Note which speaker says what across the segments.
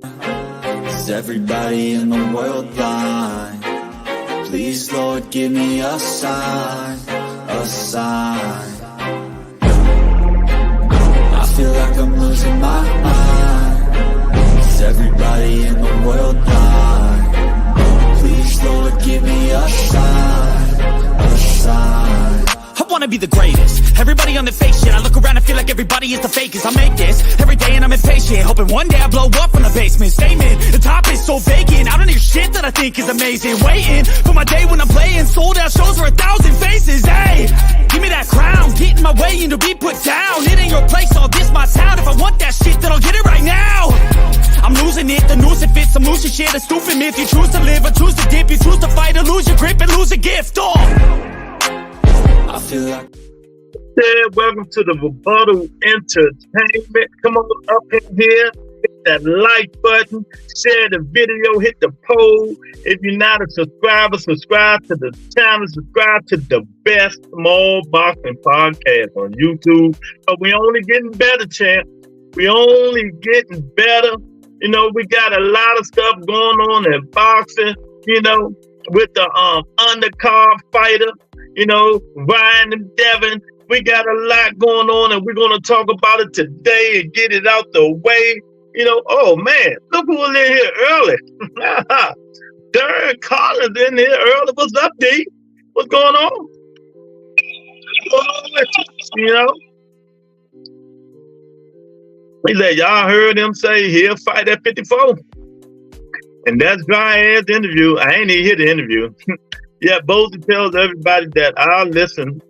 Speaker 1: Is everybody in the world blind? Please, Lord, give me a sign, a sign. I feel like I'm losing my mind. Is everybody in the world blind? Please, Lord, give me a sign, a sign.
Speaker 2: I wanna be the greatest. Everybody on the fake shit. I look around and feel like everybody is the fakest. I make this every day and I'm impatient, hoping one day I blow up from the basement. Statement, the top is so vacant. I don't hear shit that I think is amazing. Waiting for my day when I'm playing sold out shows for 1,000 faces. Hey, give me that crown, get in my way and to be put down. It ain't your place, all this my town. If I want that shit, then I'll get it right now. I'm losing it, the noose it fits. I'm losing shit, a stupid myth. You choose to live or choose to dip. You choose to fight or lose your grip and lose a gift. Oh,
Speaker 1: I feel like
Speaker 3: welcome to the Rebuttal Entertainment. Come on up in here, hit that like button, share the video, hit the poll. If you're not a subscriber, subscribe to the channel, subscribe to the best small boxing podcast on YouTube. But we only getting better, champ. We only getting better. You know, we got a lot of stuff going on in boxing, you know, with the undercard fighter, you know, Ryan and Devin. We got a lot going on, and we're going to talk about it today and get it out the way. You know, oh, man, look who was in here early. Darren Collins in here early. What's up, D? What's going on? You know? He said, y'all heard him say he'll fight at 54. And that's dry ass interview. I ain't even hear the interview. Yeah, Bozy tells everybody that I'll listen.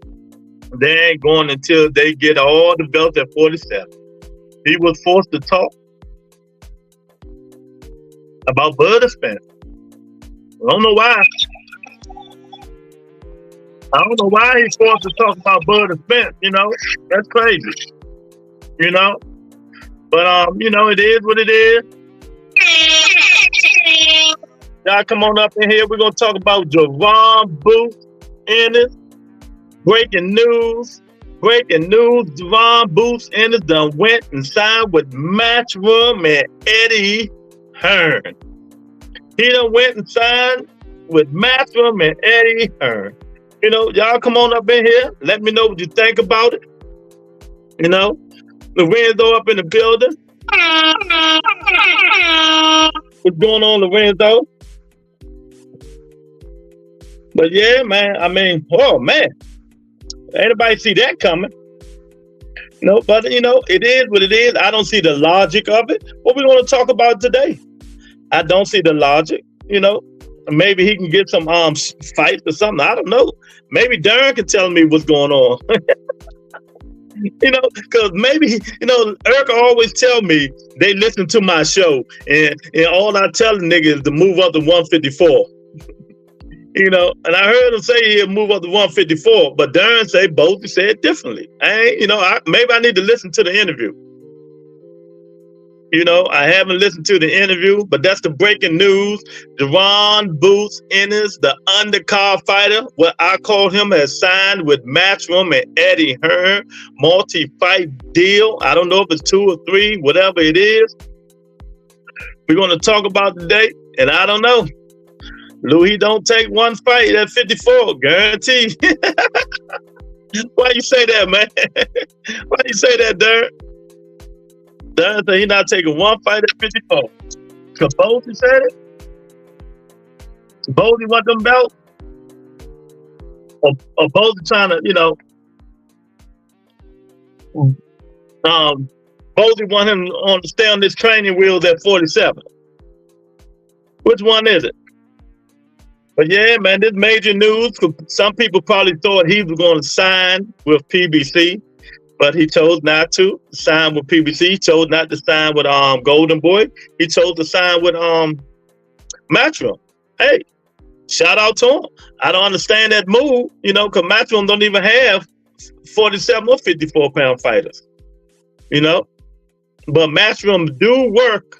Speaker 3: They ain't going until they get all the belts at 47. He was forced to talk about Bud Spence. I don't know why. I don't know why he's forced to talk about Bud Spence, you know? That's crazy. You know? But you know, it is what it is. Y'all come on up in here. We're gonna talk about Javon Booth, Ennis. Breaking news. Javon Booth, Ennis done went and signed with Matchroom and Eddie Hearn. He done went and signed with Matchroom and Eddie Hearn. You know, y'all come on up in here. Let me know what you think about it. You know, Lorenzo up in the building. What's going on, Lorenzo? But yeah, man, I mean, oh man, anybody see that coming? No, but you know, it is what it is. I don't see the logic of it. What we want to talk about today? I don't see the logic. You know, maybe he can get some fights or something. I don't know. Maybe Darren can tell me what's going on. You know, because maybe, you know, Erica always tell me they listen to my show and all I tell the nigga is to move up to 154. You know, and I heard him say he'll move up to 154, but Darren say both said differently. You know, maybe I need to listen to the interview. You know, I haven't listened to the interview, but that's the breaking news. Javon Booth, Ennis, the undercard fighter, what I call him, has signed with Matchroom and Eddie Hearn, multi-fight deal. I don't know if it's 2 or 3, whatever it is. We're going to talk about today, and I don't know. Louis don't take one fight at 54, guarantee. Why you say that, man? Why you say that, Darren? Darren said he not taking one fight at 54. Bozy said it? Bozy want them belts? Or Bozy trying to, you know, Bozy want him to stay on this training wheels at 47. Which one is it? But yeah, man, this major news. Some people probably thought he was going to sign with PBC, but he chose not to sign with PBC. He chose not to sign with Golden Boy. He chose to sign with Matchroom. Hey, shout out to him. I don't understand that move, you know, because Matchroom don't even have 47 or 54 pound fighters, you know. But Matchroom do work.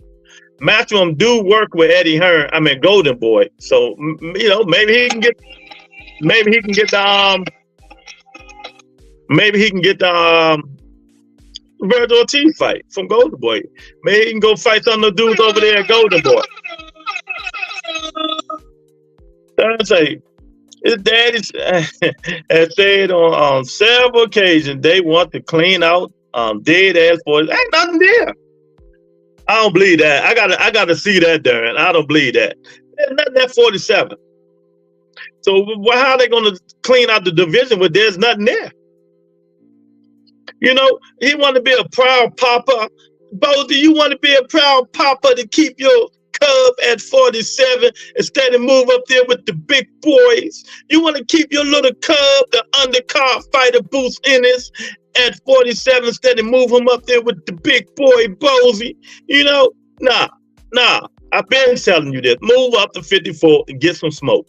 Speaker 3: Matchroom do work with Eddie Hearn. I mean Golden Boy. So you know, maybe he can get the Virgil Ortiz fight from Golden Boy. Maybe he can go fight some of the dudes over there at Golden Boy. I say, his daddy has said on several occasions they want to clean out dead ass boys. Ain't nothing there. I don't believe that. I gotta see that, Darren. I don't believe that. There's nothing at 47. So how are they gonna clean out the division when there's nothing there? You know, he want to be a proud papa. Bo, do you want to be a proud papa to keep your cub at 47 instead of move up there with the big boys? You want to keep your little cub, the undercard fighter Bruce Ennis, at 47 instead of move him up there with the big boy Bozy? You know, nah. I've been telling you this. Move up to 54 and get some smoke.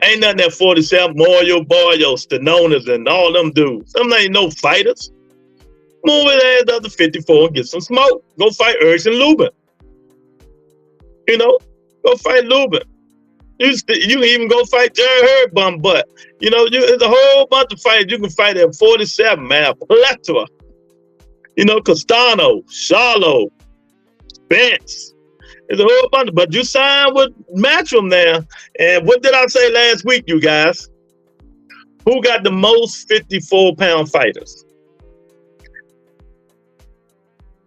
Speaker 3: Ain't nothing at 47. Mario Barrios, Stenonas, and all them dudes. Them ain't no fighters. Move it up to 54 and get some smoke. Go fight Erson Lubin. You know, go fight Lubin. You can even go fight Jerry Hurd bum butt. You know, there's a whole bunch of fighters you can fight at 47, man. A plethora. You know, Castano, Charlo, Spence. There's a whole bunch, but you signed with Matchroom now. And what did I say last week, you guys? Who got the most 54-pound fighters?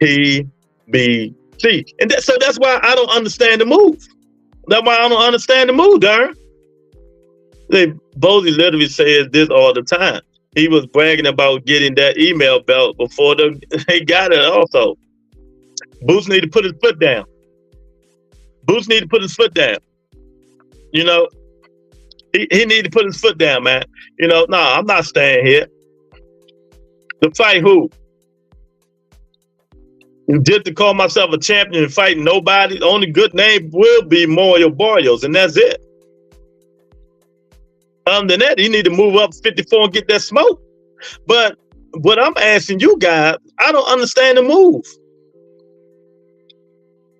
Speaker 3: PBC. And so that's why I don't understand the move. That's why I don't understand the move, Darren. Bozy literally says this all the time. He was bragging about getting that email belt before they got it also. Boots need to put his foot down. Boots need to put his foot down. You know, he need to put his foot down, man. You know, nah, I'm not staying here. To fight who? Just to call myself a champion and fighting nobody. The only good name will be Mario Barrios, and that's it. Other than that, he need to move up 54 and get that smoke. But what I'm asking you guys, I don't understand the move.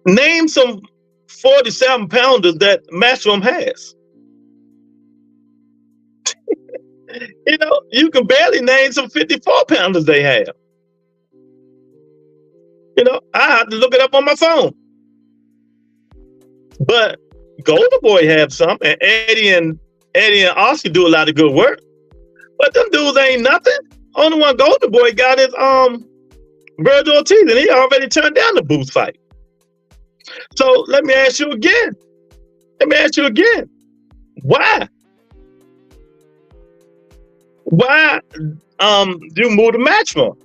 Speaker 3: Name some 47-pounders that Matchroom has. You know, you can barely name some 54-pounders they have. You know, I have to look it up on my phone. But Golden Boy have some, and Eddie and Oscar do a lot of good work. But them dudes ain't nothing. Only one Golden Boy got is Virgil Ortiz, and he already turned down the Boots fight. So let me ask you again. Why? Why you move to Matchroom?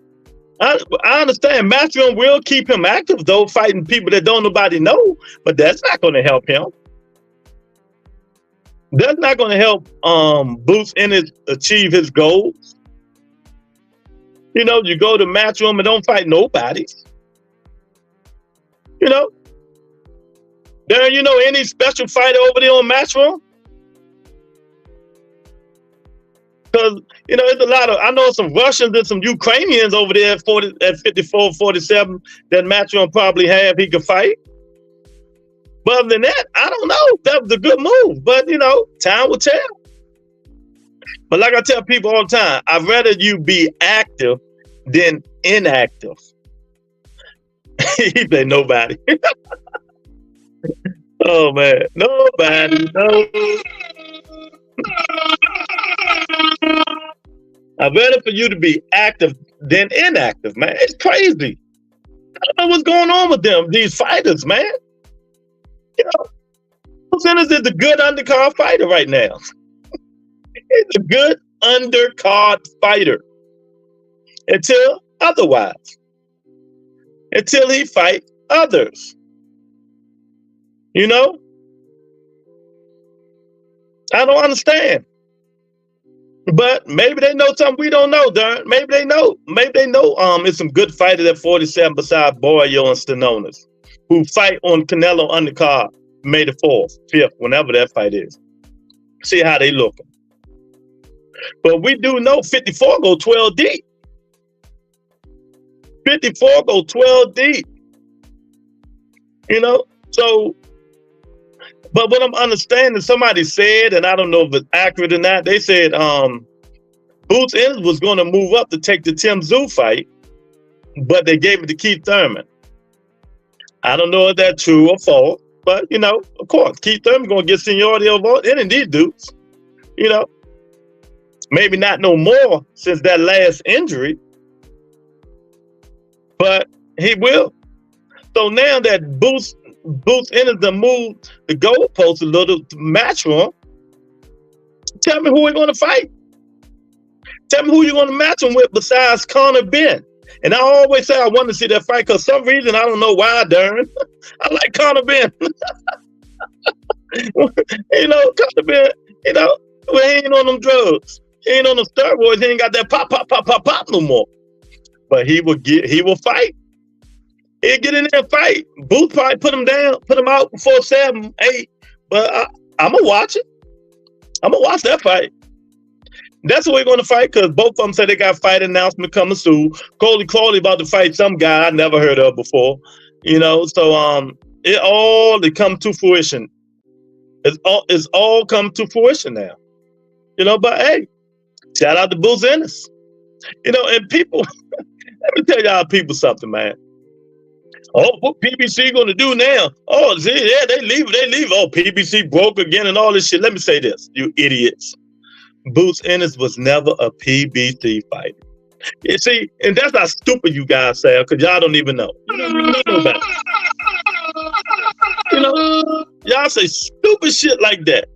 Speaker 3: I understand Matchroom will keep him active though, fighting people that don't nobody know, but that's not going to help him. That's not going to help Boots Ennis achieve his goals. You know, you go to Matchroom and don't fight nobody. You know, Darren, you know any special fighter over there on Matchroom? Because, you know, it's a lot of, I know some Russians and some Ukrainians over there at 54, 47 that Matchroom probably have he could fight. But other than that, I don't know. That was a good move. But, you know, time will tell. But like I tell people all the time, I'd rather you be active than inactive. He said nobody. Oh, man. Nobody. No. I'd rather for you to be active than inactive, man. It's crazy. I don't know what's going on with them, these fighters, man. You know, Ennis is a good undercard fighter right now. He's a good undercard fighter. Until otherwise. Until he fights others. You know? I don't understand. But maybe they know something we don't know, Darren. Maybe they know. Maybe they know it's some good fighters at 47 besides Boyo and Stenonas who fight on Canelo undercard May the 4th, 5th, whenever that fight is. See how they looking. But we do know 54 go 12 deep. 54 go 12 deep. You know? So, but what I'm understanding, somebody said, and I don't know if it's accurate or not, they said Boots Ennis was going to move up to take the Tim Tszyu fight, but they gave it to Keith Thurman. I don't know if that's true or false, but you know, of course, Keith Thurman gonna get seniority over any of these dudes. You know, maybe not no more since that last injury, but he will. So now that Boots Ennis to move the goalpost a little to Matchroom, tell me who we're going to fight. Tell me who you're going to match him with besides Conor BENN. And I always say I want to see that fight because some reason, I don't know why, Darren. I like Conor BENN. You know, Conor BENN, you know, well, he ain't on them drugs. He ain't on the steroids. He ain't got that pop no more. But he will fight. He'll get in there and fight. Booth probably put him down, put him out before 7, 8. But I'm going to watch it. I'm going to watch that fight. That's what we're going to fight because both of them said they got a fight announcement coming soon. Coley Clawley about to fight some guy I never heard of before. You know, so it come to fruition. It's all come to fruition now. You know, but hey, shout out to Boots Ennis. You know, and people, let me tell y'all people something, man. Oh, what PBC going to do now? Oh, see, yeah, they leave. Oh, PBC broke again and all this shit. Let me say this, you idiots. Boots Ennis was never a PBC fighter. You see, and that's how stupid you guys say, because y'all don't even know. You don't even know about it. You know, y'all say stupid shit like that.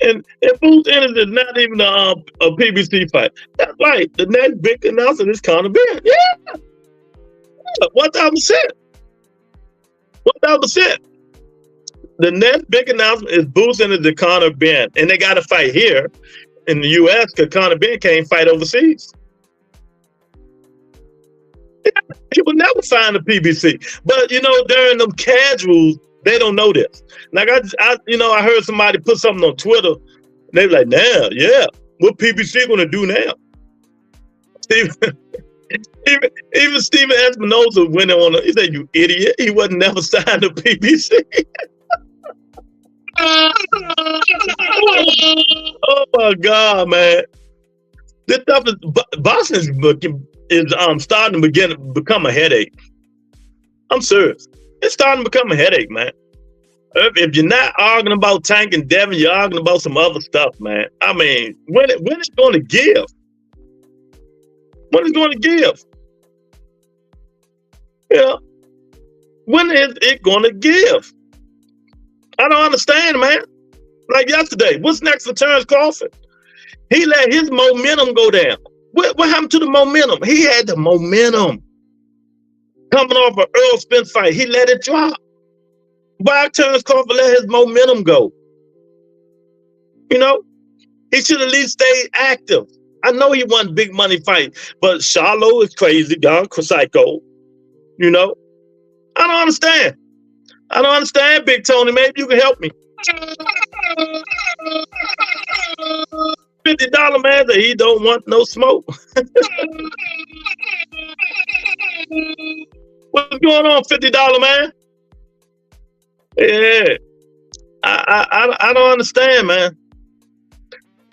Speaker 3: And Boots Ennis is not even a PBC fight. That's right. The next big announcement is Conor BENN. Yeah. 1,000%. 1,000%. The next big announcement is Boots Ennis to Conor BENN. And they got to fight here in the U.S. because Conor BENN can't fight overseas. He will never sign the PBC. But, you know, during them casuals, they don't know this. Like, I heard somebody put something on Twitter. And they were like, now, yeah, what PBC going to do now? Even Steven Espinoza went on. He said, "You idiot! He wasn't never signed to PBC." Oh my God, man! This stuff is boxing is starting to become a headache. I'm serious. It's starting to become a headache, man. If you're not arguing about Tank and Devin, you're arguing about some other stuff, man. I mean, when it's going to give? When is it going to give? Yeah. When is it going to give? I don't understand, man. Like yesterday, what's next for Terrence Crawford? He let his momentum go down. What happened to the momentum? He had the momentum. Coming off an Earl Spence fight, he let it drop. Why Terrence Crawford let his momentum go? You know, he should at least stay active. I know he won big money fight, but Charlo is crazy, gone psycho. You know, I don't understand. I don't understand, Big Tony. Maybe you can help me. $50 man that he don't want no smoke. What's going on, $50 man? Yeah, I don't understand, man.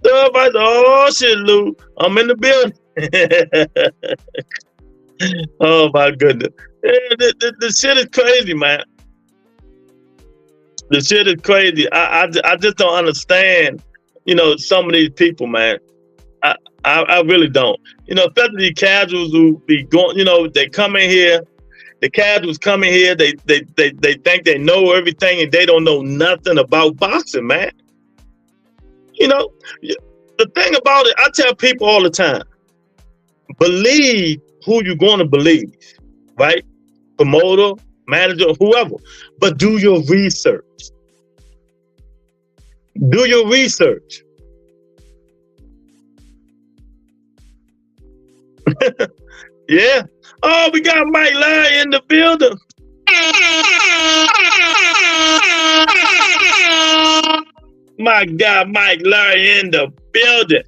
Speaker 3: Everybody's like, oh shit, Lou, I'm in the building. Oh my goodness, yeah, the shit is crazy, man. The shit is crazy. I just don't understand, you know, some of these people, man. I really don't. You know, especially the casuals who be going, you know, they come in here. The casuals come in here. They think they know everything and they don't know nothing about boxing, man. You know, the thing about it, I tell people all the time, believe who you're going to believe, right? Promoter, manager, whoever. But do your research. Do your research. Yeah. Oh, we got Mike Larry in the building. My God, Mike Larry in the building.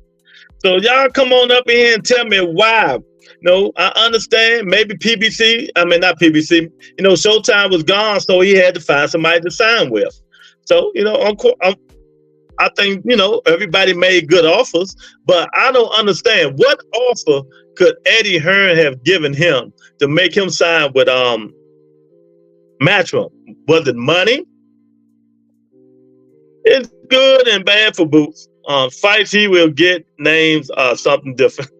Speaker 3: So y'all come on up in here and tell me why. No, I understand. Maybe PBC, I mean, not PBC, you know, Showtime was gone, so he had to find somebody to sign with. So, you know, I think, everybody made good offers, but I don't understand what offer could Eddie Hearn have given him to make him sign with Matchroom. Was it money? It's good and bad for Boots. Fights he will get, names something different.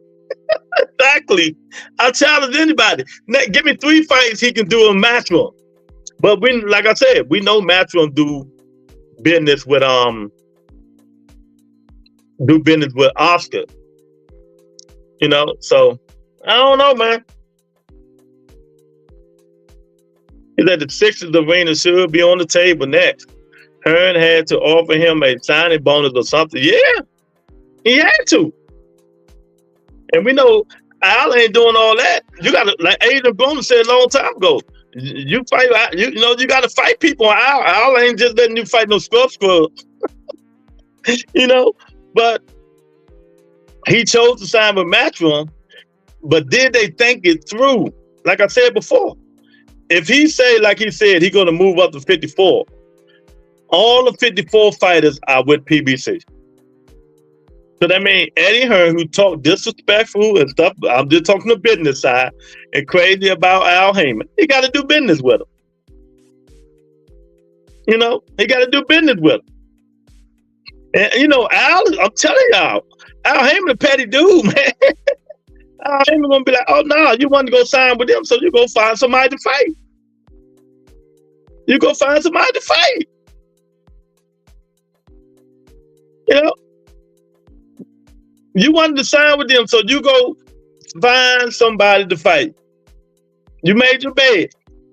Speaker 3: Exactly. I challenge anybody. Give me 3 fights he can do in Matchroom. But like I said, we know Matchroom do business with Oscar. So I don't know, man. He said the Sixers arena should be on the table next. Hearn had to offer him a signing bonus or something. Yeah, he had to. And we know Al ain't doing all that. You got to, like Adrian Broner said a long time ago, you fight, you got to fight people. Al ain't just letting you fight no scrub. But he chose to sign with Matchroom. But did they think it through? Like I said before, if he say, like he said, he's going to move up to 54, all the 54 fighters are with PBC. So that means Eddie Hearn, who talked disrespectful and stuff, I'm just talking the business side, and crazy about Al Heyman, he got to do business with him. He got to do business with him. And, Al, I'm telling y'all, Al Heyman a petty dude, man. Al Heyman going to be like, oh, no, you want to go sign with them, so you go find somebody to fight. You go find somebody to fight. You wanted to sign with them, so you go find somebody to fight. You made your bed.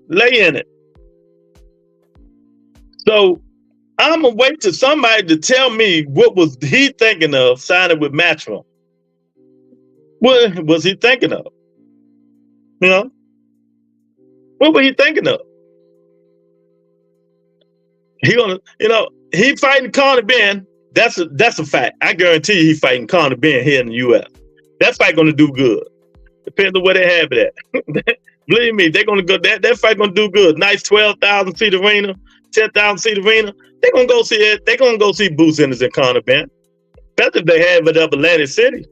Speaker 3: Lay in it. So I'm going to wait till somebody to tell me what was he thinking of signing with Matchroom. What was he thinking of? What was he thinking of? He fighting Conor BENN. That's a fact. I guarantee you he's fighting Conor BENN here in the U.S. That fight going to do good. Depends on where they have it at. Believe me, they're going to go. That fight going to do good. Nice 12,000 seat arena, 10,000 seat arena. They're going to go see it. They're going to go see Boots Ennis and Conor BENN. That's if they have it up Atlantic City,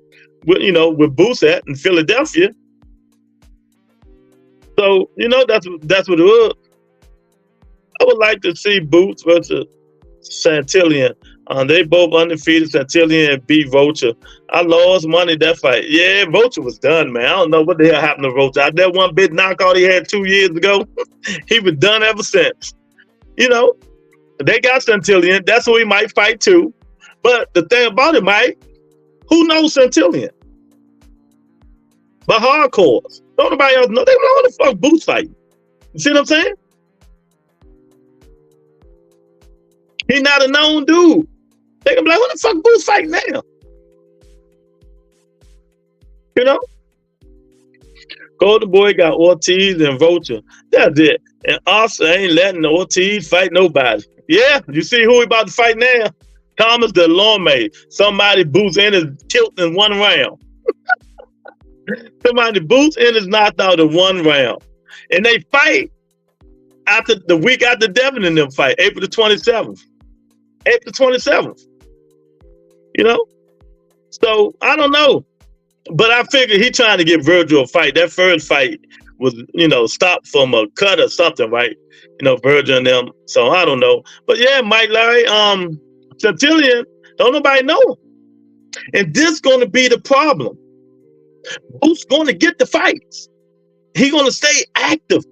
Speaker 3: with Boots at in Philadelphia. So that's what it was. I would like to see Boots versus Santillan. They both undefeated. Santillan beat Vulture. I lost money that fight. Yeah, Vulture was done, man. I don't know what the hell happened to Vulture. That one big knockout he had 2 years ago, he was done ever since. They got Santillan. That's who he might fight too. But the thing about it, Mike, who knows Santillan? But hardcores. Don't nobody else know. They don't know what the fuck Boots fighting. You see what I'm saying? He's not a known dude. They can be like, what the fuck Boots fighting now? Golden Boy got Ortiz and Vulture. That's it. And Oscar ain't letting Ortiz fight nobody. Yeah, you see who he about to fight now? Thomas DeLorme. Somebody Boots Ennis killed in 1 round. Somebody Boots Ennis knocked out in 1 round. And they fight after the week after Devin and them fight, April the 27th. April 27th. So I don't know. But I figured he trying to get Virgil a fight. That first fight was, stopped from a cut or something, right? Virgil and them. So I don't know. But yeah, Mike Larry, Santillan, don't nobody know. And this gonna be the problem. Boots gonna get the fights. He gonna stay active.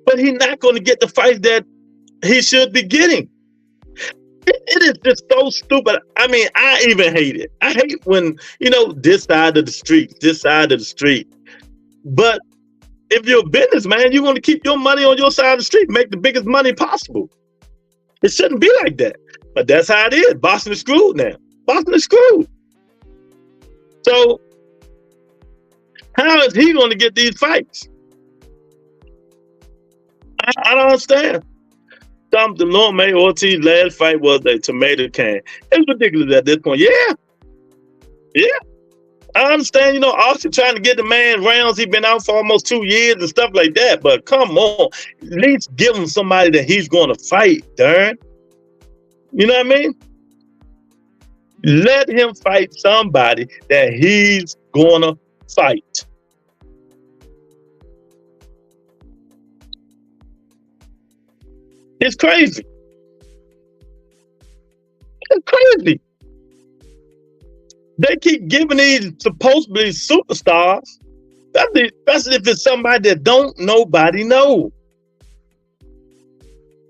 Speaker 3: But he's not gonna get the fights that he should be getting. It is just so stupid. I mean, I even hate it. I hate when, this side of the street. But if you're a businessman, you want to keep your money on your side of the street, make the biggest money possible. It shouldn't be like that. But that's how it is. Boston is screwed now. Boston is screwed. So, how is he going to get these fights? I don't understand. The Lord May Ortiz last fight was a tomato can. It's ridiculous at this point. Yeah. I understand, Austin trying to get the man rounds. He's been out for almost 2 years and stuff like that. But come on, at least give him somebody that he's going to fight, darn. You know what I mean? Let him fight somebody that he's gonna fight. It's crazy. It's crazy. They keep giving these supposed to be superstars. Especially if it's somebody that don't nobody know.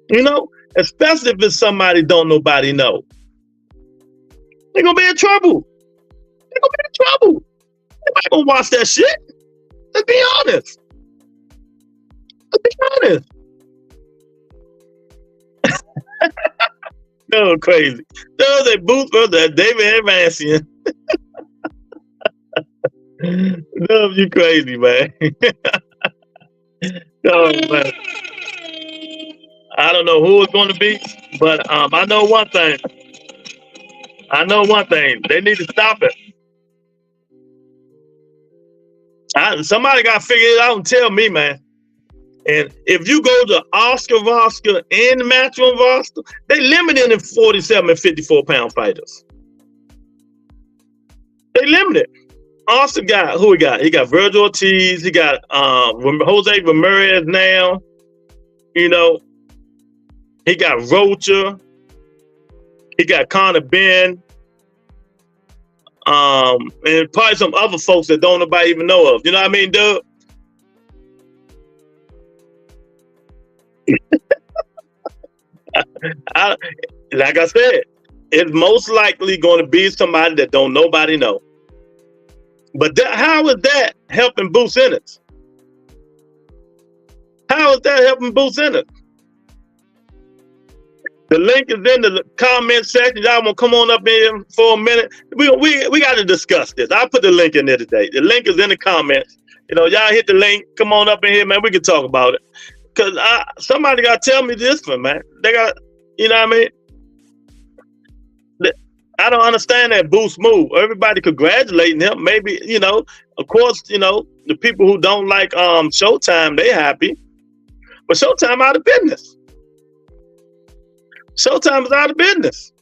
Speaker 3: You know, especially if it's somebody don't nobody know. They're gonna be in trouble. They're gonna be in trouble. Nobody gonna watch that shit. Let's be honest. Let's be honest. No, crazy. There's a booth for that David Evansian. No, you crazy, man. No, man. I don't know who it's going to be, but I know one thing. They need to stop it. Somebody got to figure it out and tell me, man. And if you go to Oscar and Matchroom, they limited in 47 and 54 pound fighters. They limited. Oscar got who he got? He got Virgil Ortiz. He got Jose Ramirez now. You know, he got Rocha. He got Conor BENN. And probably some other folks that don't nobody even know of. You know what I mean, Doug? Like I said, it's most likely going to be somebody that don't nobody know. But how is that helping boost Ennis? How is that helping boost Ennis? The link is in the comment section. Y'all want to come on up in for a minute? We got to discuss this. I put the link in there today. The link is in the comments. You know, y'all hit the link. Come on up in here, man. We can talk about it. Because somebody got to tell me this one, man. They got, you know what I mean? I don't understand that boost move. Everybody congratulating him. Maybe, you know, of course, you know, the people who don't like Showtime, they happy. But Showtime out of business. Showtime is out of business.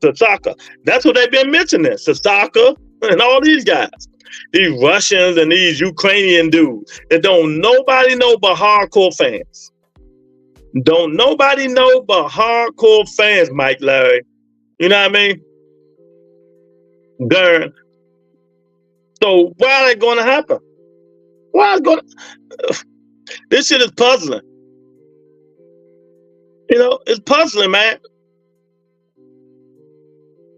Speaker 3: Sasaka. That's what they've been mentioning. Sasaka and all these guys. These Russians and these Ukrainian dudes that don't nobody know but hardcore fans. Don't nobody know but hardcore fans, Mike Larry. You know what I mean? Darn. So why is it going to happen? Why is it going to... This shit is puzzling. You know, it's puzzling, man.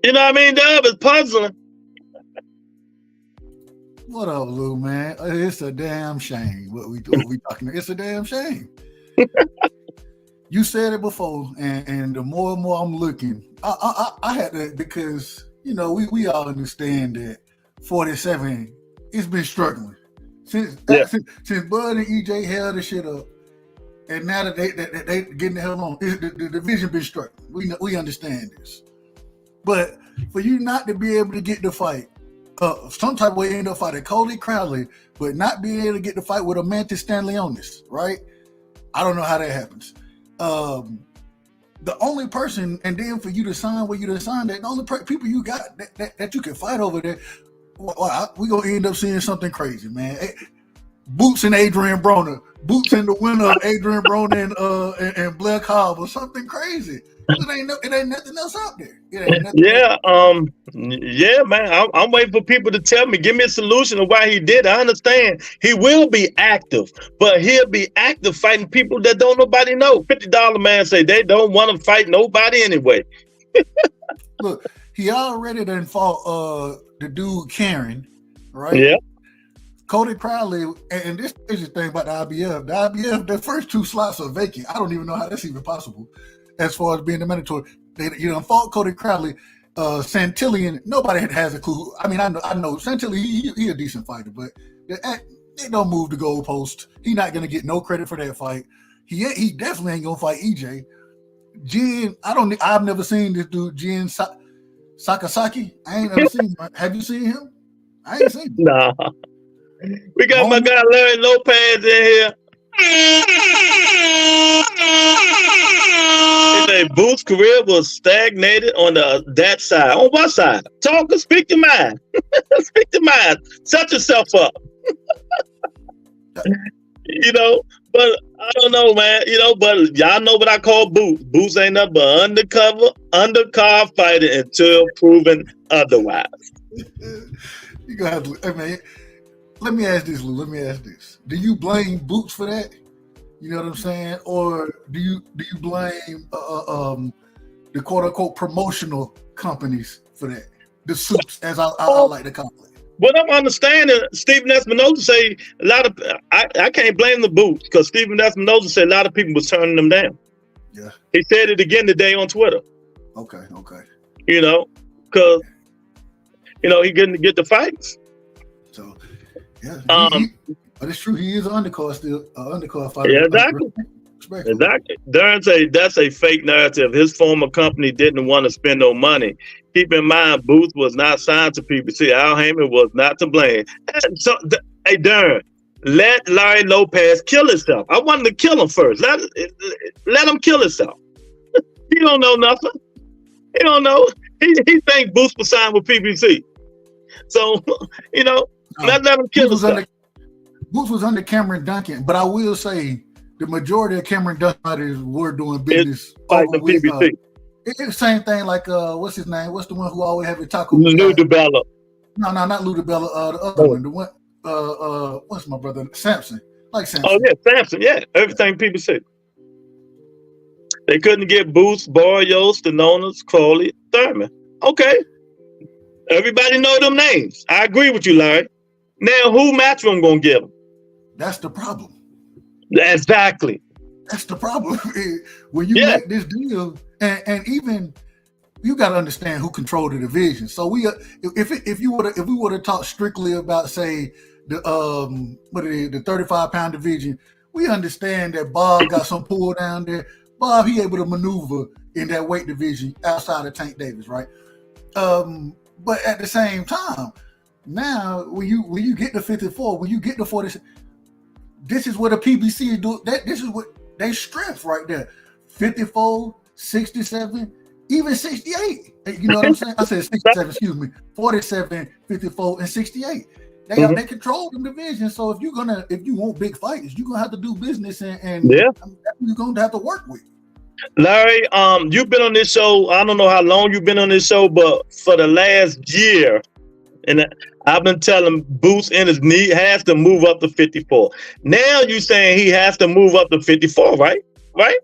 Speaker 3: You know what I mean, Dub? It's puzzling.
Speaker 4: What up, Lou, man? It's a damn shame what we talking about. It's a damn shame. You said it before, and the more and more I'm looking, I had to, because, you know, we all understand that 47, it's been struggling. Since Bud and EJ held the shit up, and now that they getting the hell on, the division been struggling. We understand this. But for you not to be able to get the fight, some type of way end up fighting Cody Crowley, but not being able to get the fight with Amantis Stanley-Onis, right? I don't know how that happens. The only person, and then for you to sign where you to sign that, the only people you got that you can fight over there, we gonna end up seeing something crazy, man. Boots and Adrian Broner, Boots and the winner of Adrian Broner and Blair Cobb, or something crazy. It ain't nothing else out there.
Speaker 3: Yeah, man. I'm waiting for people to tell me, give me a solution of why he did. I understand he will be active, but he'll be active fighting people that don't nobody know. $50 man say they don't want to fight nobody anyway.
Speaker 4: Look, he already done fought the dude Karen, right?
Speaker 3: Yeah.
Speaker 4: Cody Crowley, and this is the thing about the IBF. The IBF, the first 2 slots are vacant. I don't even know how that's even possible. As far as being the mandatory, they fought Cody Crowley, Santillan. Nobody has a clue. I mean, I know Santillan. He a decent fighter, but they don't move the goalpost. He not gonna get no credit for that fight. He definitely ain't gonna fight EJ. Jin, I've never seen this dude, Jin Sakasaki. I ain't never seen him. Have you seen him? I ain't seen him.
Speaker 3: Nah. We got my guy Larry Lopez in here. It's a Booth's career was stagnated on that side. On what side? Talk and speak your mind. Speak your mind. Set yourself up. You know, but I don't know, man. You know, but y'all know what I call Booth. Booth ain't nothing but undercar fighter until proven otherwise.
Speaker 4: You gonna have to, I mean, let me ask this, Lou. Let me ask this. Do you blame Boots for that? You know what I'm saying? Or do you blame the quote unquote promotional companies for that? The suits, as I like to call it.
Speaker 3: What I'm understanding, Stephen Espinosa say a lot of I can't blame the Boots because Stephen Espinosa said a lot of people was turning them down.
Speaker 4: Yeah.
Speaker 3: He said it again today on Twitter. Okay. You know, because you know he couldn't get the fights.
Speaker 4: So yeah, but it's true. He is an undercard still, undercard fighter.
Speaker 3: Yeah, exactly. Exactly. Darren say that's a fake narrative. His former company didn't want to spend no money. Keep in mind, Booth was not signed to PBC. Al Heyman was not to blame. So, hey, Darren, let Larry Lopez kill himself. I wanted to kill him first. Let him kill himself. He don't know nothing. He don't know. He think Booth was signed with PBC. So, you know, let him kill himself.
Speaker 4: Booth was under Cameron Duncan, but I will say the majority of Cameron Duncan were doing business
Speaker 3: like the PBC.
Speaker 4: It's the same thing like what's his name? What's the one who always have a taco?
Speaker 3: Lou DiBella.
Speaker 4: No, not Lou DiBella. The other one, the one. What's my brother? Samson. Like Samson.
Speaker 3: Oh yeah, Samson. Yeah, everything PBC. They couldn't get Booth, Barrios, Denonas, Crowley, Thurman. Okay, everybody know them names. I agree with you, Larry. Now, who Matchroom gonna give them?
Speaker 4: That's the problem.
Speaker 3: Exactly.
Speaker 4: That's the problem. When you make this deal, and even you got to understand who controlled the division. So we, if we were to talk strictly about, say, the 35-pound division, we understand that Bob got some pull down there. Bob, he able to maneuver in that weight division outside of Tank Davis, right? But at the same time, now when you get to 54, when you get to 40. This is what a PBC is doing. This is what they strength right there. 54, 67, even 68. You know what I'm saying? I said 67, excuse me. 47, 54, and 68. They control the division. So if you want big fights, you're gonna have to do business and you're gonna have to work with.
Speaker 3: Larry, you've been on this show. I don't know how long you've been on this show, but for the last year, and I've been telling Booth Ennis has to move up to 54. Now you saying he has to move up to 54, right? Right?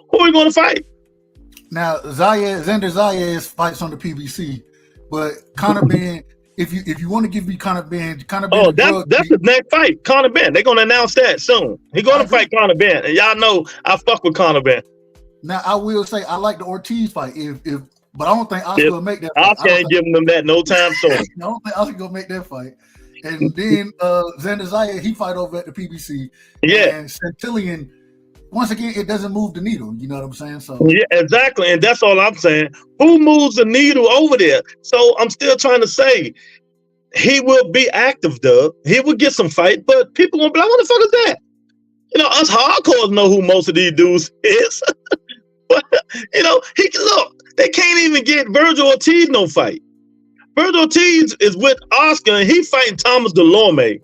Speaker 3: Who are we going to fight?
Speaker 4: Now Xander Zayas fights on the PBC, but Conor Benn. If you want to give me Conor Benn.
Speaker 3: Oh, that's the next fight, Conor Benn. They're going to announce that soon. He's going to fight Conor Benn, and y'all know I fuck with Conor Benn.
Speaker 4: Now I will say I like the Ortiz fight. But I don't think Oscar will make that fight.
Speaker 3: Oscar ain't giving them that no time soon.
Speaker 4: I don't think Oscar gonna make that fight. And then Xander Zayas, he fight over at the PBC.
Speaker 3: Yeah.
Speaker 4: And Santillan, once again, it doesn't move the needle. You know what I'm saying? So
Speaker 3: yeah, exactly. And that's all I'm saying. Who moves the needle over there? So I'm still trying to say he will be active, Doug. He will get some fight, but people gonna be like, what the fuck is that? You know, us hardcores know who most of these dudes is. But you know, they can't even get Virgil Ortiz no fight. Virgil Ortiz is with Oscar and he fighting Thomas Delorme.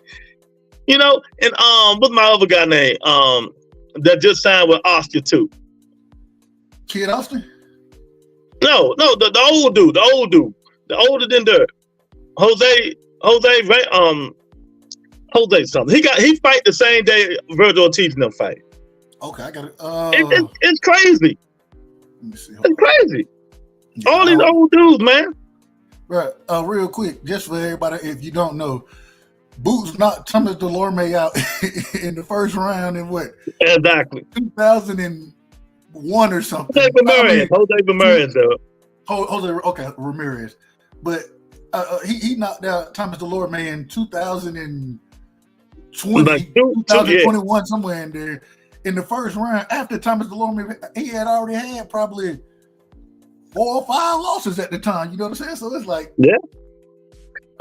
Speaker 3: You know, and what's my other guy name? That just signed with Oscar too.
Speaker 4: Kid Austin?
Speaker 3: No, the old dude, the older than Dirk. Jose something. He fight the same day Virgil Ortiz in them fight.
Speaker 4: Okay, I got it.
Speaker 3: It's crazy.
Speaker 4: Let me see.
Speaker 3: It's crazy. All these old dudes, man.
Speaker 4: Right. Real quick, just for everybody, if you don't know, Boots knocked Thomas Delorme out in the first round in what?
Speaker 3: Exactly.
Speaker 4: 2001 or something.
Speaker 3: Jose Ramirez, though.
Speaker 4: Okay, Ramirez. But he knocked out Thomas Delorme in 2020, 2021, somewhere in there. In the first round, after Thomas Delorme, he had already had probably 4 or 5 losses at the time. You know what I'm saying? So it's like,
Speaker 3: yeah.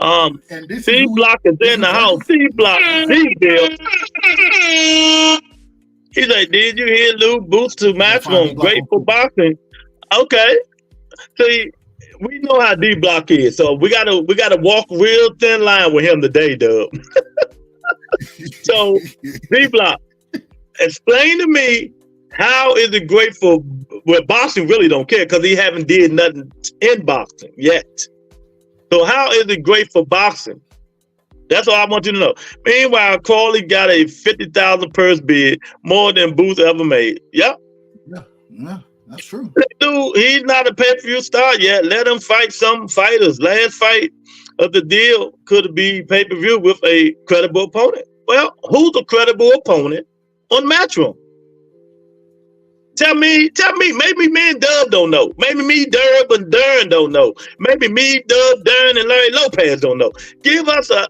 Speaker 4: And this
Speaker 3: C-Block is in the house. C-Block, C-Bill. He's like, did you hear Lou Boots to Matchroom? Great for boxing. Okay. See, we know how D Block is, so we gotta walk real thin line with him today, Dub. So D Block, explain to me how is it great for boxing really don't care because he haven't did nothing in boxing yet. So how is it great for boxing? That's all I want you to know. Meanwhile, Crawley got a 50,000 purse bid, more than Booth ever made. Yep.
Speaker 4: Yeah, that's true.
Speaker 3: Dude, he's not a pay-per-view star yet. Let him fight some fighters. Last fight of the deal could be pay-per-view with a credible opponent. Well, who's a credible opponent on Matchroom? Tell me, maybe me and Dub don't know. Maybe me, Dub, and Dern don't know. Maybe me, Dub, Dern, and Larry Lopez don't know. Give us a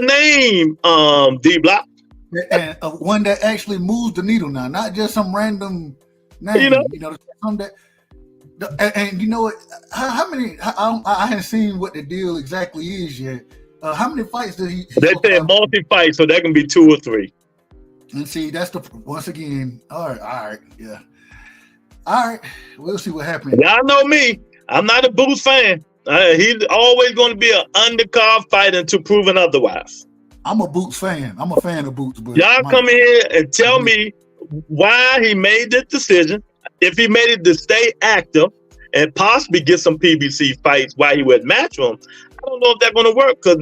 Speaker 3: name, D Block.
Speaker 4: And one that actually moves the needle now, not just some random name. And you know what? How many? I haven't seen what the deal exactly is yet. How many fights did he?
Speaker 3: They said multi-fight, so that can be 2 or 3.
Speaker 4: And see, that's once again. All right, yeah. All right, we'll see what happens.
Speaker 3: Y'all know me. I'm not a Boots fan. He's always going to be an undercard fighter until proven otherwise.
Speaker 4: I'm a Boots fan. I'm a fan of Boots. But
Speaker 3: y'all come here and tell me why he made this decision. If he made it to stay active and possibly get some PBC fights while he was at Matchroom, I don't know if that's going to work because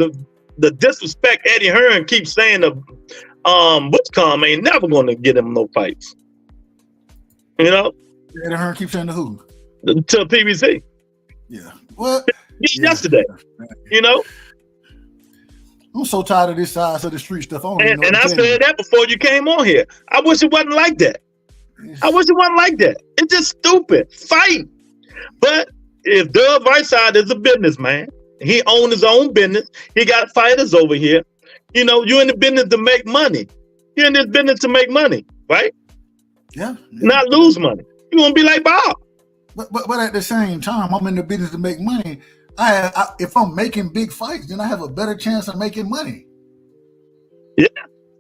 Speaker 3: the disrespect Eddie Hearn keeps saying of Witchcom ain't never going to get him no fights. You know?
Speaker 4: Eddie Hearn keeps saying to who?
Speaker 3: To PBC.
Speaker 4: Yeah. Well,
Speaker 3: yesterday. You know?
Speaker 4: I'm so tired of this size of the street stuff.
Speaker 3: And I said that before you came on here. I wish it wasn't like that. It's just stupid. Fight. But if Dub Whiteside is a businessman, he owns his own business. He got fighters over here. You know, you're in the business to make money. You're in this business to make money, right?
Speaker 4: Yeah.
Speaker 3: Not lose money. You want to be like Bob.
Speaker 4: But at the same time, I'm in the business to make money. If I'm making big fights, then I have a better chance of making money.
Speaker 3: Yeah,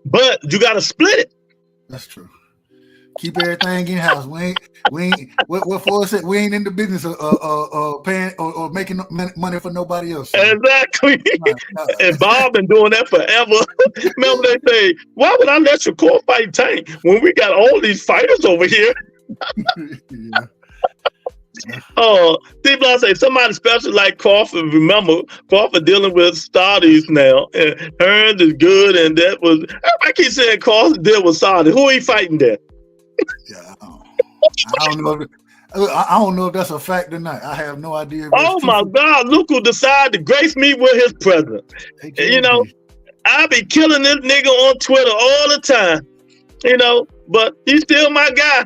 Speaker 3: but you got to split it.
Speaker 4: That's true. Keep everything in house. We ain't. What Ford said, we ain't in the business of paying or making money for nobody else. So.
Speaker 3: Exactly. And Bob been doing that forever. Remember they say, why would I let your core fight tank when we got all these fighters over here?
Speaker 4: Yeah.
Speaker 3: Oh, D-Block say somebody special like Crawford. Remember, Crawford dealing with Saudis now, and Hearns is good, and that was. Everybody keep saying Crawford deal with Saudi. Who he fighting there?
Speaker 4: Yeah, I don't know if that's a fact or not. I have no idea.
Speaker 3: Oh my God! Look who decided to grace me with his presence. You know, I be killing this nigga on Twitter all the time. You know, but he's still my guy.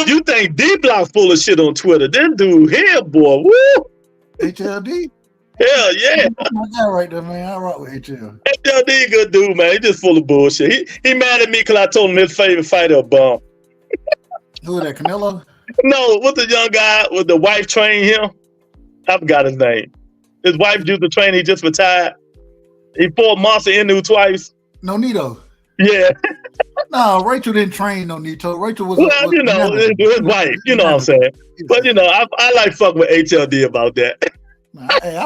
Speaker 3: You think D-Block full of shit on Twitter? This dude here, boy. Woo!
Speaker 4: HLD?
Speaker 3: Hell yeah.
Speaker 4: My guy right there, man. I rock with HL.
Speaker 3: HLD good dude, man. He just full of bullshit. He mad at me because I told him his favorite fighter a bum.
Speaker 4: Who is that, Canelo?
Speaker 3: No, what's the young guy with the wife train him? I forgot his name. His wife used to train, he just retired. He fought Monster Inu twice.
Speaker 4: Nonito.
Speaker 3: Yeah.
Speaker 4: No, Rachel didn't train Nonito. Rachel was
Speaker 3: you know, his wife. You know what I'm saying? But you know, I like fuck with HLD about that.
Speaker 4: Hey,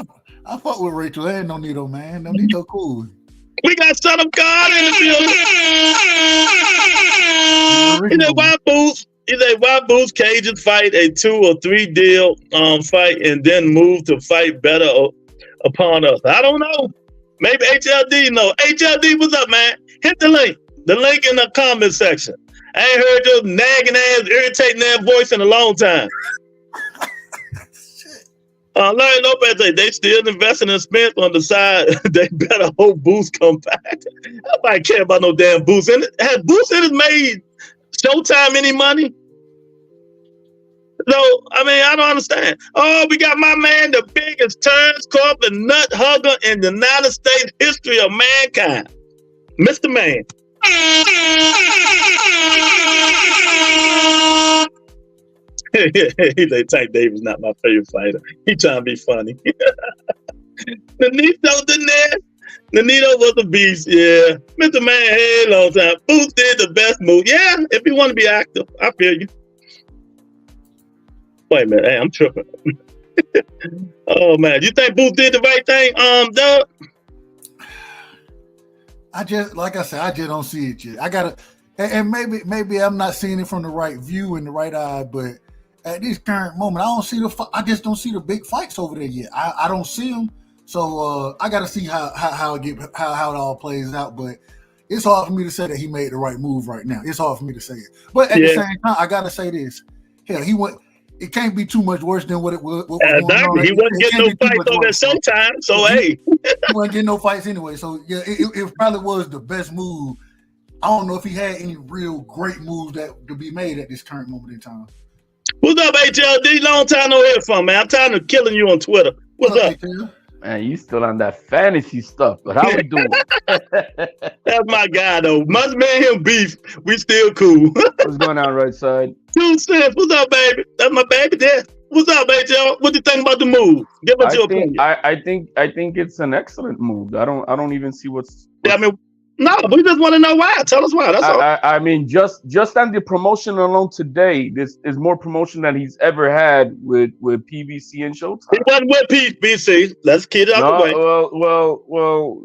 Speaker 4: I fuck with Rachel. There ain't Nonito, man. Nonito cool.
Speaker 3: We got Son of God in the building. He said, why Boots Cajuns fight a 2 or 3 deal fight and then move to fight better upon us? I don't know. Maybe HLD know. HLD, what's up, man? Hit the link. The link in the comment section. I ain't heard your nagging ass, irritating ass voice in a long time. Larry Lopez say they still investing in Spence on the side. They better hope Boost come back. Nobody care about no damn Boost. Has Boost made Showtime any money? No, I mean, I don't understand. Oh, we got my man, the biggest turns corporate nut hugger in the United States history of mankind. Mr. Man. He say Tank Davis not my favorite fighter. He trying to be funny. Benito Danez, Nonito was a beast, yeah. Mr. Man had a long time. Boots did the best move. Yeah, if you want to be active, I feel you. Wait a minute, hey, I'm tripping. Oh man, you think Boots did the right thing, Doug?
Speaker 4: I just, like I said, I just don't see it yet. I gotta, and maybe I'm not seeing it from the right view and the right eye, but at this current moment, I just don't see the big fights over there yet. I don't see them, so I gotta see how it all plays out. But it's hard for me to say that he made the right move right now. It's hard for me to say it. But at the same time, I gotta say this: hell, he went. It can't be too much worse than what it was.
Speaker 3: Exactly. He wasn't getting no fights over at Showtime, so hey.
Speaker 4: He wasn't getting no fights anyway. So yeah, it probably was the best move. I don't know if he had any real great moves that to be made at this current moment in time.
Speaker 3: What's up, HLD? Long time no hear from, man. I'm tired of killing you on Twitter. What's up?
Speaker 5: Man, you still on that fantasy stuff, but how we doing?
Speaker 3: That's my guy, though. Must man him beef. We still cool.
Speaker 5: What's going on, right side?
Speaker 3: 2 cents. What's up, baby? That's my baby there. What's up, HL? What do you think about the move? Give us your opinion.
Speaker 5: I think it's an excellent move. I don't even see what's
Speaker 3: I mean, no, we just want to know why. Tell us why. That's all.
Speaker 5: I mean, just on the promotion alone today, this is more promotion than he's ever had with PBC and Showtime.
Speaker 3: He wasn't with PBC. Let's keep it out the way.
Speaker 5: Well,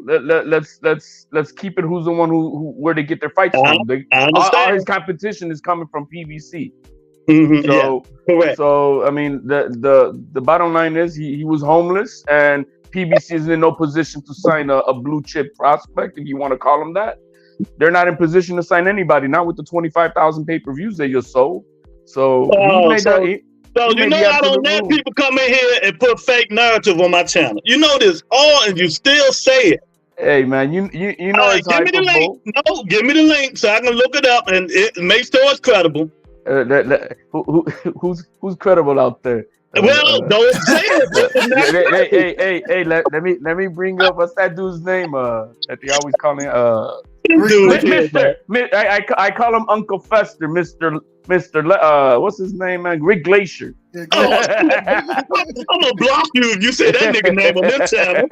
Speaker 5: let's keep it. Who's the one who where they get their fights from?
Speaker 3: I understand.
Speaker 5: All his competition is coming from PBC.
Speaker 3: Mm-hmm,
Speaker 5: so
Speaker 3: correct.
Speaker 5: So I mean, the bottom line is he was homeless, and PBC is in no position to sign a blue chip prospect, if you want to call them that. They're not in position to sign anybody, not with the 25,000 pay-per-views they just sold. So I
Speaker 3: don't let people come in here and put fake narrative on my channel. You know this, and you still say it.
Speaker 5: Hey man, you know it's
Speaker 3: give me the link. No, give me the link so I can look it up and make sure it's credible.
Speaker 5: Who's credible out there?
Speaker 3: Well, don't say
Speaker 5: it. Hey, let me bring up what's that dude's name? That they always call him. I call him Uncle Fester, Mr. What's his name, man? Rick Glacier.
Speaker 3: I'm gonna block you if you say that nigga name on this channel.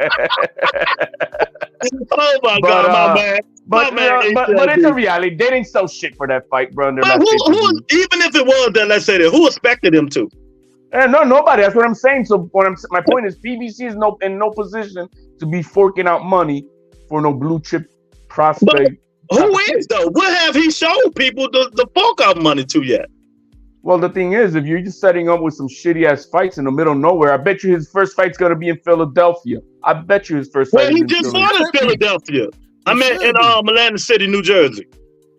Speaker 3: Oh my God, my man.
Speaker 5: But it's a reality. They didn't sell shit for that fight, bro.
Speaker 3: Even if it was that, let's say that, who expected him to?
Speaker 5: No, nobody. That's what I'm saying. So my point is, PBC is in no position to be forking out money for no blue chip prospect.
Speaker 3: But who is though? What have he showed people the fork out money to yet?
Speaker 5: Well, the thing is, if you're just setting up with some shitty ass fights in the middle of nowhere, I bet you his first fight's gonna be in Philadelphia. I bet you his first fight.
Speaker 3: Well, he just fought in Philadelphia. I mean, in Atlantic City, New Jersey.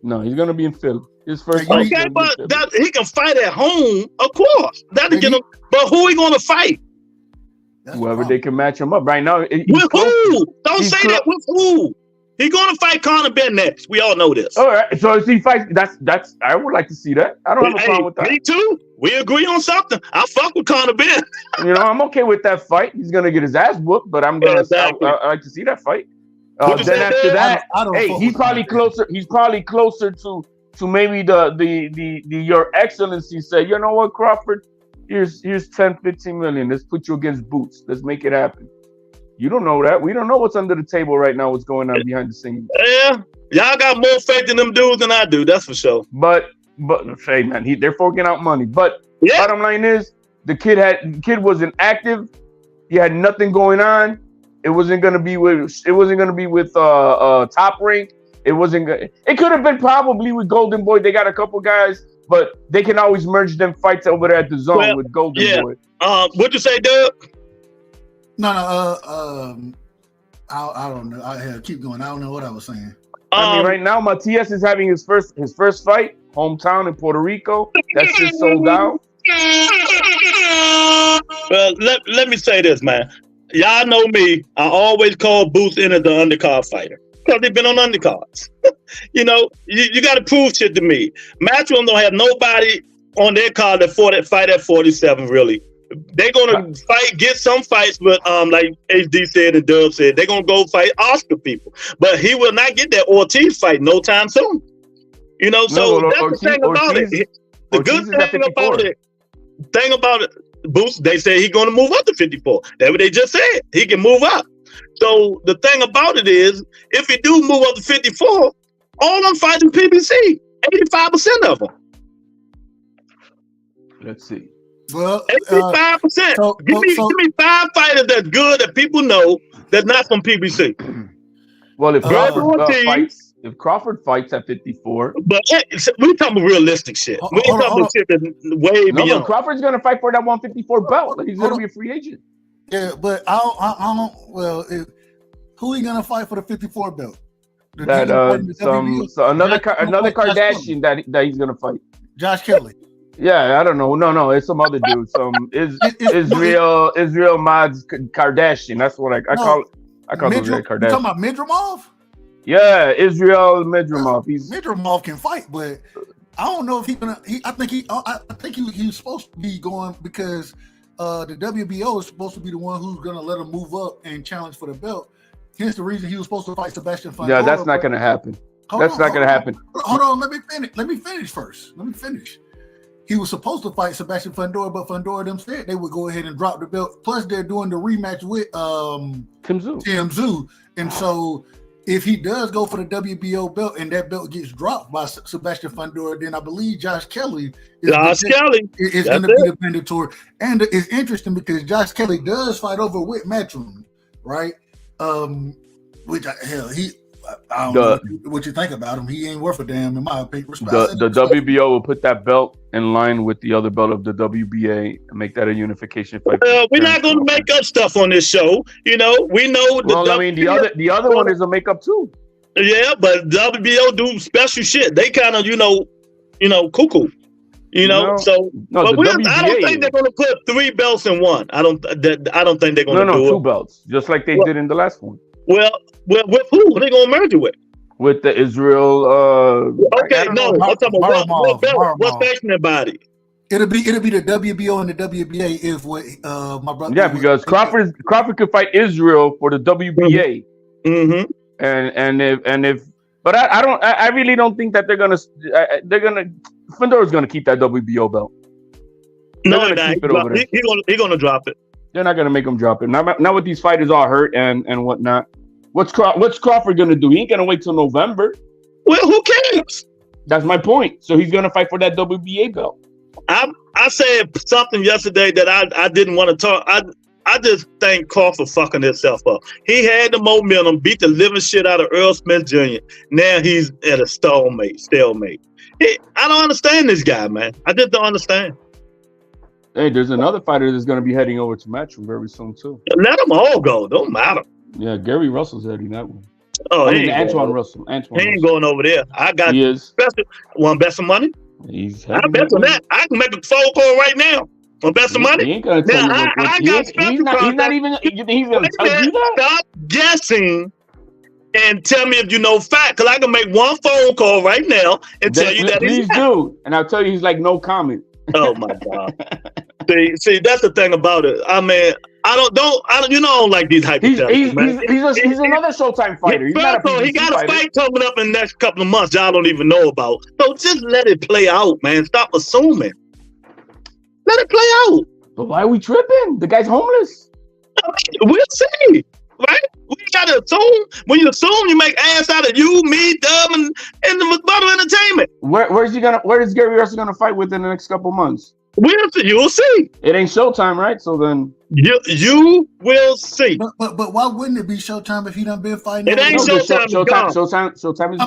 Speaker 5: No, he's gonna be in Philly. His first
Speaker 3: fight. Okay, but he can fight at home, of course. That'll get him. But who he gonna fight?
Speaker 5: Whoever they can match him up right now.
Speaker 3: With who? Don't say that. With who? He's gonna fight Conor BENN next. We all know this.
Speaker 5: All right. So if he fights, that's. I would like to see that. I don't have a problem with that.
Speaker 3: Me too. We agree on something. I fuck with Conor BENN.
Speaker 5: I'm okay with that fight. He's gonna get his ass whooped, but I'm gonna. Exactly. I like to see that fight. Then after that, he's probably closer. He's probably closer to maybe the Your Excellency said, you know what, Crawford, here's 10, 15 million. Let's put you against Boots. Let's make it happen. You don't know that. We don't know what's under the table right now, what's going on behind the scenes.
Speaker 3: Yeah, y'all got more faith in them dudes than I do. That's for sure.
Speaker 5: But hey man, they're forking out money. But bottom line is, the kid wasn't active. He had nothing going on. It wasn't gonna be with Top Rank. It wasn't good. It could have been probably with Golden Boy. They got a couple guys, but they can always merge them fights over there at the zone with Golden Boy.
Speaker 3: What'd you say, Doug?
Speaker 4: No. I don't know. I keep going. I don't know what I was saying.
Speaker 5: I mean, right now, Matias is having his first fight, hometown in Puerto Rico. That shit sold out.
Speaker 3: Well, let me say this, man. Y'all know me. I always call Boots in as the undercard fighter. Because they've been on undercards. You got to prove shit to me. Matchroom don't have nobody on their card that fight at 47, really. They're going to get some fights, but like HD said and Dub said, they're going to go fight Oscar people. But he will not get that Ortiz fight no time soon. That's the thing about it. The good thing about it, Boots, they say he's going to move up to 54. That's what they just said. He can move up. So the thing about it is, if he do move up to 54, all I'm fighting PBC, 85% of them.
Speaker 5: Let's see.
Speaker 4: Well,
Speaker 3: 85%. Give me 5 fighters that's good that people know that's not from PBC.
Speaker 5: Well, if Crawford fights at 54,
Speaker 3: but we talking realistic shit. We ain't talking shit that's way beyond.
Speaker 5: No, Crawford's gonna fight for that 154 belt. He's gonna be a free agent.
Speaker 4: Yeah, but I don't. Well, who he gonna fight for the 54 belt?
Speaker 5: Another Kardashian that he's gonna fight.
Speaker 4: Josh Kelly.
Speaker 5: Yeah, I don't know. No, it's some other dude. Israel Mods Kardashian. That's what I call. I call him Kardashian.
Speaker 4: You talking about Midramov?
Speaker 5: Yeah, Israel Midramov.
Speaker 4: Midramov can fight, but I don't know if he's gonna. I think he's supposed to be going because the WBO is supposed to be the one who's gonna let him move up and challenge for the belt. Hence the reason he was supposed to fight Sebastian Fundora.
Speaker 5: Yeah, that's not gonna happen. That's not gonna happen.
Speaker 4: Hold on, let me finish first. He was supposed to fight Sebastian Fundora, but Fundora them said they would go ahead and drop the belt. Plus, they're doing the rematch with Tim Tszyu. And so, if he does go for the WBO belt and that belt gets dropped by Sebastian Fundora, then I believe Josh Kelly is going to be the mandatory. And it's interesting because Josh Kelly does fight over with Matchroom, right? Which I don't know what you think about him. He ain't worth a damn, in my opinion.
Speaker 5: The WBO will put that belt in line with the other belt of the WBA and make that a unification fight.
Speaker 3: We're not going to make up stuff on this show. You know, we know.
Speaker 5: The other one is a makeup too.
Speaker 3: Yeah, but WBO do special shit. They kind of, cuckoo. So I don't think they're going to put 3 belts in one. I don't think they're going to do it. No,
Speaker 5: 2 belts, just like they did in the last one.
Speaker 3: Well, with who? Who they gonna merge it with?
Speaker 5: With the Israel.
Speaker 3: Okay, no. I'm talking about what faction body?
Speaker 4: It'll be the WBO and the WBA if what my brother.
Speaker 5: Yeah, because Crawford could fight Israel for the WBA.
Speaker 3: Mm-hmm.
Speaker 5: And if but I really don't think that they're gonna Fundora's gonna keep that WBO belt.
Speaker 3: No, he's gonna drop it.
Speaker 5: They're not gonna make him drop it. Not with these fighters all hurt and whatnot. What's Crawford gonna do? He ain't gonna wait till November.
Speaker 3: Well, who cares?
Speaker 5: That's my point. So he's gonna fight for that WBA belt.
Speaker 3: I said something yesterday that I didn't want to talk. I just think Crawford fucking himself up. He had the momentum, beat the living shit out of Earl Smith Jr. Now he's at a stalemate. I don't understand this guy, man. I just don't understand.
Speaker 5: Hey, there's another fighter that's going to be heading over to Matchroom very soon too.
Speaker 3: Let them all go. Don't matter.
Speaker 5: Yeah, Gary Russell's heading that one.
Speaker 3: Oh,
Speaker 5: Antoine Russell.
Speaker 3: He ain't going over there. I got.
Speaker 5: He is.
Speaker 3: Want to bet some money? I bet on that. I can make a phone call right now. Want to bet some money?
Speaker 5: He ain't going to tell you he's not even. He's going to tell you that.
Speaker 3: Stop guessing and tell me if you know fact, because I can make one phone call right now and tell you that.
Speaker 5: Please do, and I'll tell you he's like no comment.
Speaker 3: Oh my God! see, that's the thing about it. I mean, I don't like these hypotheticals.
Speaker 5: He's another Showtime fighter. He got
Speaker 3: a fight coming up in the next couple of months. Y'all don't even know about. So just let it play out, man. Stop assuming. Let it play out.
Speaker 5: But why are we tripping? The guy's homeless.
Speaker 3: We'll see, right? We gotta assume. When you assume, you make ass out of you, me, Dub, and the Bottle Entertainment.
Speaker 5: Where is Gary Russell gonna fight within the next couple months?
Speaker 3: You'll see.
Speaker 5: It ain't Showtime, right? So then
Speaker 3: you will see.
Speaker 4: But why wouldn't it be Showtime if he done been fighting?
Speaker 3: It ain't Showtime.
Speaker 5: Showtime is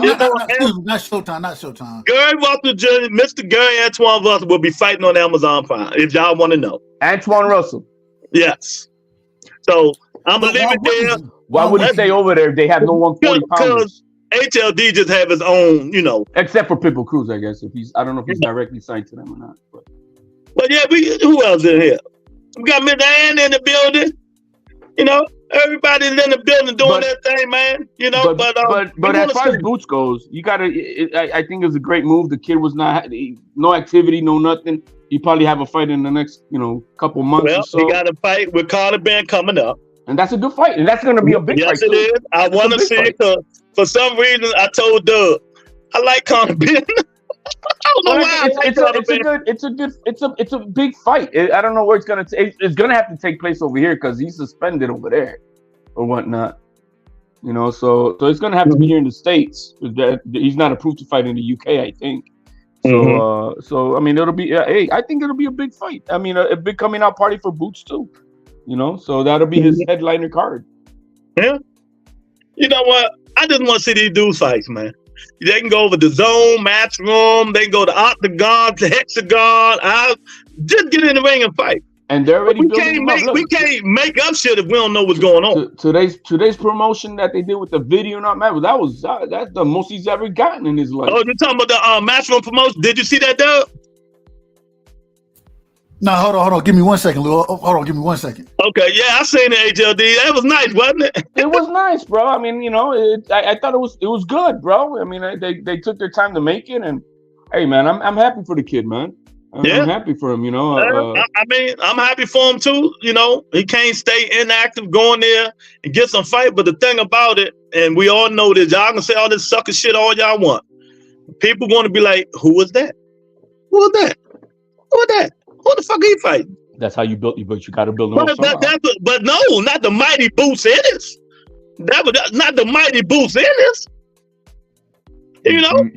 Speaker 4: not Showtime.
Speaker 3: Gary Russell Jr., Mr. Gary Antoine Russell will be fighting on Amazon Prime. If y'all want to know,
Speaker 5: Antoine Russell.
Speaker 3: Yes. So I'm gonna leave it there.
Speaker 5: Why would he stay over there if they have no 140 pounders?
Speaker 3: HLD just have his own,
Speaker 5: Except for Pitbull Cruz, I guess. I don't know if he's directly signed to them or not.
Speaker 3: But yeah, who else in here? We got Miss Ann in the building. Everybody's in the building doing their thing, man.
Speaker 5: But as far as Boots goes, you gotta. I think it's a great move. The kid was no activity, no nothing. He probably have a fight in the next, couple months. Well, or so.
Speaker 3: He got a fight with Carter Ben coming up.
Speaker 5: And that's a good fight. And that's going to be a big fight.
Speaker 3: Yes, it is. I want to see it. For some reason, I told Doug, I like Conor Ben. I don't know why. It's a big fight. I don't know where it's going to take. It's going to have to take place over here because he's suspended over there or whatnot.
Speaker 5: You know, so it's gonna have to be here in the States. He's not approved to fight in the UK, I think. So so I mean, it'll be hey, I think it'll be a big fight. I mean, a big coming out party for Boots too. You know, so that'll be his headliner card.
Speaker 3: Yeah. You know what? I just want to see these dudes fights, man. They can go over the zone, Matchroom. They can go to Octagon, to Hexagon. Just get in the ring and fight.
Speaker 5: And they're already
Speaker 3: we can't make up shit if we don't know what's going on.
Speaker 5: Today's promotion that they did with the video, not Matt, that's the most he's ever gotten in his life.
Speaker 3: Oh, you're talking about the Matchroom promotion? Did you see that, Doug?
Speaker 4: No, hold on. Give me 1 second, Lou. Hold on, give me 1 second.
Speaker 3: Okay, yeah, I seen the HLD. That was nice, wasn't it?
Speaker 5: It was nice, bro. I mean, you know, I thought it was good, bro. I mean, they took their time to make it, and hey, man, I'm happy for the kid, man. I'm happy for him, you know.
Speaker 3: I mean, I'm happy for him too. You know, he can't stay inactive, going there and get some fight. But the thing about it, and we all know this, y'all can say all this sucker shit all y'all want. People going to be like, who was that? Who was that? Who was that? Who the fuck he fighting?
Speaker 5: That's how you built you, but you got to build them up.
Speaker 3: But no, not the mighty Boots Ennis. That was not the mighty Boots Ennis. You know,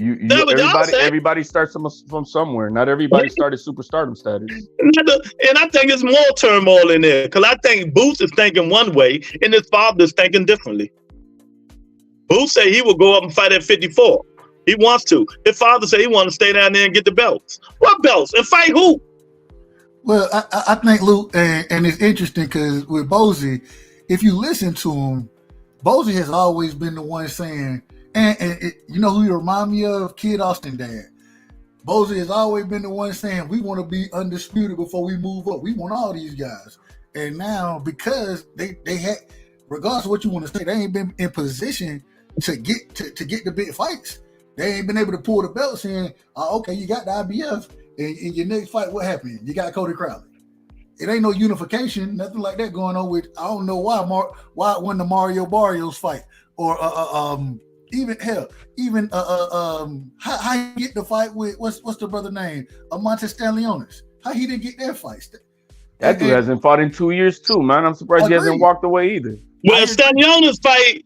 Speaker 5: everybody starts from somewhere. Not everybody started superstardom status.
Speaker 3: And I think it's more turmoil in there because I think Boots is thinking one way and his father's thinking differently. Boots say he will go up and fight at 54. He wants to. His father say he wants to stay down there and get the belts. What belts? And fight who?
Speaker 4: Well, I think, Luke, and it's interesting because with Bozy, if you listen to him, Bozy has always been the one saying, and you know who you remind me of? Kid Austin dad. Bozy has always been the one saying, we want to be undisputed before we move up. We want all these guys. And now, because they had, regardless of what you want to say, they ain't been in position to get the big fights. They ain't been able to pull the belts in. Okay, you got the IBF. In your next fight, what happened? You got Cody Crowley. It ain't no unification, nothing like that going on with. I don't know why when the Mario Barrios fight or even how he get the fight with what's the brother name? Montes Stanlionis. How he didn't get their fights?
Speaker 5: That dude hasn't fought in 2 years too, man. I'm surprised he hasn't walked away either.
Speaker 3: Well, Stanlionis fight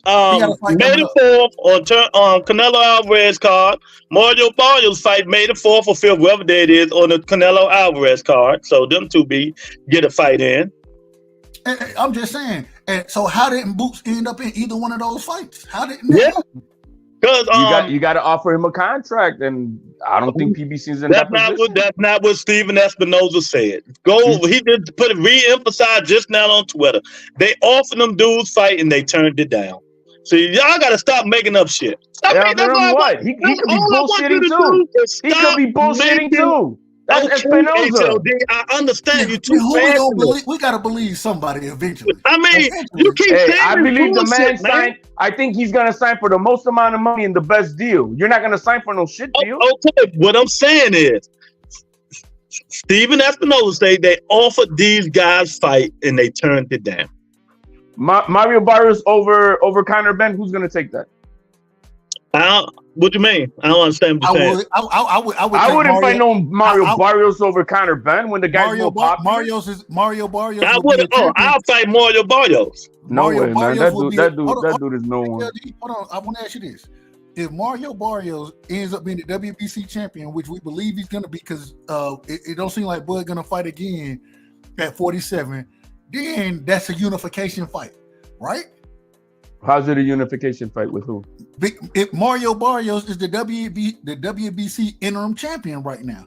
Speaker 3: May the 4th on Canelo Alvarez card. Mario Barrios fight May the 4th or 5th, whatever day it is, on the Canelo Alvarez card. So them two get a fight in.
Speaker 4: And I'm just saying. And so how didn't Boots end up in either one of those fights? How didn't that happen?
Speaker 3: Because
Speaker 5: you got to offer him a contract, and I don't think PBC's in that position.
Speaker 3: That's not what Steven Espinoza said. He did re-emphasize just now on Twitter. They offered them dudes fight, and they turned it down. So y'all got to stop making up shit.
Speaker 5: He could be bullshitting too. He could be bullshitting too. That's Espinoza.
Speaker 3: I understand you too.
Speaker 4: We gotta believe somebody eventually.
Speaker 3: I mean, you keep saying
Speaker 5: I believe the man signed. I think he's gonna sign for the most amount of money and the best deal. You're not gonna sign for no shit deal.
Speaker 3: Okay, what I'm saying is, Steven Espinoza said they offered these guys fight and they turned it down.
Speaker 5: Mario Barrios over Conor Benn. Who's gonna take that?
Speaker 3: What do you mean? I don't understand what you're saying.
Speaker 5: I wouldn't fight no Mario Barrios over Conor Benn when the guy's more popular.
Speaker 4: Mario Barrios.
Speaker 3: I'll fight Mario Barrios.
Speaker 5: No way, man. That dude is no one.
Speaker 4: Hold on. I want to ask you this. If Mario Barrios ends up being the WBC champion, which we believe he's going to be because it don't seem like Bud going to fight again at 47, then that's a unification fight, right?
Speaker 5: How's it a unification fight with who?
Speaker 4: If Mario Barrios is the WBC interim champion right now.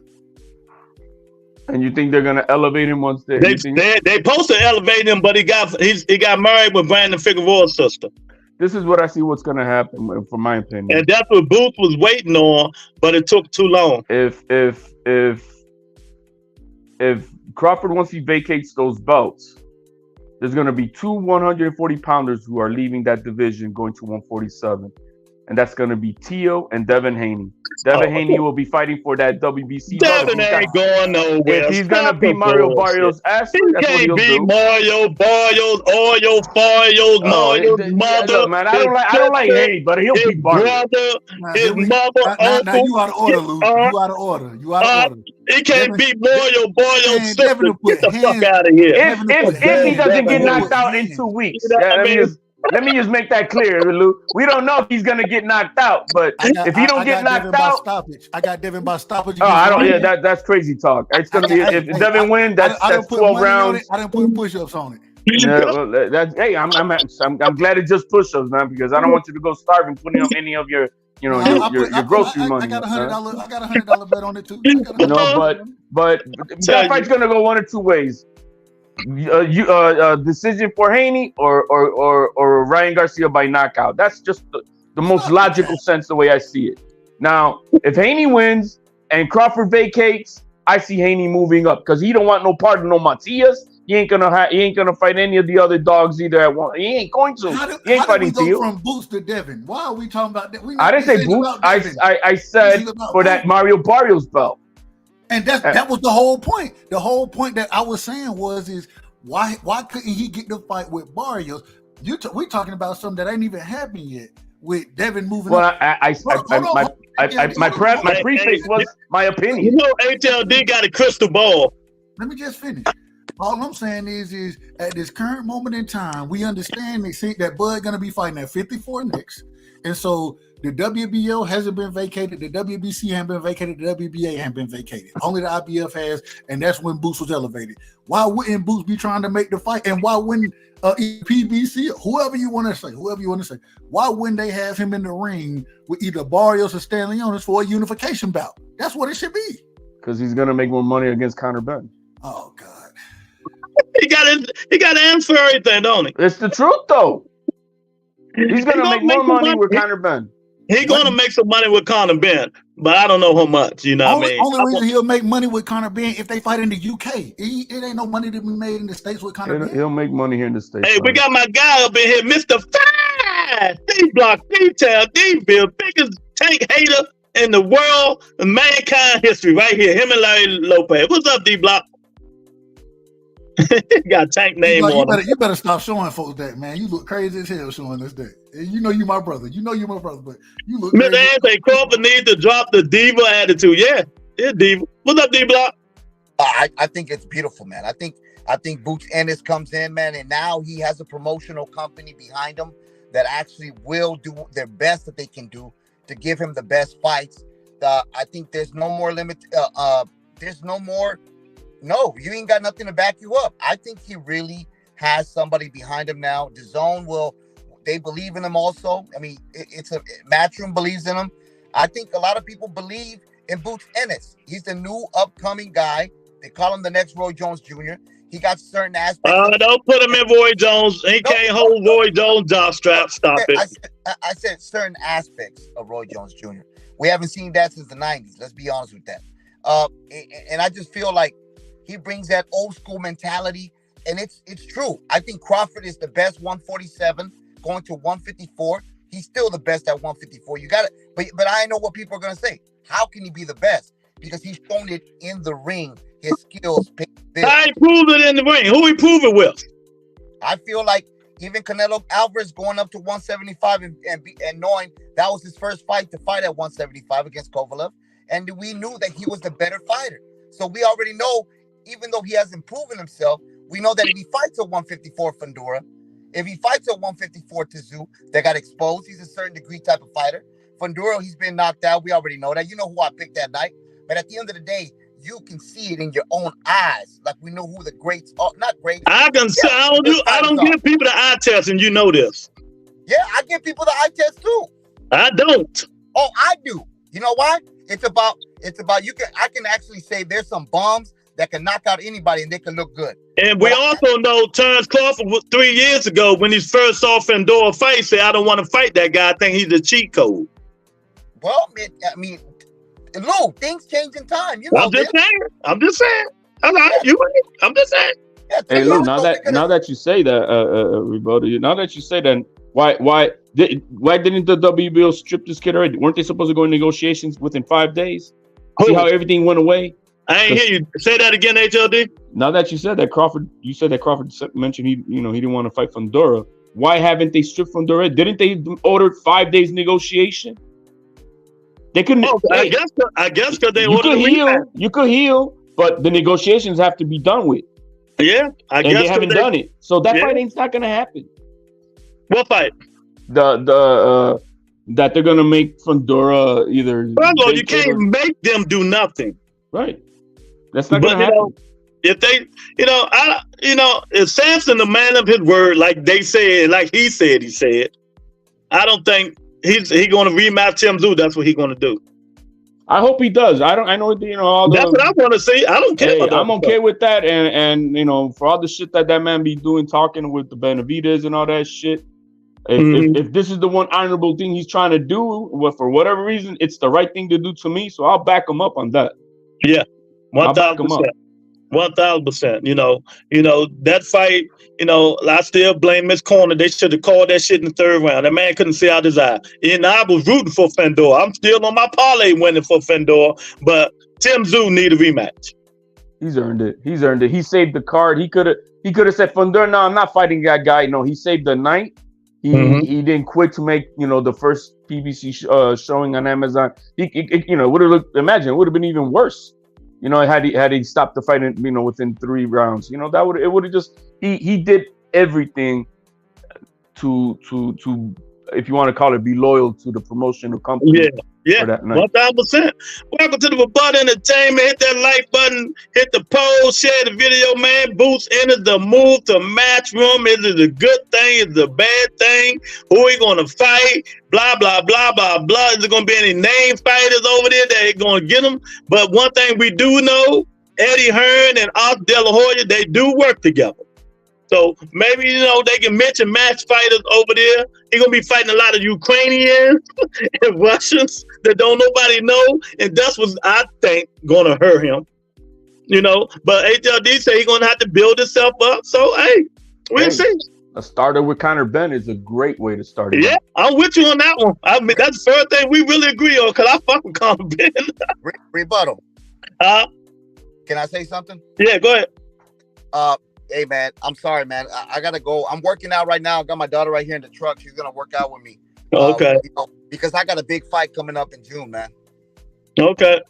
Speaker 5: And you think they're gonna elevate him once they
Speaker 3: supposed to elevate him, but he got married with Brandon Figueroa's sister.
Speaker 5: This is what I see what's gonna happen, from my opinion.
Speaker 3: And that's what Booth was waiting on, but it took too long.
Speaker 5: If Crawford, once he vacates those belts, there's going to be two 140-pounders who are leaving that division going to 147. And that's going to be Tio and Devin Haney. Devin Haney will be fighting for that WBC.
Speaker 3: Devin ain't going nowhere.
Speaker 5: If he's going to beat Mario Barrios' ass,
Speaker 3: he can't beat Mario Barrios, Mario mother.
Speaker 5: Look, man, I don't like Haney, but he'll beat Barrios.
Speaker 3: His mother,
Speaker 4: now you out of order, Luke. You out of order.
Speaker 3: He can't beat Mario Barrios' sister. Get the fuck out of here.
Speaker 5: If he doesn't get knocked out in 2 weeks. let me just make that clear, Lou. We don't know if he's gonna get knocked out, but if he don't get knocked out,
Speaker 4: stoppage. I got Devin by stoppage.
Speaker 5: Oh, I don't. Yeah, that's crazy talk. It's gonna be if Devin wins. That's 12 rounds.
Speaker 4: I didn't put push-ups on it.
Speaker 5: Yeah, well, hey, I'm glad it just push-ups, man, because I don't want you to go starving putting up any of your your grocery money.
Speaker 4: I got $100 bet on it too.
Speaker 5: But that fight's gonna go one or two ways. Decision for Haney or Ryan Garcia by knockout. That's just the most logical sense the way I see it. Now, if Haney wins and Crawford vacates, I see Haney moving up because he don't want no part of no Matias. He ain't gonna fight any of the other dogs either at one. He ain't going to. He ain't fighting Teal.
Speaker 4: From Boots to Devin. Why are we talking about that?
Speaker 5: I didn't say Boots. I said for that Mario Barrios belt.
Speaker 4: And that was the whole point. The whole point that I was saying is why couldn't he get the fight with Barrios? We talking about something that ain't even happened yet with Devin moving.
Speaker 5: Well, my preface was my opinion.
Speaker 3: You know, HLD got a crystal ball.
Speaker 4: Let me just finish. All I'm saying is at this current moment in time, we understand that Bud going to be fighting at 54 next. And so the WBO hasn't been vacated. The WBC hasn't been vacated. The WBA hasn't been vacated. Only the IBF has, and that's when Boots was elevated. Why wouldn't Boots be trying to make the fight? And why wouldn't PBC, whoever you want to say, why wouldn't they have him in the ring with either Barrios or Stanley Jones for a unification bout? That's what it should be.
Speaker 5: Because he's going to make more money against Conor Benn.
Speaker 4: Oh, God.
Speaker 3: He got to answer everything, don't he?
Speaker 5: It's the truth, though. He's going to make more money with Conor Benn.
Speaker 3: He's going to make some money with Conor Benn, but I don't know how much. You know what I mean?
Speaker 4: Only reason he'll make money with Conor Benn if they fight in the UK. It ain't no money to be made in the States with Conor Benn.
Speaker 5: He'll make money here in the States.
Speaker 3: Hey, we got my guy up in here, Mr. Fine. D-Block, D-Tail, D-Bill, biggest tank hater in the world of mankind history right here. Him and Larry Lopez. What's up, D-Block? Got tank name on
Speaker 4: you better stop showing folks that, man. You look crazy as hell showing us that. You know you my brother. You know you my brother, but you look
Speaker 3: Mr. Anthony Crawford needs to drop the diva attitude. Yeah, diva. What's up, D-Block?
Speaker 6: I think it's beautiful, man. I think Boots Ennis comes in, man, and now he has a promotional company behind him that actually will do their best that they can do to give him the best fights. I think there's no more limit. No, you ain't got nothing to back you up. I think he really has somebody behind him now. DAZN they believe in him also. I mean, Matchroom believes in him. I think a lot of people believe in Boots Ennis. He's the new upcoming guy. They call him the next Roy Jones Jr. He got certain aspects.
Speaker 3: Don't put him in Roy Jones. He can't hold Roy Jones job strap. Stop it.
Speaker 6: I said certain aspects of Roy Jones Jr. We haven't seen that since the 90s. Let's be honest with that. And I just feel like he brings that old school mentality, and it's true. I think Crawford is the best 147 going to 154. He's still the best at 154. You got it, but I know what people are gonna say. How can he be the best? Because he's shown it in the ring. His skills.
Speaker 3: I proved it in the ring. Who he prove it with?
Speaker 6: I feel like even Canelo Alvarez going up to 175 and knowing that was his first fight to fight at 175 against Kovalev, and we knew that he was the better fighter. So we already know. Even though he hasn't proven himself, we know that if he fights at 154 Fundora, if he fights at 154 Tszyu, that got exposed, he's a certain degree type of fighter. Fundora, he's been knocked out. We already know that. You know who I picked that night. But at the end of the day, you can see it in your own eyes. Like we know who the greats are. Not greats.
Speaker 3: I can say I don't give people the eye test, and you know this.
Speaker 6: Yeah, I give people the eye test too.
Speaker 3: I don't.
Speaker 6: Oh, I do. You know why? It's about I can actually say there's some bums that can knock out anybody and they can look good.
Speaker 3: And we also know Terrence Crawford 3 years ago when he first saw Fundora fight, said, I don't want to fight that guy. I think he's a cheat code.
Speaker 6: Well, I mean, Lou, things change in time. You know
Speaker 3: I'm just saying. I'm just saying.
Speaker 6: Yeah,
Speaker 5: hey, Lou, now that you say that, everybody, now that you say that, why didn't the WBO strip this kid already? Weren't they supposed to go in negotiations within 5 days? See how everything went away?
Speaker 3: I ain't hear you. Say that again, HLD.
Speaker 5: Now that you said that, Crawford mentioned he didn't want to fight Fundora. Why haven't they stripped Fundora? Didn't they order 5 days negotiation? They couldn't.
Speaker 3: Oh, I guess because they ordered
Speaker 5: You could heal, but the negotiations have to be done with.
Speaker 3: Yeah,
Speaker 5: I guess they haven't done it. So that fight ain't not gonna happen.
Speaker 3: What fight?
Speaker 5: That they're gonna make Fundora either.
Speaker 3: Well, you can't make them do nothing.
Speaker 5: Right. That's not gonna happen.
Speaker 3: If they, if Samson the man of his word, like they said, like he said, I don't think he's going to rematch Tim Tszyu. That's what he's going to do.
Speaker 5: I hope he does. I know all the.
Speaker 3: That's what I want to see. I don't care.
Speaker 5: I'm okay with that, and for all the shit that man be doing, talking with the Benavides and all that shit. If this is the one honorable thing he's trying to do, for whatever reason, it's the right thing to do to me. So I'll back him up on that.
Speaker 3: Yeah, 1,000%. 1,000%. That fight. I still blame Miss Corner. They should have called that shit in the third round. That man couldn't see out his eye. And I was rooting for Fundora. I'm still on my parlay winning for Fundora, but Tim Tszyu need a rematch.
Speaker 5: He's earned it. He saved the card. He could have said, Fundora, no, I'm not fighting that guy. No, he saved the night. He didn't quit to make the first PBC showing on Amazon. Would have looked. Imagine it would have been even worse. Had he stopped the fight, within 3 rounds, it would have just he did everything to if you want to call it, be loyal to the promotional company.
Speaker 3: Yeah, 1,000%. Welcome to the Rebuttal Entertainment. Hit that like button, hit the post, share the video, man. Boots Ennis the move to Matchroom. Is it a good thing? Is it a bad thing? Who are we going to fight? Blah, blah, blah, blah, blah. Is there going to be any name fighters over there that are going to get them? But one thing we do know, Eddie Hearn and Oscar De La Hoya, they do work together. So maybe, they can mention match fighters over there. He's going to be fighting a lot of Ukrainians and Russians that don't nobody know. And that's what I think going to hurt him. But HLD say he's going to have to build himself up. So, hey, we'll see.
Speaker 5: A starter with Conor Benn is a great way to start it.
Speaker 3: Yeah, I'm with you on that one. That's the first thing we really agree on because I fuck with Conor Benn.
Speaker 6: Rebuttal. Can I say something?
Speaker 3: Yeah, go ahead.
Speaker 6: Hey, man, I'm sorry, man. I got to go. I'm working out right now. I got my daughter right here in the truck. She's going to work out with me.
Speaker 3: Okay.
Speaker 6: Because I got a big fight coming up in June, man.
Speaker 3: Okay.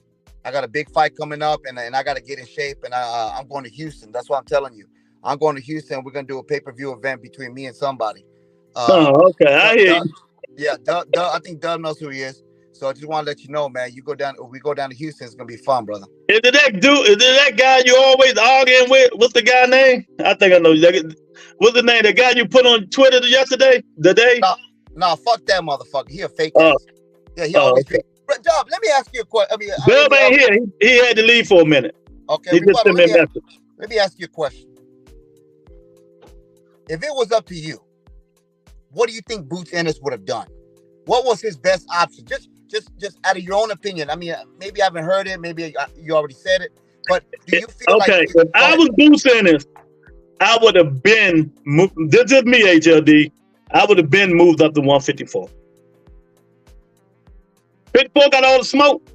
Speaker 6: I got a big fight coming up, and I got to get in shape, and I'm going to Houston. That's what I'm telling you. I'm going to Houston. We're going to do a pay-per-view event between me and somebody.
Speaker 3: Okay. I hear you.
Speaker 6: Yeah, Doug, I think Doug knows who he is. So I just want to let you know, man, we go down to Houston, it's going to be fun, brother.
Speaker 3: Is it that guy you always arguing with? What's the guy name? I think I know. What's the name? The guy you put on Twitter yesterday?
Speaker 6: No, fuck that motherfucker. He a fake ass. Yeah, he always fake. But Dub, let me ask you a question.
Speaker 3: Dub ain't here. He had to leave for a minute.
Speaker 6: Okay, let me ask you a question. If it was up to you, what do you think Boots Ennis would have done? What was his best option? Just out of your own opinion. I mean, maybe I haven't heard it. Maybe you already said it. But do you feel
Speaker 3: like... Okay, if I was Boots Ennis, I would have been... This is me, HLD. I would have been moved up to 154. 54 got all the smoke.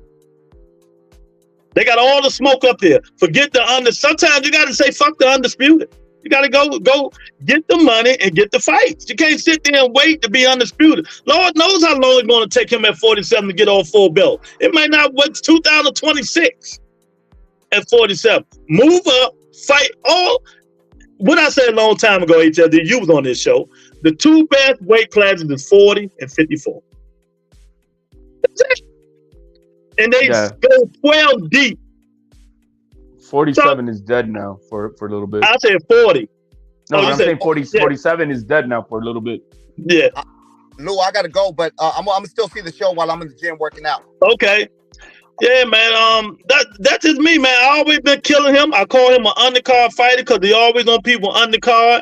Speaker 3: They got all the smoke up there. Forget the under... Sometimes you got to say, fuck the undisputed. You got to go get the money and get the fights. You can't sit there and wait to be undisputed. Lord knows how long it's going to take him at 47 to get all 4 belts. It might not wait 2026 at 47. Move up, fight all. What I said a long time ago, HLD, you was on this show. The 2 best weight classes is 40 and 54. That's it. And they go 12 deep.
Speaker 5: 47 is dead now for a little bit.
Speaker 3: I said 40.
Speaker 5: No, I'm saying 47 is dead now for a little bit.
Speaker 3: Yeah.
Speaker 6: Lou, I gotta go, but I'm gonna still see the show while I'm in the gym working out.
Speaker 3: Okay. Yeah, man. That's just me, man. I always been killing him. I call him an undercard fighter because he always on people undercard,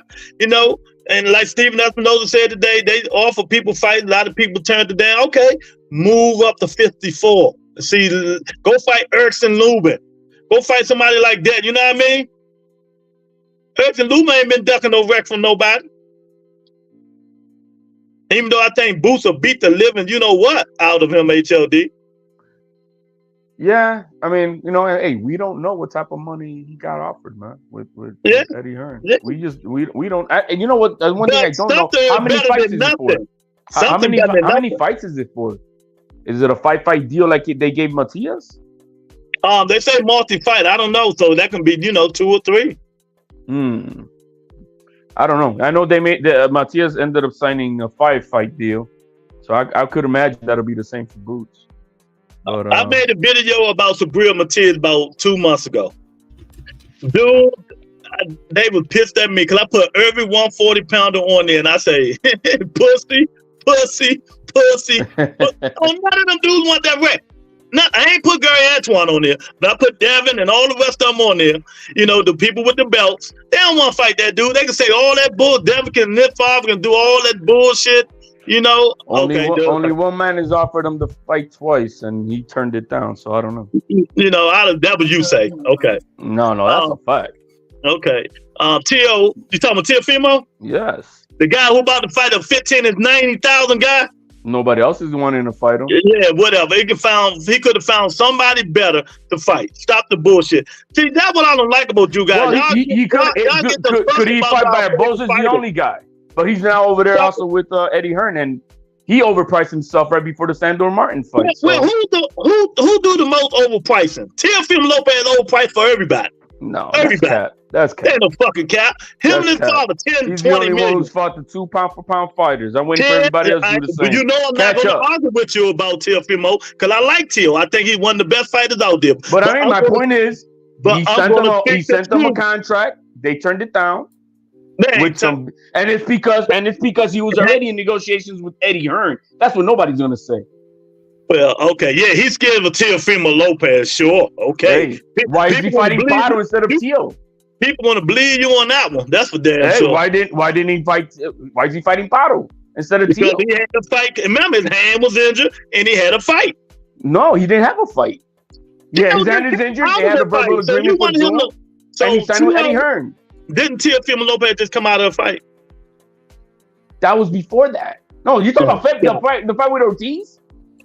Speaker 3: And like Steven Espinosa said today, they offer people fights. A lot of people turned it down. Okay, move up to 54. See, go fight Erkson Lubin. Go fight somebody like that. You know what I mean? Erkson Lubin ain't been ducking no wreck from nobody. Even though I think Boots will beat the living, out of him, HLD.
Speaker 5: Yeah, I mean, hey, we don't know what type of money he got offered, man, with Eddie Hearn. Yeah. We don't. And you know what? One thing I don't know: how many fights is it for? How many fights is it for? Is it a fight deal like they gave Matias?
Speaker 3: They say multi-fight. I don't know, so that can be 2 or 3.
Speaker 5: I don't know. I know they made Matias ended up signing a 5-fight deal, so I could imagine that'll be the same for Boots. But,
Speaker 3: I made a video about Subriel Matias about 2 months ago. Dude, they was pissed at me because I put every 140-pounder on there, and I say, pussy. None of them dudes want that wreck. I ain't put Gary Antoine on there, but I put Devin and all the rest of them on there. You know, the people with the belts. They don't want to fight that dude. They can say all that bull. Devin can Nick Favre can do all that bullshit. You know,
Speaker 5: only one man has offered him to fight twice, and he turned it down. So I don't know.
Speaker 3: You know, that was you say. Okay.
Speaker 5: No, that's a fact.
Speaker 3: Okay. Tio, you talking about Teofimo?
Speaker 5: Yes.
Speaker 3: The guy who about to fight a 15 and 90,000 guy.
Speaker 5: Nobody else is wanting to fight him.
Speaker 3: Yeah, whatever. He could have found somebody better to fight. Stop the bullshit. See, that's what I don't like about you guys.
Speaker 5: Well, could he fight Barboza's the only guy? But he's now over there also with Eddie Hearn, and he overpriced himself right before the Sandor Martin fight.
Speaker 3: Well, who do the most overpricing? Teofimo Lopez overpriced for everybody.
Speaker 5: No, everybody. That's cap.
Speaker 3: Ain't no fucking cap. Him and his father, 10,
Speaker 5: he's
Speaker 3: 20
Speaker 5: the only
Speaker 3: million.
Speaker 5: One who's fought the 2 pound-for-pound fighters. I'm waiting for everybody else to do the same.
Speaker 3: But you know I'm not going to argue with you about Teofimo because I like Teo. I think he's one of the best fighters out there.
Speaker 5: But I mean, my point is, he sent them a contract. They turned it down. And it's because he was already in negotiations with Eddie Hearn. That's what nobody's gonna say.
Speaker 3: Well, okay, yeah, he's scared of Teofimo Lopez, sure, okay.
Speaker 5: Hey, why is he fighting Prado instead of Teo?
Speaker 3: People want to bleed you on that one. That's for damn sure.
Speaker 5: Why didn't he fight? Why is he fighting Prado instead of Teo?
Speaker 3: Because he had to fight. Remember, his hand was injured, and he had a fight.
Speaker 5: No, he didn't have a fight. Yeah, his hand is injured. They had a verbal agreement with Zoom, and he signed with Eddie Hearn.
Speaker 3: Didn't Teofimo Lopez just come out of a fight?
Speaker 5: That was before that. No, you talking about the fight with Ortiz?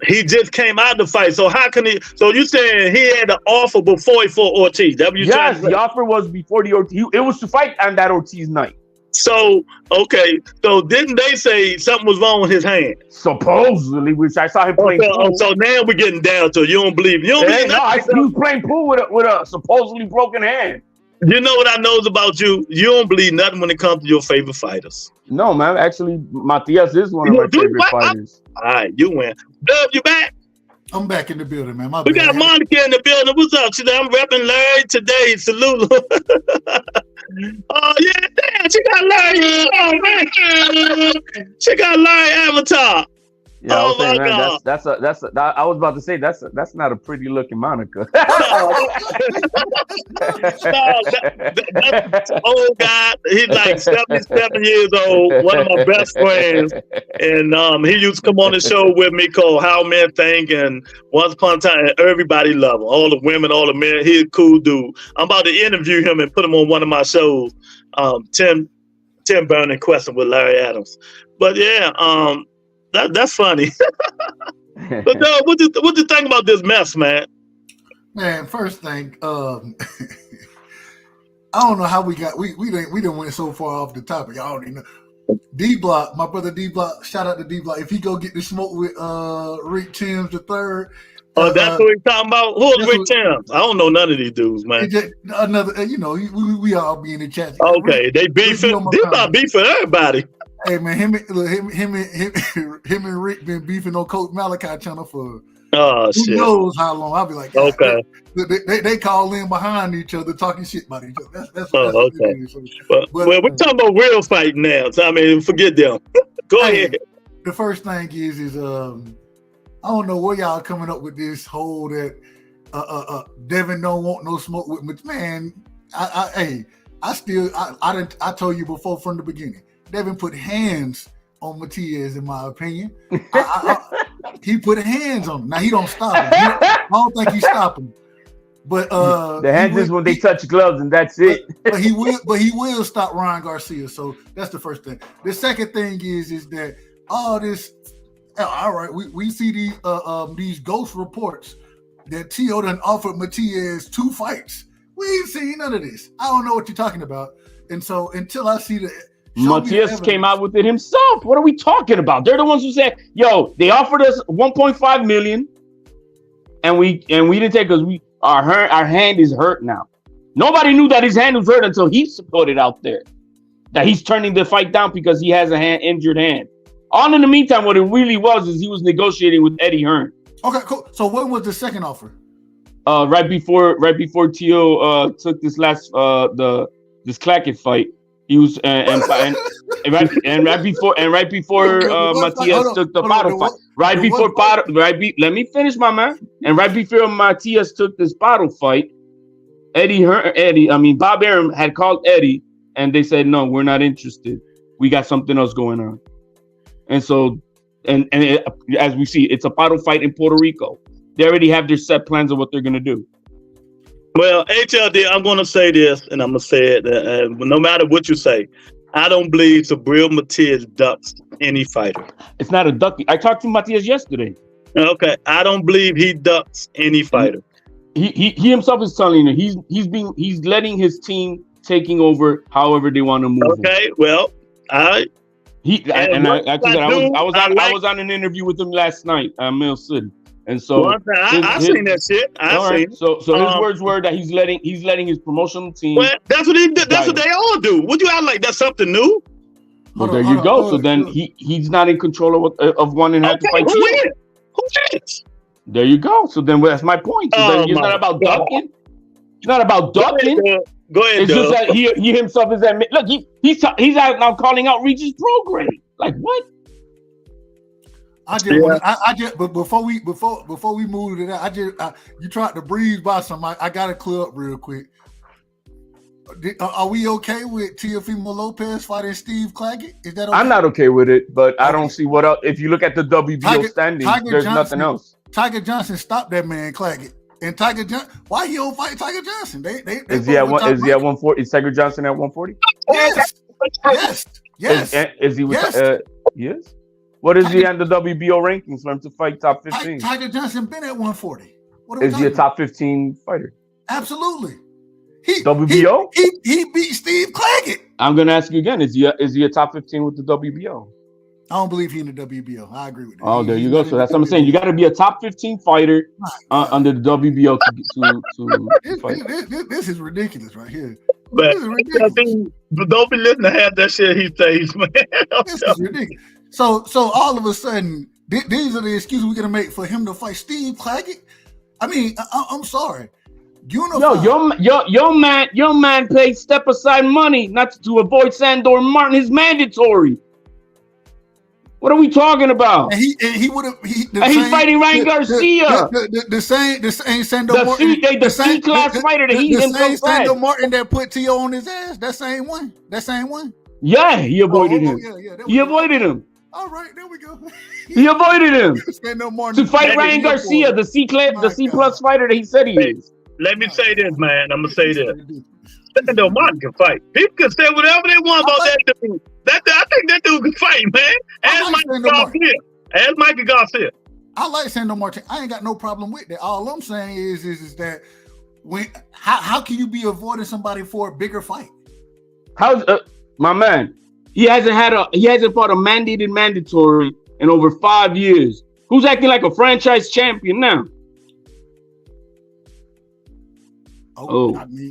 Speaker 3: He just came out of the fight. So how can he? So you saying he had the offer before he fought Ortiz? That what you
Speaker 5: yes, the offer was before the Ortiz. It was to fight on that Ortiz night.
Speaker 3: So okay. So didn't they say something was wrong with his hand?
Speaker 5: Supposedly, which I saw him playing pool.
Speaker 3: So now we're getting down to it. You don't believe? You don't believe?
Speaker 5: No, he was playing pool with a supposedly broken hand.
Speaker 3: You know what I knows about you? You don't believe nothing when it comes to your favorite fighters.
Speaker 5: No, man. Actually, Matias is one of my favorite fighters.
Speaker 3: All right, you win. Dub, you back?
Speaker 4: I'm back in the building, man.
Speaker 3: We got Monica in the building. What's up? She said, I'm repping Larry today. Salute. Oh, yeah, damn. She got Larry. Oh, man. She got Larry avatar.
Speaker 5: Yeah, I was saying, man, that's I was about to say that's not a pretty looking Monica.
Speaker 3: That's old guy. He's like 77 years old. One of my best friends, and he used to come on the show with me called How Men Think. And once upon a time, everybody loved him. All the women, all the men. He's a cool dude. I'm about to interview him and put him on one of my shows. Tim Burning Question with Larry Adams. But yeah, that's funny. But what you think about this mess, man?
Speaker 4: Man, first thing, I don't know how we didn't went so far off the topic. Y'all already know. D Block, my brother D Block. Shout out to D Block. If he go get the smoke with Rick Timms the third.
Speaker 3: Oh, that's what he's talking about. Who's Rick Timms? I don't know none of these dudes, man.
Speaker 4: Another, we all be in the chat.
Speaker 3: Okay, they beefing. They about beefing everybody.
Speaker 4: Hey man, him and Rick been beefing on Coach Malachi channel for who knows how long. I'll be like,
Speaker 3: okay.
Speaker 4: They call in behind each other talking shit about each other. That's
Speaker 3: okay. But we're talking about real fighting now. So I mean, forget them. Go ahead.
Speaker 4: The first thing is I don't know where y'all coming up with this whole that Devin don't want no smoke with me. Man, I told you before from the beginning. Devin put hands on Matias, in my opinion. He put hands on him. Now he don't stop him. I don't think he's stopping. But
Speaker 5: the hands is when they touch gloves, and that's it.
Speaker 4: But he will stop Ryan Garcia. So that's the first thing. The second thing is that all this. All right, we see these ghost reports that Teo done offered Matias 2 fights. We ain't seen none of this. I don't know what you're talking about. And so until I see the
Speaker 5: Matias came out with it himself. What are we talking about? They're the ones who said, "Yo, they offered us 1.5 million, and we didn't take because our hand is hurt now." Nobody knew that his hand was hurt until he put it out there. that he's turning the fight down because he has a injured hand. In the meantime, what it really was is he was negotiating with Eddie Hearn.
Speaker 4: Okay, cool. So when was the second offer?
Speaker 5: Right before Tio took this last this Clackett fight. He was and right before Matias took the bottle fight. Let me finish, my man. And right before Matias took this bottle fight, Bob Arum had called Eddie, and they said, no, we're not interested. We got something else going on. And so, as we see, it's a bottle fight in Puerto Rico. They already have their set plans of what they're going to do.
Speaker 3: Well, HLD, I'm going to say this, and I'm going to say it, no matter what you say, I don't believe Subriel Matias ducks any fighter.
Speaker 5: It's not a duck. I talked to Matias yesterday.
Speaker 3: Okay, I don't believe he ducks any fighter.
Speaker 5: He himself is telling you he's letting his team taking over however they want to move.
Speaker 3: Okay, well, I
Speaker 5: was on an interview with him last night at Mill City, and so
Speaker 3: I seen that shit.
Speaker 5: So his words were that he's letting his promotional team.
Speaker 3: Well, that's what he did. That's what they all do. Would you act like that's something new?
Speaker 5: Well, there you go. So then he's not in control of one and have to fight.
Speaker 3: Who is?
Speaker 5: There you go. So then that's my point. So then it's not about ducking. It's not about ducking.
Speaker 3: Go ahead.
Speaker 5: It's just that he himself is admit. Look, he's out now calling out Regis Prograde. Like what?
Speaker 4: But before we move to that, you tried to breeze by something. I got to clear up real quick. Are we okay with Teofimo Lopez fighting Steve Claggett? Is that okay?
Speaker 5: I'm not okay with it, but I don't see what else. If you look at the WBO standings, there's nothing else.
Speaker 4: Tiger Johnson stopped that man Claggett. And Tiger Johnson, why he don't fight Tiger Johnson?
Speaker 5: Is he at 140? Is Tiger Johnson at 140?
Speaker 4: Yes.
Speaker 5: Is he with yes? What is he on the WBO rankings for him to fight top 15?
Speaker 4: Tiger Johnson been at 140.
Speaker 5: Is he a top 15 fighter?
Speaker 4: Absolutely.
Speaker 5: WBO?
Speaker 4: He beat Steve Claggett.
Speaker 5: I'm gonna ask you again. Is he a top 15 with the WBO?
Speaker 4: I don't believe he's in the WBO. I agree with that.
Speaker 5: Oh, there you go. So that's what I'm saying. You got to be a top 15 fighter under the WBO to fight.
Speaker 4: This is ridiculous right here.
Speaker 3: But don't be listening to half that shit he says, man.
Speaker 4: This is ridiculous. So all of a sudden, these are the excuses we're gonna make for him to fight Steve Claggett. I mean, I'm sorry. Your man paid step aside money not to avoid Sandor Martin. Is mandatory.
Speaker 5: What are we talking about?
Speaker 4: And he would have.
Speaker 5: He's fighting Ryan Garcia.
Speaker 4: The same Sandor Martin.
Speaker 5: The C-class fighter that he himself
Speaker 4: had. The same Sandor Martin that put T.O. on his ass. That same one.
Speaker 5: Yeah, he avoided him. He avoided him.
Speaker 4: All right, there we go.
Speaker 5: He avoided him
Speaker 4: to
Speaker 5: fight Ryan Garcia, the C-plus fighter that he said he is.
Speaker 3: Let me say this, man. I'm gonna say this. Sandor Martin can fight. People can say whatever they want about that dude. I think that dude can fight, man. Ask Mikey Garcia.
Speaker 4: I like Sandor Martin. I ain't got no problem with that. All I'm saying is that how can you be avoiding somebody for a bigger fight?
Speaker 5: How's my man? He hasn't fought a mandated mandatory in over 5 years. Who's acting like a franchise champion now?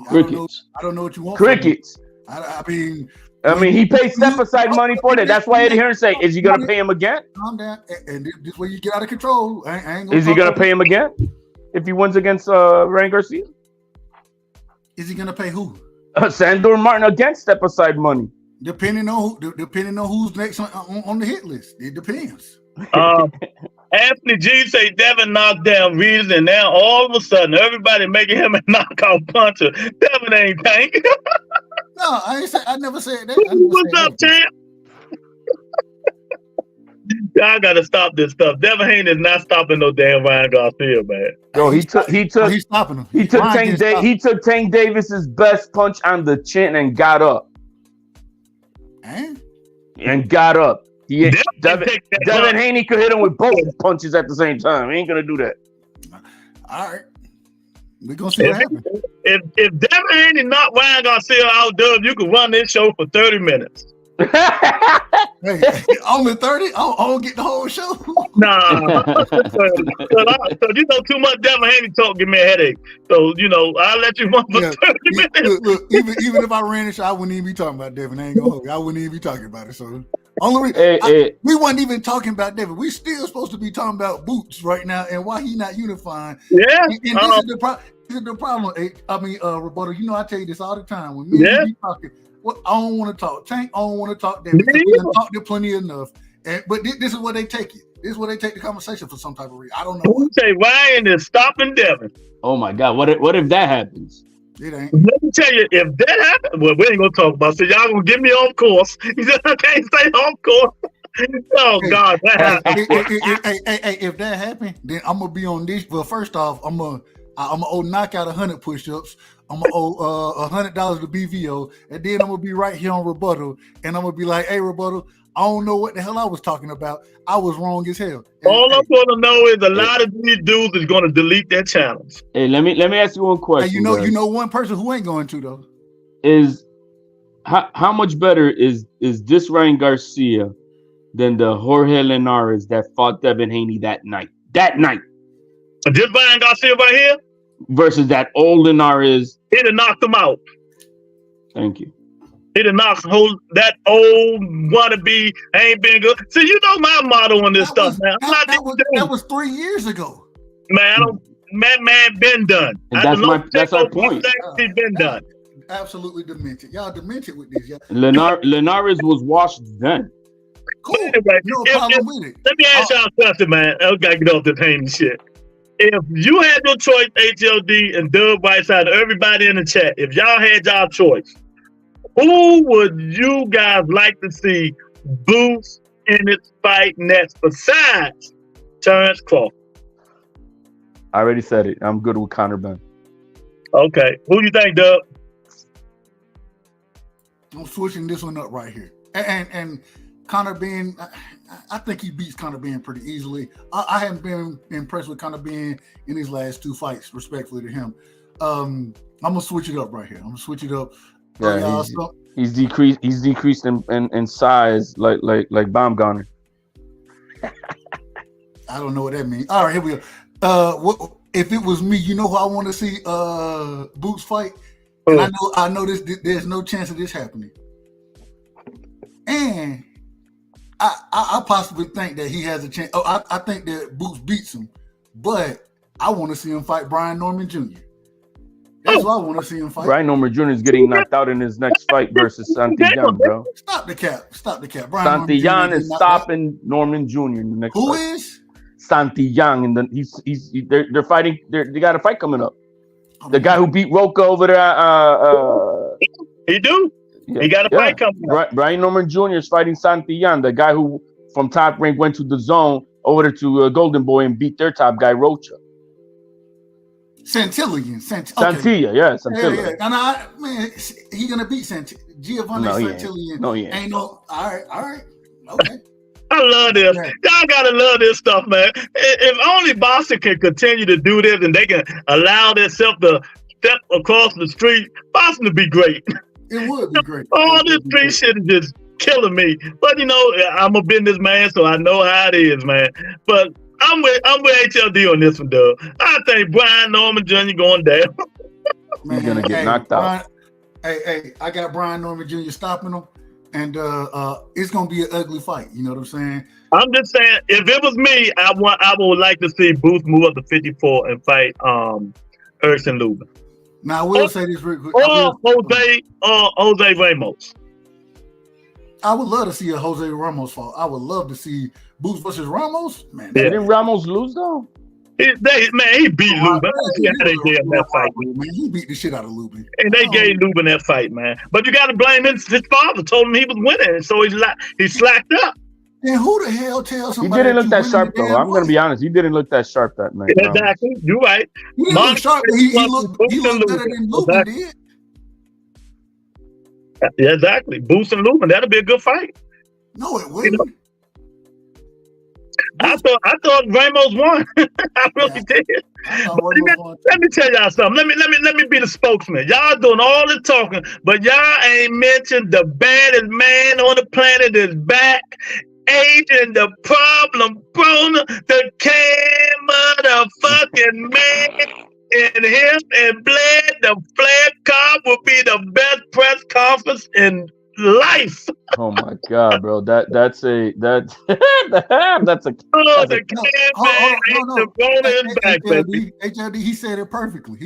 Speaker 5: Crickets.
Speaker 4: I don't know what you want.
Speaker 5: Crickets.
Speaker 4: I mean,
Speaker 5: he paid step aside money for that. That's why Eddie Hearn say, is he gonna pay him again?
Speaker 4: Calm down. And this way you get out of control.
Speaker 5: Is he gonna pay him again if he wins against Ryan Garcia?
Speaker 4: Is he gonna pay who?
Speaker 5: Sandor Martin against step aside money.
Speaker 4: Depending on who's next on the hit list. It depends.
Speaker 3: Anthony G say Devin knocked down Reeves, and now all of a sudden everybody making him a knockout puncher. Devin ain't Tank.
Speaker 4: No, I never said that.
Speaker 3: What's up, champ? Y'all gotta stop this stuff. Devin Haney is not stopping no damn Ryan Garcia, man.
Speaker 5: Yo, he's stopping him. He took Tank Davis's best punch on the chin and got up. And got up. Devin Haney could hit him with both punches at the same time. He ain't gonna do that.
Speaker 4: All right. We're gonna see what happens.
Speaker 3: If Devin Haney knocked Ryan Garcia out, Dub, you can run this show for 30 minutes.
Speaker 4: Hey, only 30? I don't get the whole show.
Speaker 3: Nah. So you know too much devil handy talk give me a headache. So you know I'll let you run for 30 minutes.
Speaker 4: Look, even if I ran the show, I wouldn't even be talking about Devin. I ain't gonna hold you. I wouldn't even be talking about it. So only we wasn't even talking about Devin. We still supposed to be talking about Boots right now and why he not unifying.
Speaker 3: Yeah.
Speaker 4: And this is the problem. I mean, Roberto, you know I tell you this all the time. When me and you be talking, well, I don't want to talk Tank. I don't want to talk Devin. We done talked it plenty enough. But this is where they take it. This is where they take the conversation for some type of reason. I don't know.
Speaker 3: You say Ryan is stopping Devin.
Speaker 5: Oh my God! What if that happens?
Speaker 4: It ain't.
Speaker 3: Let me tell you, if that happens, well, we ain't gonna talk about it. So y'all gonna get me off course. He said I can't stay off course. Oh God, that happened.
Speaker 4: Hey, if that happened, then I'm gonna be on this. Well, first off, I'm gonna knock out 100 push-ups. I'm gonna owe $100 to BVO, and then I'm gonna be right here on rebuttal, and I'm gonna be like, "Hey, rebuttal, I don't know what the hell I was talking about. I was wrong as hell." And,
Speaker 3: all I'm gonna know is a lot of these dudes is gonna delete their channels.
Speaker 5: Hey, let me ask you one question.
Speaker 4: Hey, you know one person who ain't going to though.
Speaker 5: Is how much better is this Ryan Garcia than the Jorge Linares that fought Devin Haney that night? That night.
Speaker 3: This Ryan Garcia right here
Speaker 5: versus that old Linares.
Speaker 3: He'd have knocked him out.
Speaker 5: Thank you.
Speaker 3: He'd have knocked that old wannabe ain't been good. See, you know my motto on this stuff, man.
Speaker 4: That was 3 years ago.
Speaker 3: Man, man been done.
Speaker 5: And that's our point.
Speaker 3: He's been done.
Speaker 4: Absolutely demented. Y'all demented with this.
Speaker 5: Linares was washed then.
Speaker 4: Cool. Anyway, no problem with it.
Speaker 3: Let me ask y'all a question, man. I gotta get off this Haney shit. If you had your choice, HLD and Dub Whiteside, everybody in the chat, if y'all had y'all choice, who would you guys like to see Boots in its fight next besides Terrence Crawford?
Speaker 5: I already said it. I'm good with Conor Benn.
Speaker 3: Okay. Who do you think, Dub?
Speaker 4: I'm switching this one up right here. And Conor Benn, I think he beats Conor Benn pretty easily. I haven't been impressed with Conor Benn in his last 2 fights, respectfully to him. I'm gonna switch it up right here. I'm gonna switch it up.
Speaker 5: Yeah, he's decreased. He's decreased in size, like Baumgartner.
Speaker 4: I don't know what that means. All right, here we go. What if it was me? You know who I want to see Boots fight? And I know this. There's no chance of this happening. And I possibly think that he has a chance. Oh, I think that Boots beats him, but I want to see him fight Brian Norman Jr. That's what I want to see him fight.
Speaker 5: Brian Norman Jr. is getting knocked out in his next fight versus Santillán, bro.
Speaker 4: Stop the cap.
Speaker 5: Santillán is stopping Norman Jr. in the next fight.
Speaker 4: Who is?
Speaker 5: Santillán, and they're fighting. They got a fight coming up. The guy who beat Roca over there.
Speaker 3: He do. Yeah. He got a fight coming up.
Speaker 5: Brian Norman Jr. is fighting Santillán, the guy who from Top Rank went to the Zone over there to Golden Boy and beat their top guy Rocha.
Speaker 4: Santillán.
Speaker 5: Santilla, yeah, Santilla.
Speaker 4: Yeah. And man, he gonna beat Giovanni Santillán.
Speaker 5: No, he
Speaker 4: ain't no. All right. Okay.
Speaker 3: I love this. Yeah. Y'all gotta love this stuff, man. If only Boston can continue to do this and they can allow themselves to step across the street, Boston would be great.
Speaker 4: It would be great.
Speaker 3: All this street shit is just killing me. But you know, I'm a businessman, so I know how it is, man. But I'm with HLD on this one, though. I think Brian Norman Jr. going down.
Speaker 5: Man, he's gonna get knocked out.
Speaker 4: Hey, I got Brian Norman Jr. stopping him, and it's gonna be an ugly fight. You know what I'm saying? I'm
Speaker 3: just saying, if it was me, I would like to see Booth move up to 54 and fight Erson Lubin.
Speaker 4: Now I will say this real quick.
Speaker 3: Jose Ramos.
Speaker 4: I would love to see a Jose Ramos fight. I would love to see Boots versus Ramos. Man,
Speaker 5: didn't Ramos lose though?
Speaker 3: He beat Lubin.
Speaker 4: He beat the shit out of Lubin.
Speaker 3: And they gave Lubin that fight, man. But you got to blame his father. Told him he was winning, and so he slacked up.
Speaker 4: And who the hell tells somebody?
Speaker 5: He didn't look that sharp though. I'm gonna be honest. He didn't look that sharp that night.
Speaker 3: Exactly. You're right.
Speaker 4: He didn't look sharp. He looked better than Lubin did.
Speaker 3: Yeah, exactly. Boost and Lubin. That'll be a good fight.
Speaker 4: No, it wouldn't. You know?
Speaker 3: I thought Ramos won. I really did. Let me tell y'all something. Let me be the spokesman. Y'all doing all the talking, but y'all ain't mentioned the baddest man on the planet is back. Agent the problem boner, the motherfucking man. And him and Bled, the Flair Cobb will be the best press conference in life.
Speaker 5: Oh my God, bro! That's a
Speaker 4: HLD, he said it perfectly.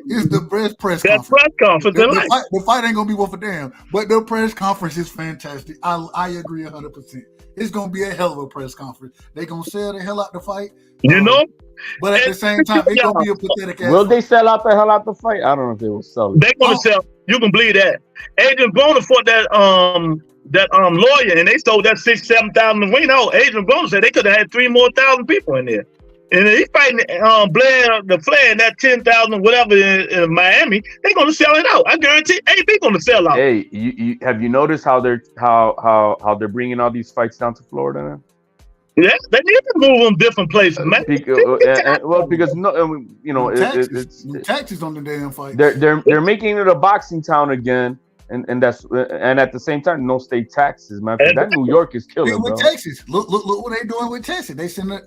Speaker 4: It's the best press conference. The fight ain't gonna be worth a damn, but the press conference is fantastic. I agree 100%. It's gonna be a hell of a press conference. They gonna sell the hell out the fight.
Speaker 3: You know?
Speaker 4: But at the same time, it's gonna be a pathetic ass.
Speaker 5: Will they sell out the hell out the fight? I don't know if they will sell it.
Speaker 3: They're gonna sell. You can believe that. Adrian Broner fought that lawyer, and they sold that 6,000-7,000 to win. No, Adrian Broner said they could have had 3,000 more people in there. And he's fighting Blair the Flair in that 10,000 whatever in Miami. They're gonna sell it out. I guarantee. AB gonna sell out.
Speaker 5: Hey, you have you noticed how they're bringing all these fights down to Florida now?
Speaker 3: Yeah, they need to move them different places, man.
Speaker 5: Because it's
Speaker 4: taxes on the damn fight.
Speaker 5: They're making it a boxing town again, and at the same time, no state taxes, man. That New York is killing,
Speaker 4: with
Speaker 5: bro.
Speaker 4: Texas, look what they're doing with Texas. They send a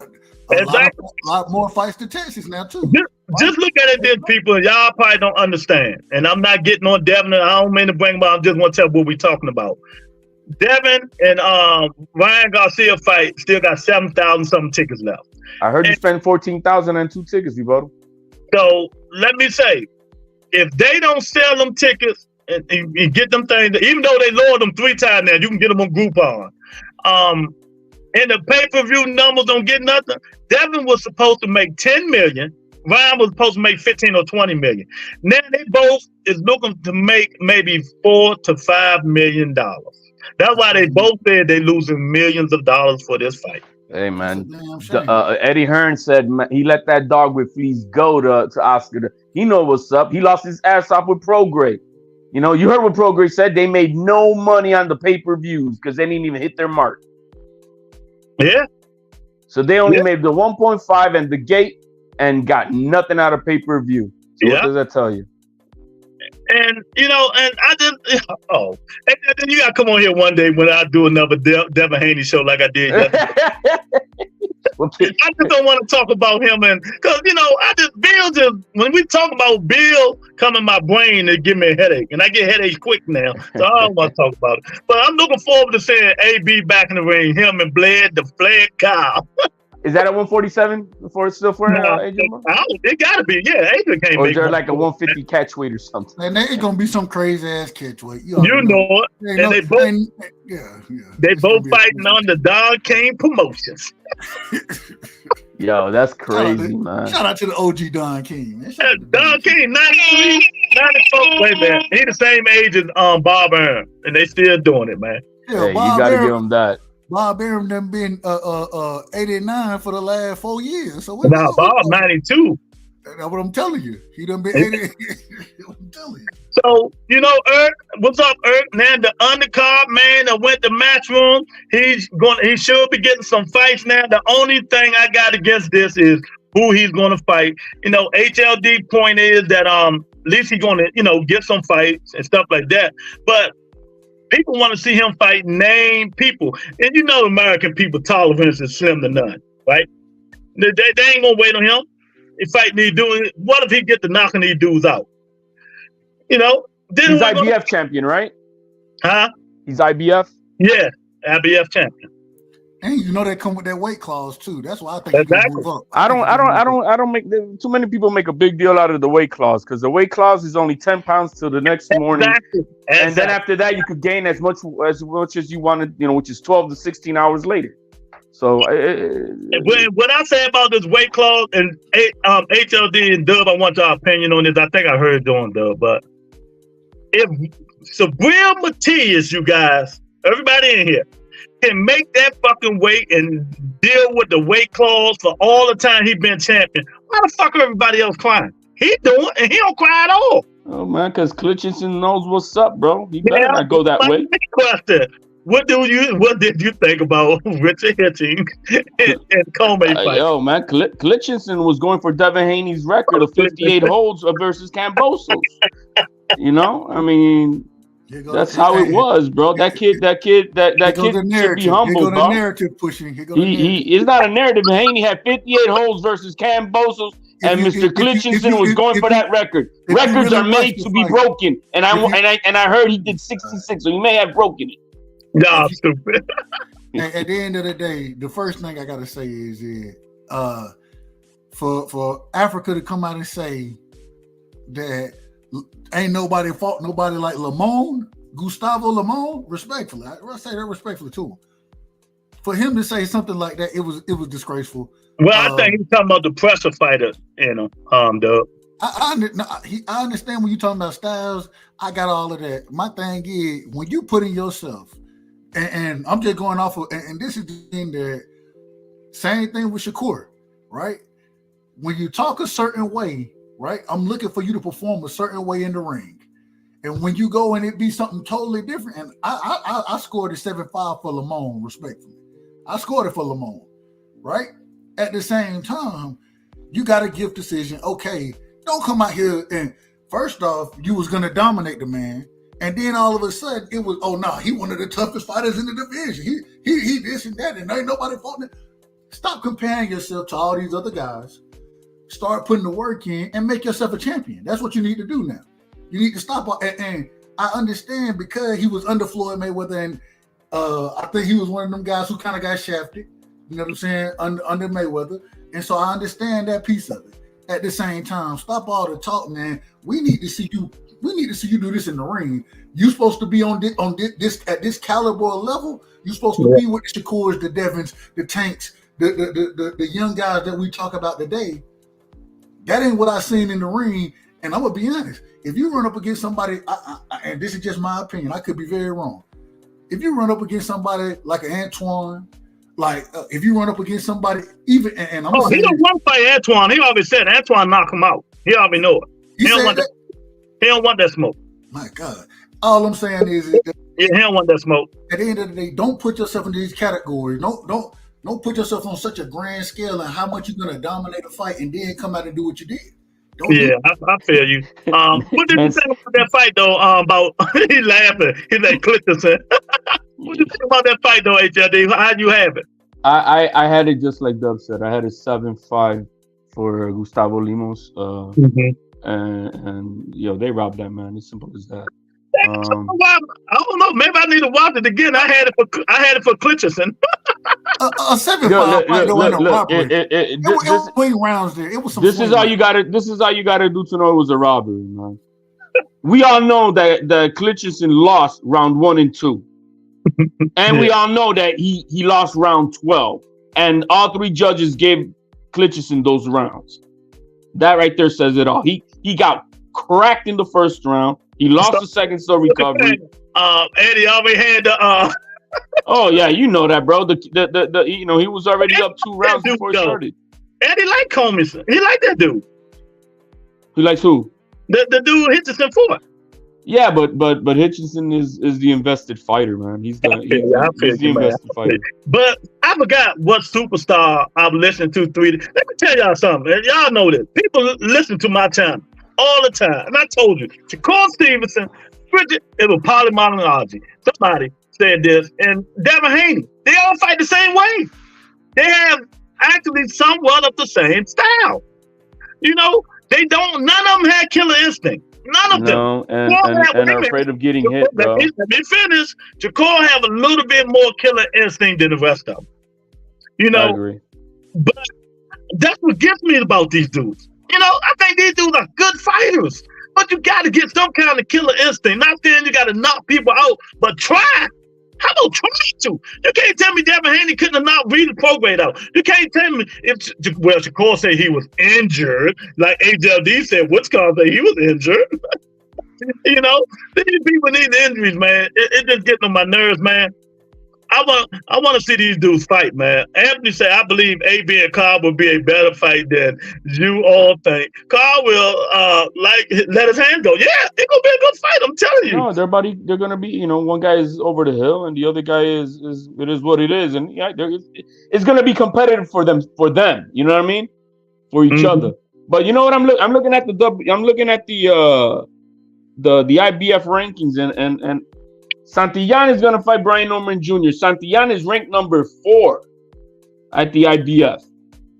Speaker 4: lot more fights to Texas now too.
Speaker 3: Just look at it, then, people. Y'all probably don't understand, and I'm not getting on Devin. I don't mean to bring him out. I just want to tell what we're talking about. Devin and Ryan Garcia fight still got 7,000 something tickets left.
Speaker 5: I heard you spent 14,000 on 2 tickets, you bought them.
Speaker 3: So let me say, if they don't sell them tickets and get them things, even though they lowered them 3 times now, you can get them on Groupon. And the pay-per-view numbers don't get nothing. Devin was supposed to make 10 million. Ryan was supposed to make 15 or 20 million. Now they both is looking to make maybe $4 to $5 million. That's why they both said they're losing millions of dollars for this fight.
Speaker 5: Hey, man. Eddie Hearn said he let that dog with fleas go to Oscar. He know what's up. He lost his ass off with Prograde. You know, you heard what Prograde said. They made no money on the pay-per-views because they didn't even hit their mark.
Speaker 3: Yeah.
Speaker 5: So they only made the 1.5 and the gate and got nothing out of pay-per-view. So what does that tell you?
Speaker 3: And, and I just, and then you got to come on here one day when I do another Devin Haney show like I did yesterday. I just don't want to talk about him. And because, when we talk about Bill, come in my brain, it give me a headache. And I get headaches quick now. So I don't want to talk about it. But I'm looking forward to seeing AB back in the ring, him and Bled, the Flair Cobb.
Speaker 5: Is that a 147 before it's still for Adrian?
Speaker 3: It gotta be, yeah. Adrian can't.
Speaker 5: Or is there like a 150 catch weight or something?
Speaker 4: And it's gonna be some crazy ass catch weight.
Speaker 3: You know it. And they both, they both fighting on the Don King Promotions.
Speaker 5: Yo, that's crazy, man.
Speaker 4: Shout out to the OG Don King.
Speaker 3: Don King, 93, 94. Wait, man, he the same age as Bob Arum, and they still doing it, man.
Speaker 4: Yeah,
Speaker 5: you gotta give him that.
Speaker 4: Bob Arum done been 89 for the last 4 years. So
Speaker 3: Bob 92.
Speaker 4: That's what I'm telling you. He done been 88. I'm telling you.
Speaker 3: So, Erk, what's up, Erk? Now the undercard man that went to Matchroom, he should be getting some fights now. The only thing I got against this is who he's gonna fight. HLD point is that at least he's gonna, get some fights and stuff like that. But people want to see him fight named people. And American people tolerance is slim to none, right? They ain't gonna wait on him. He fighting these dudes. What if he get to knocking these dudes out? He's
Speaker 5: IBF champion, right?
Speaker 3: Huh?
Speaker 5: He's IBF?
Speaker 3: Yeah, IBF champion.
Speaker 4: And they come with that weight clause too. That's why I think
Speaker 3: exactly.
Speaker 4: Move up.
Speaker 5: I don't make too many people make a big deal out of the weight clause because the weight clause is only 10 pounds till the next morning.
Speaker 3: Exactly.
Speaker 5: And then after that you could gain as much as you wanted, which is 12 to 16 hours later. So
Speaker 3: what I say about this weight clause and HLD and Dub, I want your opinion on this. I think I heard doing Dub, but if Sabril Matias, you guys, everybody in here, can make that fucking weight and deal with the weight clause for all the time he been champion, why the fuck are everybody else crying? He doing, and he don't cry at all.
Speaker 5: Oh man, because Klitschensen knows what's up, bro. He better not go that way.
Speaker 3: Question: what did you think about Richard Hitching and Comey fight?
Speaker 5: Yo, man, Klitschensen was going for Devin Haney's record of 58 holds versus Kambosos. You know, I mean, that's how it was, bro. That kid should be humble, bro.
Speaker 4: Narrative pushing.
Speaker 5: He is not a narrative. Haney had 58 holds versus Kambosos, and Mr. Klitschensen was going for that record. Records are made to be broken, and I heard he did 66, so he may have broken it.
Speaker 3: Nah, stupid.
Speaker 4: At the end of the day, the first thing I gotta say is for Africa to come out and say that ain't nobody fought nobody like Gustavo Limon, respectfully. I say that respectfully to him. For him to say something like that, it was disgraceful.
Speaker 3: Well, I think he's talking about the pressure fighter, Doug.
Speaker 4: I understand when you're talking about styles. I got all of that. My thing is when you put in yourself, and I'm just going off of, and this is the thing that same thing with Shakur, right? When you talk a certain way, right? I'm looking for you to perform a certain way in the ring. And when you go and it be something totally different, and I scored a 7-5 for Limon, respectfully. I scored it for Limon, right? At the same time, you got a gift decision. Okay, don't come out here and first off, you was gonna dominate the man, and then all of a sudden it was, oh no, he one of the toughest fighters in the division. He this and that, and ain't nobody fought him. Stop comparing yourself to all these other guys. Start putting the work in and make yourself a champion. That's what you need to do now. You need to stop. And I understand because he was under Floyd Mayweather, and I think he was one of them guys who kind of got shafted. You know what I'm saying? Under Mayweather, and so I understand that piece of it. At the same time, stop all the talk, man. We need to see you. We need to see you do this in the ring. You supposed to be on this at this caliber level. You supposed to be with the Shakurs, the Devins, the Tanks, the young guys that we talk about today. That ain't what I seen in the ring. And I'm gonna be honest. If you run up against somebody, and this is just my opinion, I could be very wrong. If you run up against somebody like an Antoine, like if you run up against somebody, even and I'm
Speaker 3: he don't want to fight Antoine. He already said Antoine knock him out. He already know it. He don't want that smoke.
Speaker 4: My God. All I'm saying is
Speaker 3: he don't want that smoke.
Speaker 4: At the end of the day, don't put yourself in these categories. Don't put yourself on such a grand scale and how much you're gonna dominate a fight and then come out and do what you did.
Speaker 3: I feel you. What did you say about that fight though? About he laughing. He like Clifton. What did you think about that fight though, HLD? How'd you have it?
Speaker 5: I had it just like Dub said. I had a 7-5 for Gustavo Limos. And they robbed that man. As simple as that.
Speaker 3: I don't know. Maybe I need to watch it again. I had it for Clitcherson.
Speaker 4: A 7-5 fight though in a robbery. It was clean rounds there. It was some.
Speaker 5: This is all you gotta do to know it was a robbery, man. We all know that Clitcherson lost round 1 and 2. And we all know that he lost round 12. And all 3 judges gave Clitcherson those rounds. That right there says it all. He got cracked in the first round. He lost the second, still recovery.
Speaker 3: Eddie already had the
Speaker 5: Oh yeah, you know that, bro. The he was already up 2 rounds before he started.
Speaker 3: Eddie like Comey. He like that dude.
Speaker 5: He likes who?
Speaker 3: The dude Hitchison fought.
Speaker 5: Yeah, but Hitchison is the invested fighter, man. He's the invested fighter.
Speaker 3: But I forgot what superstar I've listened to 3 days. Let me tell y'all something. And y'all know this. People listen to my channel all the time. And I told you, Shakur Stevenson, Bridget, it was polymonology. Somebody said this, and Devin Haney. They all fight the same way. They have actually somewhat of the same style. They don't. None of them had killer instinct. None of them.
Speaker 5: No, and are afraid of getting hit, bro.
Speaker 3: Let me finish. Shakur have a little bit more killer instinct than the rest of them.
Speaker 5: I agree.
Speaker 3: But that's what gets me about these dudes. I think these dudes are good fighters. But you got to get some kind of killer instinct. Not saying you got to knock people out, but try. How about try to? You can't tell me Devin Haney couldn't have knocked Reed Prograde out. You can't tell me Shakur said he was injured, like HLD said, Wisconsin said he was injured. These people need injuries, man. It just gets on my nerves, man. I want to see these dudes fight, man. Anthony said, I believe AB and Carl will be a better fight than you all think. Carl will let his hand go. Yeah, it's gonna be a good fight. I'm telling you.
Speaker 5: No, they're gonna be. One guy is over the hill, and the other guy is it is what it is, and yeah, it's gonna be competitive for them. You know what I mean? For each other. But you know what? I'm looking at the IBF rankings, and Santillán is gonna fight Brian Norman Jr. Santillán is ranked number 4 at the IBF,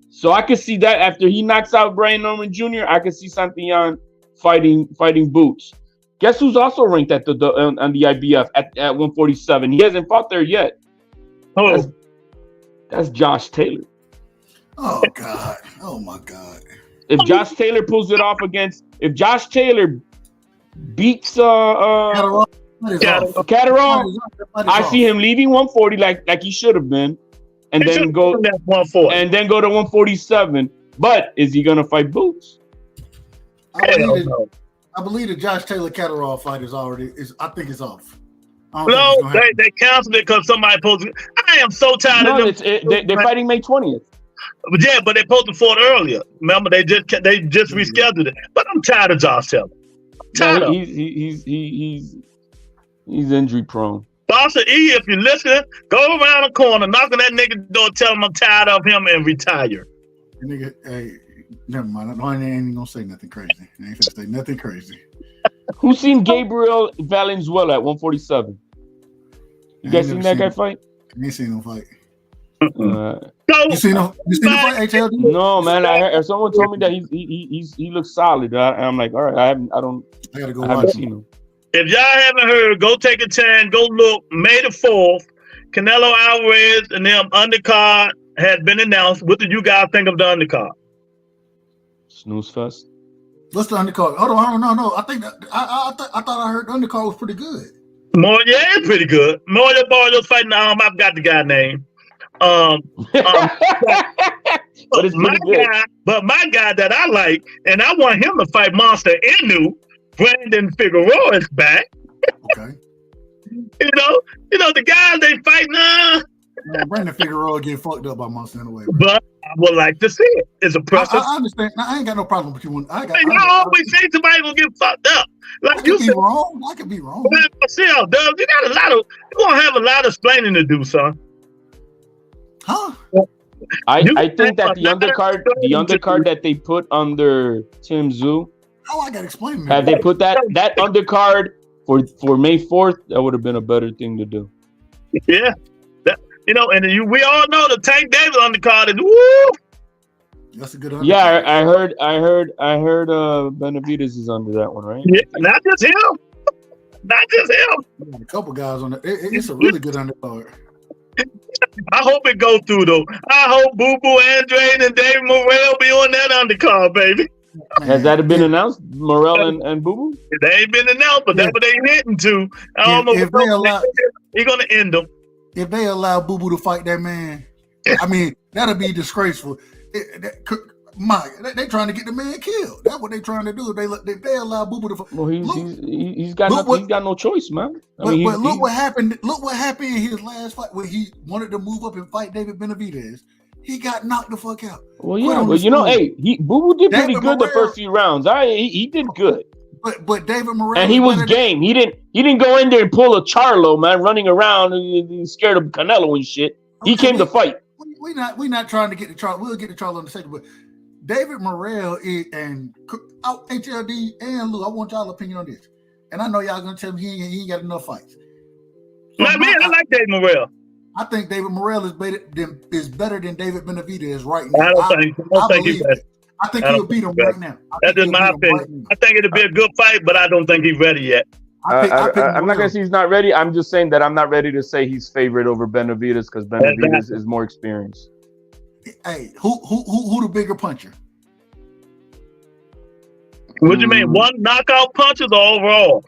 Speaker 5: so I could see that after he knocks out Brian Norman Jr., I could see Santillán fighting Boots. Guess who's also ranked at on the IBF at 147? He hasn't fought there yet.
Speaker 3: Oh,
Speaker 5: that's Josh Taylor.
Speaker 4: Oh God! Oh my God!
Speaker 5: If Josh Taylor pulls it off if Josh Taylor beats Catterall, I see him leaving 140 like he should have been, and then go to 147. But is he gonna fight Boots?
Speaker 4: I believe the Josh Taylor Catterall fight I think it's off.
Speaker 3: No, they canceled it because somebody posted. I am so tired of them.
Speaker 5: They're fighting May 20th.
Speaker 3: Yeah, but they posted for it earlier. Remember, they just rescheduled it. But I'm tired of Josh Taylor.
Speaker 5: He's injury prone.
Speaker 3: Bossa E, if you're listening, go around the corner, knock on that nigga door, tell him I'm tired of him, and retire.
Speaker 4: Nigga, hey, never mind. I ain't gonna say nothing crazy. I ain't gonna say nothing crazy.
Speaker 5: Who's seen Gabriel Valenzuela at 147? You guys seen that guy fight?
Speaker 4: I ain't seen him fight.
Speaker 3: You
Speaker 4: seen him fight, HLD?
Speaker 5: No, man. I heard someone told me that he looks solid. I'm like, all right, I
Speaker 4: gotta go
Speaker 5: haven't seen him.
Speaker 3: If y'all haven't heard, go take a chance, go look. May the 4th, Canelo Alvarez and them undercard had been announced. What did you guys think of the undercard?
Speaker 5: Snooze fest.
Speaker 4: What's the undercard? Hold on, no. I think I thought I heard the undercard was pretty good.
Speaker 3: It's pretty good. Mario Barrio's fighting. I've got the guy name. But my guy that I like, and I want him to fight Monster Inu. Brandon Figueroa is back.
Speaker 4: Okay.
Speaker 3: you know the guys they fight now.
Speaker 4: Brandon Figueroa get fucked up by Monster anyway.
Speaker 3: But I would like to see it. It's a process.
Speaker 4: I understand. I ain't got no problem with you. I
Speaker 3: always say somebody gonna get fucked up. Like you said,
Speaker 4: wrong. I could be wrong.
Speaker 3: See how Doug, you gonna have a lot of explaining to do, son.
Speaker 4: Huh?
Speaker 5: I think that the undercard that they put under Tim Tszyu.
Speaker 4: Oh, I gotta explain.
Speaker 5: Had they put that undercard for May 4th, that would have been a better thing to do.
Speaker 3: Yeah. We all know the Tank Davis undercard is woo.
Speaker 4: That's a good undercard.
Speaker 5: Yeah, I heard Benavidez is under that one, right?
Speaker 3: Yeah, not just him.
Speaker 4: A couple guys on it. It's a really good undercard.
Speaker 3: I hope it goes through though. I hope Boo Boo Andrade and Dave Morrell be on that undercard, baby.
Speaker 5: Has that been announced, Morrell and Boo Boo?
Speaker 3: They ain't been announced, but that's what they hitting to. I don't know if he's gonna end them.
Speaker 4: If they allow Boo Boo to fight that man, I mean, that'll be disgraceful. They trying to get the man killed. That's what they trying to do. They allow Boo Boo to fight.
Speaker 5: Well, he's got no choice, man.
Speaker 4: But look what happened. Look what happened in his last fight where he wanted to move up and fight David Benavidez. He got knocked the fuck out.
Speaker 5: Well, yeah, but Boo Boo did pretty good the first few rounds. He did good.
Speaker 4: But David Morrell,
Speaker 5: and he was game. He didn't go in there and pull a Charlo, man, running around and scared of Canelo and shit. He came to fight.
Speaker 4: We not trying to get the Charlo. We'll get the Charlo in a second. But David Morrell and HLD and Lou, I want y'all opinion on this. And I know y'all gonna tell me he ain't got enough fights.
Speaker 3: I like David Morrell.
Speaker 4: I think David Morrell is better than David Benavidez right now.
Speaker 3: I think he's better.
Speaker 4: I think he'll beat him right now.
Speaker 3: That's just my opinion. I think it'll be a good fight, but I don't think he's ready yet.
Speaker 5: I'm not gonna say he's not ready. I'm just saying that I'm not ready to say he's favorite over Benavidez because Benavidez is more experienced.
Speaker 4: Hey, who the bigger puncher?
Speaker 3: What do you mean? One knockout punches or overall?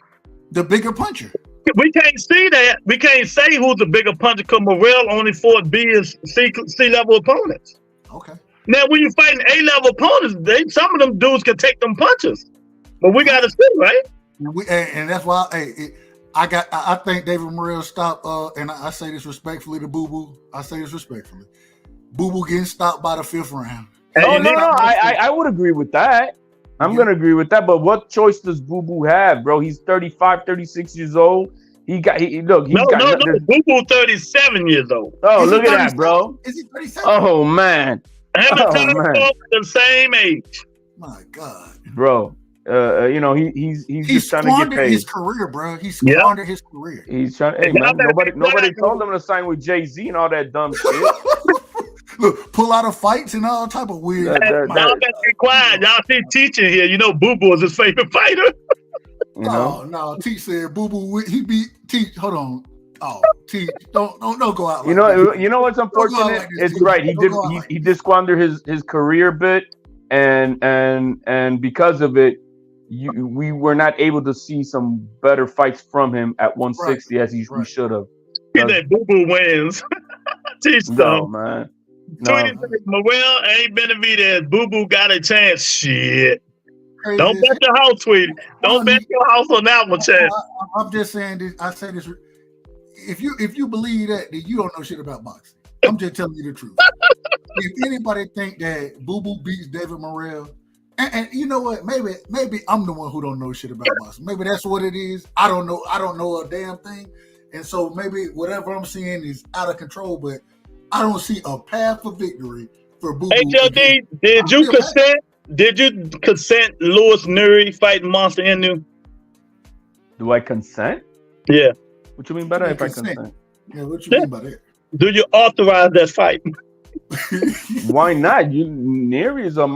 Speaker 4: The bigger puncher.
Speaker 3: We can't see that. We can't say who's the bigger puncher because Morrell only fought B and C level opponents.
Speaker 4: Okay.
Speaker 3: Now, when you're fighting A-level opponents, some of them dudes can take them punches. But we got to see, right?
Speaker 4: And that's why, I think David Morrell stopped, and I say this respectfully to Boo Boo. I say this respectfully. Boo Boo getting stopped by the 5th round.
Speaker 5: Oh, no. I would agree with that. I'm going to agree with that. But what choice does Boo Boo have, bro? He's 35, 36 years old. Look.
Speaker 3: Boo Boo 37 years old.
Speaker 5: Oh, look at that, bro.
Speaker 4: Is he 37?
Speaker 5: Oh, man.
Speaker 3: Him and Tyler the same age.
Speaker 4: My God,
Speaker 5: bro. He's just trying to get paid.
Speaker 4: His career, bro. He squandered his career.
Speaker 5: He's trying. Hey, man, nobody told him to sign with Jay-Z and all that dumb shit.
Speaker 4: Look, pull out of fights and all type of weird.
Speaker 3: Y'all better be quiet. Y'all see teaching here. You know, Boo Boo is his favorite fighter.
Speaker 4: No. T said Boo Boo. He beat T. Hold on. Oh, T. Don't go out.
Speaker 5: You know what's unfortunate? It's right. He did squander his career bit, and because of it, we were not able to see some better fights from him at 160 as we should have.
Speaker 3: He said Boo Boo wins.
Speaker 5: No, man. No.
Speaker 3: Morrell ain't Benavidez. Boo Boo got a chance. Shit. Crazy. Don't bet your house, sweetie. Don't bet your house on that one, Chad.
Speaker 4: I'm just saying this. I say this. If you believe that, then you don't know shit about boxing. I'm just telling you the truth. If anybody think that Boo Boo beats David Morrell, and you know what? Maybe I'm the one who don't know shit about boxing. Maybe that's what it is. I don't know a damn thing. And so maybe whatever I'm seeing is out of control, but I don't see a path for victory for Boo Boo.
Speaker 3: HLD, did you consent Louis Nuri fighting Monster Inu?
Speaker 5: Do I consent?
Speaker 3: Yeah.
Speaker 5: What you mean by that? If I consent?
Speaker 4: Yeah, what you mean by that?
Speaker 3: Do you authorize that fight?
Speaker 5: Why not? Neri is a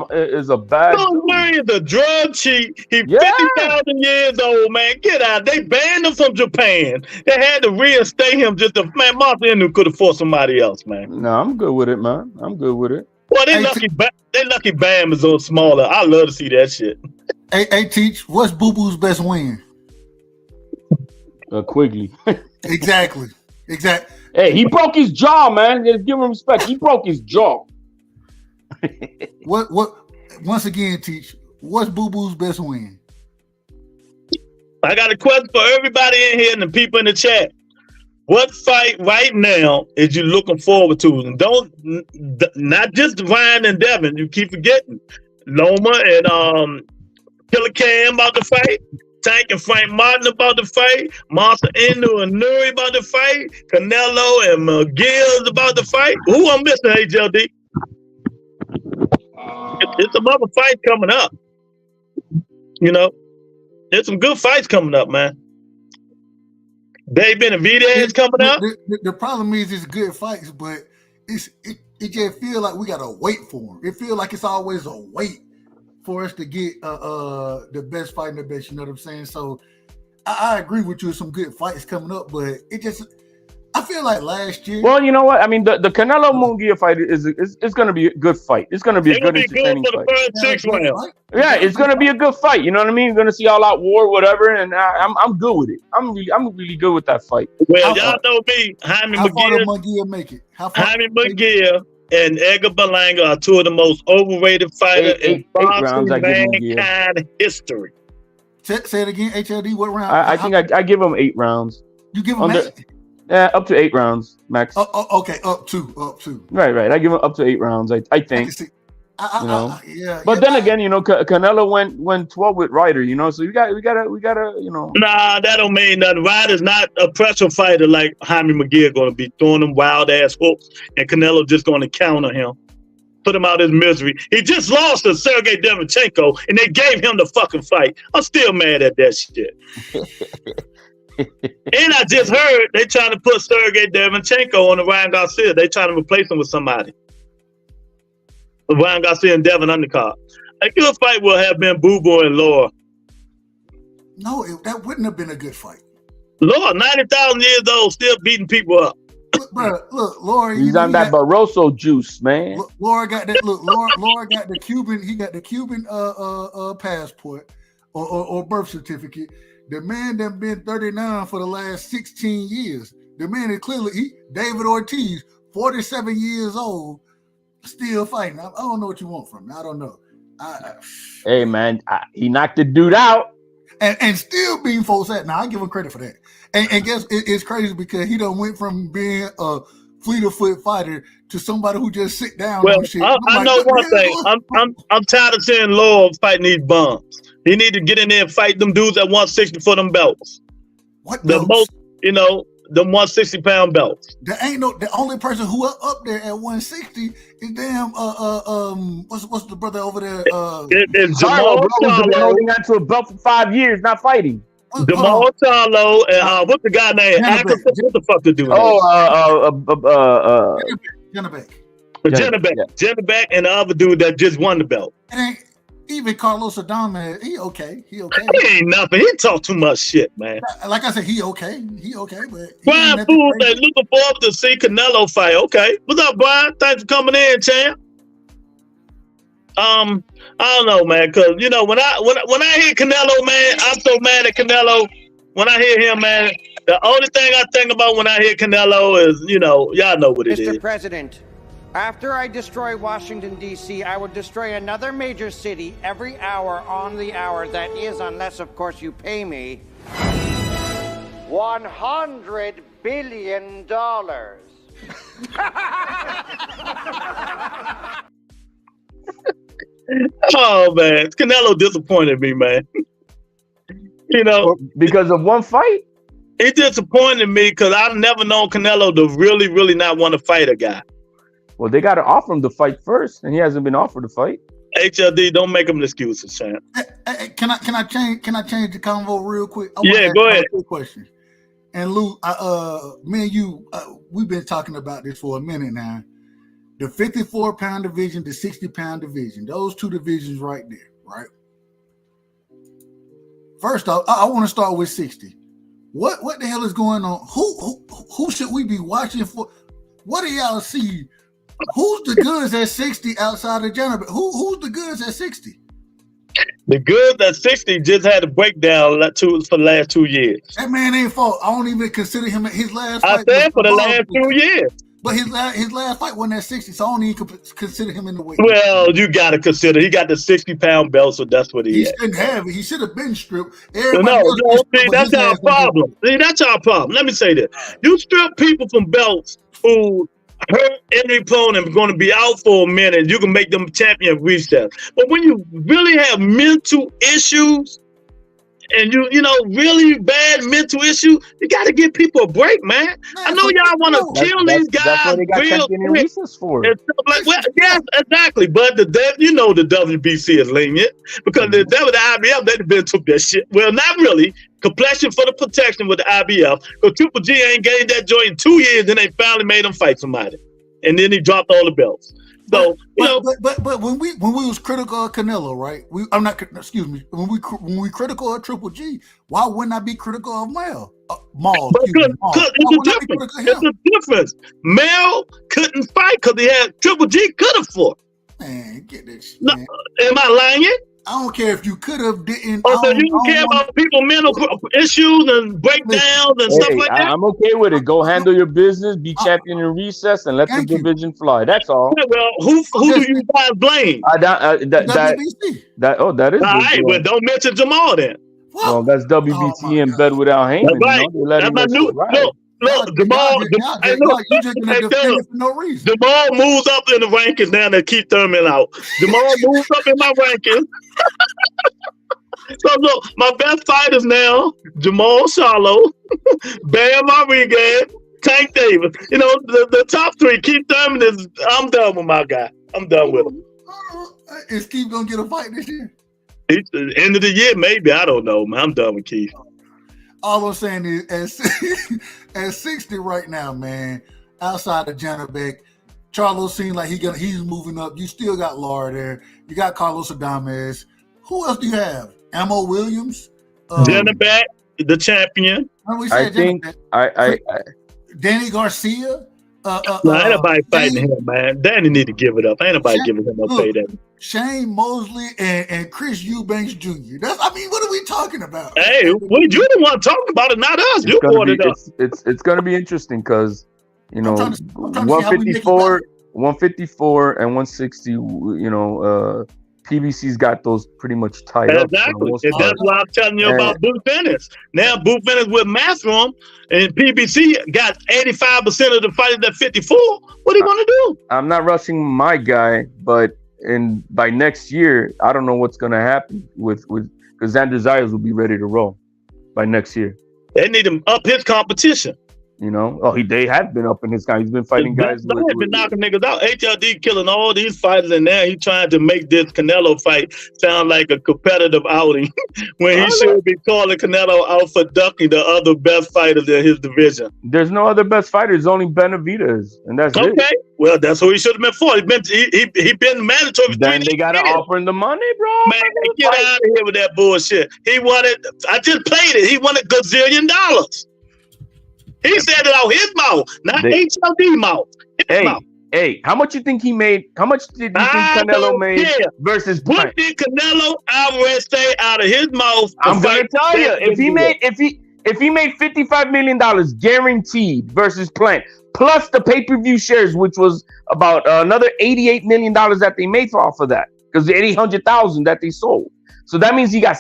Speaker 5: bad.
Speaker 3: No, Neri is a drug cheat. He's 50,000 years old, man. Get out. They banned him from Japan. They had to reinstate him. Man, Monster Inu could have fought somebody else, man.
Speaker 5: No, I'm good with it, man. I'm good with it.
Speaker 3: Well, they lucky Bam is on smaller. I love to see that shit.
Speaker 4: Hey, Teach, what's Boo Boo's best win?
Speaker 5: Quigley.
Speaker 4: Exactly.
Speaker 5: Hey, he broke his jaw, man. Give him respect. He broke his jaw.
Speaker 4: What? Once again, Teach, what's Boo Boo's best win?
Speaker 3: I got a question for everybody in here and the people in the chat. What fight right now is you looking forward to? And not just Ryan and Devin. You keep forgetting Loma and Killer Cam about to fight. Tank and Frank Martin about to fight. Monster Inu and Nuri about to fight. Canelo and McGill about to fight. Who I'm missing, HLD? It's some other fights coming up. You know, there's some good fights coming up, man. Dave Benavidez coming up.
Speaker 4: The problem is it's good fights, but it just feel like we gotta wait for them. It feel like it's always a wait for us to get the best fight and the best. You know what I'm saying? So I agree with you. Some good fights coming up, but I feel like last year.
Speaker 5: Well, you know what? I mean, the Canelo Munguia fight is going to be a good fight. It's going to be a good entertaining fight. Yeah, it's going to be a good fight. You know what I mean? You're going to see all out war, whatever, and I'm good with it. I'm really good with that fight.
Speaker 3: Well, y'all know me, Jaime
Speaker 4: Munguia make it.
Speaker 3: Jaime Munguia and Edgar Berlanga are two of the most overrated fighters in boxing mankind history.
Speaker 4: Say it again, HLD. What round?
Speaker 5: I think I give them 8 rounds.
Speaker 4: You give them 8?
Speaker 5: Yeah, up to 8 rounds max.
Speaker 4: Okay, up to.
Speaker 5: Right. I give him up to 8 rounds. I think.
Speaker 4: Yeah.
Speaker 5: But then again, you know, Canelo went 12 with Ryder. You know, so we gotta, you know.
Speaker 3: Nah, that don't mean nothing. Ryder's not a pressure fighter like Jaime McGill going to be throwing them wild ass hooks, and Canelo just going to counter him, put him out of his misery. He just lost to Sergey Devenchenko, and they gave him the fucking fight. I'm still mad at that shit. And I just heard they trying to put Sergey Devenchenko on the Ryan Garcia. They trying to replace him with somebody. Ryan Garcia and Devin undercard. A good fight would have been Boo Boo and Laura.
Speaker 4: No, that wouldn't have been a good fight.
Speaker 3: Laura, 90,000 years old, still beating people up.
Speaker 4: Look, Laura.
Speaker 5: He's on that Barroso juice, man.
Speaker 4: Laura got that. Look, Laura got the Cuban. He got the Cuban passport or birth certificate. The man that been 39 for the last 16 years. The man is clearly David Ortiz, 47 years old, still fighting. I don't know what you want from me. I don't know.
Speaker 5: Hey man, he knocked the dude out.
Speaker 4: and still being folks at. Now I give him credit for that. And guess it's crazy because he done went from being a fleet of foot fighter to somebody who just sit down.
Speaker 3: Well,
Speaker 4: shit.
Speaker 3: I know one thing. I'm tired of seeing Lord fighting these bums. He need to get in there and fight them dudes at 160 for them belts.
Speaker 4: What
Speaker 3: the
Speaker 4: belts?
Speaker 3: most? Them 160-pound belts.
Speaker 4: There ain't the only person who up there at 160 is damn what's the brother over there?
Speaker 3: It's Jamal
Speaker 5: Charlo. Been holding on to a belt for 5 years, not fighting.
Speaker 3: Jamal Charlo and what's the guy named? What the fuck to do? Jennebeck and the other dude that just won the belt.
Speaker 4: And even Carlos Adames, he okay. He
Speaker 3: ain't nothing. He talk too much shit, man.
Speaker 4: Like I said, he okay. But
Speaker 3: Brian Fool that looking forward to see Canelo fight. Okay, what's up, Brian? Thanks for coming in, champ. I don't know, man, because when I hear Canelo, man, I'm so mad at Canelo. When I hear him, man, the only thing I think about when I hear Canelo is, y'all know what it is.
Speaker 7: Mr. President, after I destroy Washington, D.C., I will destroy another major city every hour on the hour. That is, unless, of course, you pay me $100 billion.
Speaker 3: Oh, man. Canelo disappointed me, man.
Speaker 5: Because of one fight?
Speaker 3: It disappointed me because I've never known Canelo to really, really not want to fight a guy.
Speaker 5: Well, they got to offer him the fight first, and he hasn't been offered the fight.
Speaker 3: HLD, don't make him excuses, champ.
Speaker 4: Hey, can I change the convo real quick?
Speaker 3: Yeah, go ahead.
Speaker 4: Quick question. And Lou, me and you, we've been talking about this for a minute now. The 54-pound division, the 60-pound division, those two divisions right there, right? First off, I want to start with 60. What the hell is going on? Who should we be watching for? What do y'all see? Who's the goods at 60 outside of Jonathan? Who's the goods at 60?
Speaker 3: The goods at 60 just had a breakdown for the last 2 years.
Speaker 4: That man ain't fault. I don't even consider him his last fight.
Speaker 3: I said for the last 2 years.
Speaker 4: But his last fight wasn't at 60, so I don't even consider him in the weight.
Speaker 3: Well, you got to consider he got the 60-pound belt, so that's what he
Speaker 4: shouldn't have it. He should have been stripped.
Speaker 3: See, that's our problem. See, that's our problem. Let me say this. You strip people from belts who hurt any opponent going to be out for a minute, you can make them champion recess. But when you really have mental issues and really bad mental issue, you got to give people a break, man. I know y'all want to kill these guys. That's
Speaker 5: what they got champion recess for.
Speaker 3: Yes, exactly. But the WBC is lenient because the IBF, they've been took that shit. Well, not really. Complexion for the protection with the IBF. Because Triple G ain't gained that joint in 2 years, then they finally made him fight somebody. And then he dropped all the belts. So,
Speaker 4: but when we was critical of Canelo, right? When we critical of Triple G, why wouldn't I be critical of Maul?
Speaker 3: It's a difference. Mel couldn't fight because he had Triple G could have fought.
Speaker 4: Man, get this shit.
Speaker 3: No, am I lying?
Speaker 4: I don't care if you could have, didn't.
Speaker 3: So you don't care about people's mental issues and breakdowns and stuff like that?
Speaker 5: I'm okay with it. Go handle your business, be champion in recess, and let the division fly. That's all.
Speaker 3: Yeah, well, who do you guys blame?
Speaker 5: That is.
Speaker 3: All right, well, don't mention Jamal then.
Speaker 5: Well, that's WBC in bed without Heyman.
Speaker 3: Right. That's my new. Look, Jamal.
Speaker 4: You just gonna defend it for no reason.
Speaker 3: Jamal moves up in the rankings now to keep Thurman out. Jamal moves up in my rankings. So look, my best fighters now: Jamal Charlo, Bam Rodriguez, Tank Davis. The top three. Keith Thurman is. I'm done with my guy. I'm done with him.
Speaker 4: Is Keith gonna get a fight this year?
Speaker 3: End of the year, maybe. I don't know, man. I'm done with Keith.
Speaker 4: All I'm saying is, at 60 right now, man, outside of Janabek, Charlo seems like he's moving up. You still got Lara there. You got Carlos Adames. Who else do you have? Ammo Williams?
Speaker 3: Janabek, the champion.
Speaker 5: I think
Speaker 4: Danny Garcia.
Speaker 3: Ain't nobody fighting him, man. Danny need to give it up. Ain't nobody giving him no payday.
Speaker 4: Shane Mosley and Chris Eubanks Jr. What are we talking about?
Speaker 3: Hey, you the one talking about it, not us. You brought it up.
Speaker 5: It's going to be interesting because 154 and 160. PBC's got those pretty much tied up.
Speaker 3: Exactly. And that's why I'm telling you about Booth Ennis. Now, Booth Ennis with Matchroom and PBC got 85% of the fighters at 54. What are you going to do?
Speaker 5: I'm not rushing my guy, but by next year, I don't know what's going to happen with because Xander Zayas will be ready to roll by next year.
Speaker 3: They need him up his competition.
Speaker 5: You know, they have been up in his guy. He's been fighting guys.
Speaker 3: They have been knocking niggas out. HLD killing all these fighters, and now he's trying to make this Canelo fight sound like a competitive outing when he should be calling Canelo out for ducking the other best fighters in his division.
Speaker 5: There's no other best fighters, only Benavidez, and that's it.
Speaker 3: Okay, well, that's who he should have been for. He been mandatory.
Speaker 5: Then they got to offer him the money, bro.
Speaker 3: Man, get out of here with that bullshit. He wanted. I just played it. He wanted $1 gazillion. He said it out his mouth, not HLD mouth.
Speaker 5: Hey, how much you think he made? How much did you think Canelo made versus Plant?
Speaker 3: What did Canelo Alvarez say out of his mouth?
Speaker 5: I'm gonna tell you, if he made $55 million guaranteed versus Plant, plus the pay-per-view shares, which was about another $88 million that they made off of that, because the 800,000 that they sold. So that means he got,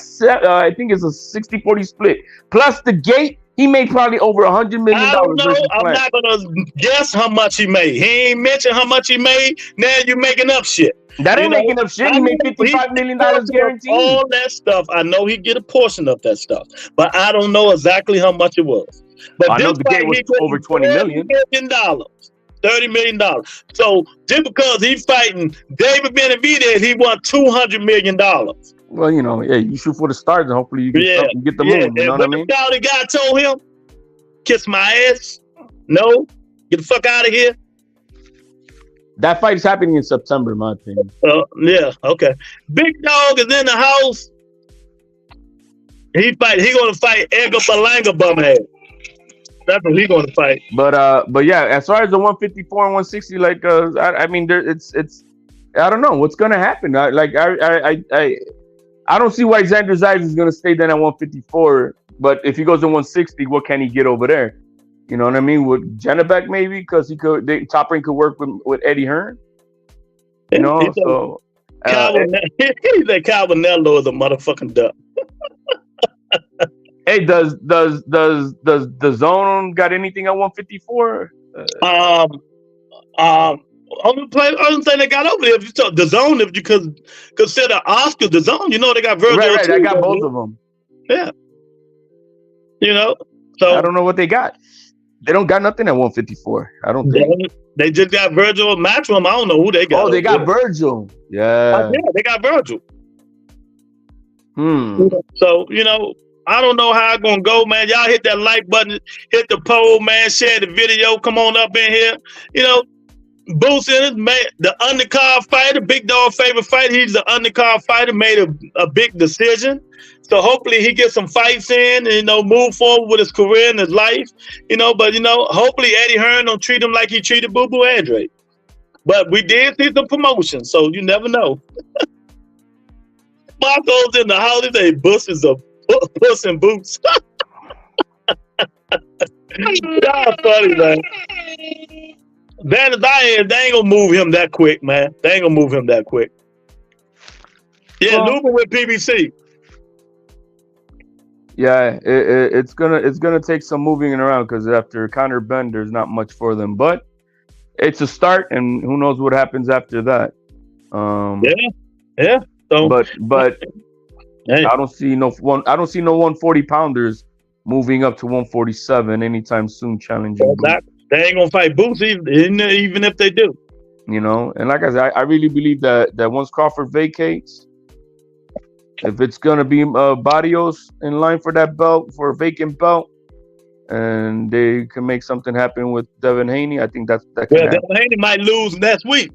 Speaker 5: I think it's a 60-40 split. Plus the gate, he made probably over $100 million. I don't know.
Speaker 3: I'm not gonna guess how much he made. He ain't mentioned how much he made. Now you're making up shit.
Speaker 5: That ain't making up shit. He made $55 million guaranteed.
Speaker 3: All that stuff. I know he get a portion of that stuff, but I don't know exactly how much it was. But
Speaker 5: I know the gate was over $20 million.
Speaker 3: $30 million. So just because he's fighting David Benavidez, he won $200 million.
Speaker 5: Well, you know, you shoot for the stars and hopefully you get the moon. You know what I mean?
Speaker 3: The guy told him, kiss my ass. No, get the fuck out of here.
Speaker 5: That fight is happening in September, in my opinion.
Speaker 3: Yeah, okay. Big Dog is in the house. He gonna fight Edgar Berlanga bumhead. That's what he's gonna fight.
Speaker 5: But yeah, as far as the 154 and 160, like I mean, it's I don't know what's gonna happen. I don't see why Xander Zayas is going to stay then at 154. But if he goes to 160, what can he get over there? You know what I mean? With Janabek maybe, because Top Rank could work with Eddie Hearn. You know, so
Speaker 3: he said Calvinello is a motherfucking duck.
Speaker 5: Hey, does the zone got anything at 154?
Speaker 3: Only thing they got over there, if you talk the zone, if you could consider Oscar the zone, you know they got Virgil.
Speaker 5: Right. I got both of them.
Speaker 3: Yeah. You know, so
Speaker 5: I don't know what they got. They don't got nothing at 154. I don't think
Speaker 3: they just got Virgil and Matchroom. I don't know who they got.
Speaker 5: Oh, they got Virgil. Yeah,
Speaker 3: they got Virgil. So you know, I don't know how it's gonna go, man. Y'all hit that like button, hit the poll, man. Share the video. Come on up in here. You know. Booth Ennis, the undercard fighter, Big Dog favorite fighter. He's the undercard fighter, made a big decision. So hopefully he gets some fights in and, you know, move forward with his career and his life. You know, but, you know, hopefully Eddie Hearn don't treat him like he treated Boo Boo Andre. But we did see some promotion, so you never know. Marco's in the house. He say, Bush is a Puss in Boots. Y'all funny, man. They ain't gonna move him that quick, man. They ain't gonna move him that quick. Yeah, Luba with PBC.
Speaker 5: Yeah, it's gonna take some moving around because after Conor Benn, there's not much for them. But it's a start, and who knows what happens after that.
Speaker 3: Yeah. So,
Speaker 5: but hey. I don't see no 140 pounders moving up to 147 anytime soon. Challenging.
Speaker 3: They ain't gonna fight Boots even if they do.
Speaker 5: You know, and like I said, I really believe that once Crawford vacates, if it's gonna be Barrios in line for that belt, for a vacant belt, and they can make something happen with Devin Haney, I think that can happen.
Speaker 3: Devin Haney might lose next week.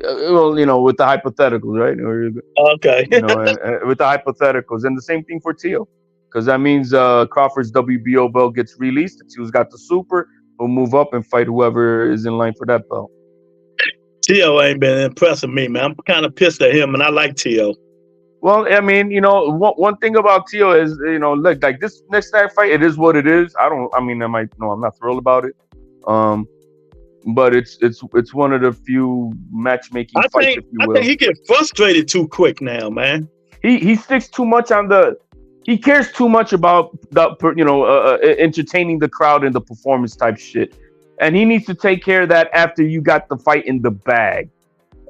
Speaker 5: Well, you know, with the hypotheticals, right?
Speaker 3: Okay.
Speaker 5: You know, with the hypotheticals, and the same thing for Tio, because that means Crawford's WBO belt gets released. Tio's got the super. Will move up and fight whoever is in line for that belt.
Speaker 3: Tio ain't been impressing me, man. I'm kind of pissed at him, and I like Tio.
Speaker 5: Well, I mean, you know, one thing about Tio is, you know, look, like this next fight, it is what it is. I'm not thrilled about it. but it's one of the few matchmaking fights, if you will.
Speaker 3: I think he gets frustrated too quick now, man.
Speaker 5: He sticks too much on he cares too much about entertaining the crowd and the performance type shit, and he needs to take care of that after you got the fight in the bag,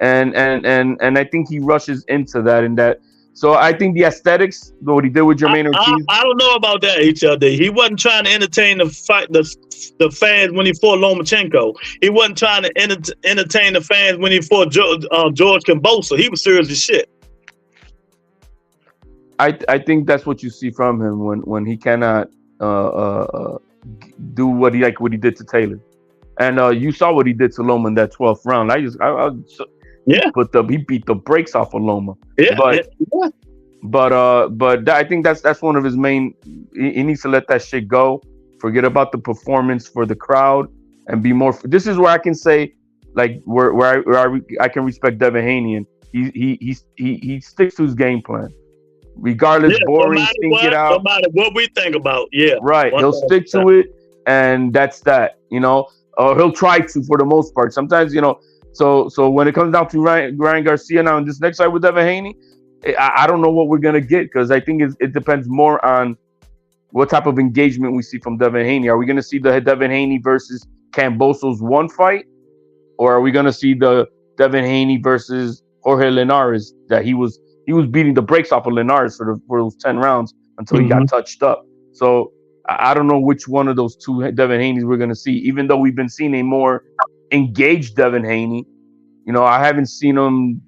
Speaker 5: and I think he rushes into that and that. So I think the aesthetics, what he did with Jermaine Ortiz.
Speaker 3: I don't know about that, HLD. He wasn't trying to entertain the fans when he fought Lomachenko. He wasn't trying to entertain the fans when he fought George Kambosos. He was serious as shit.
Speaker 5: I think that's what you see from him when he cannot do what he did to Taylor, and you saw what he did to Loma in that 12th round. He beat the brakes off of Loma. But I think that's one of his main. He needs to let that shit go. Forget about the performance for the crowd and be more. This is where I can say, like, where I can respect Devin Haney, and he sticks to his game plan. Regardless, boring, stink it out.
Speaker 3: No matter what we think about,
Speaker 5: right. He'll stick to it, and that's that. He'll try to for the most part. Sometimes, So when it comes down to Ryan Garcia now in this next fight with Devin Haney, I don't know what we're gonna get, because I think it depends more on what type of engagement we see from Devin Haney. Are we gonna see the Devin Haney versus Kambosos one fight, or are we gonna see the Devin Haney versus Jorge Linares that he was beating the brakes off of Linares for those 10 rounds until he got touched up? So I don't know which one of those two Devin Haneys we're gonna see. Even though we've been seeing a more engaged Devin Haney, I haven't seen him.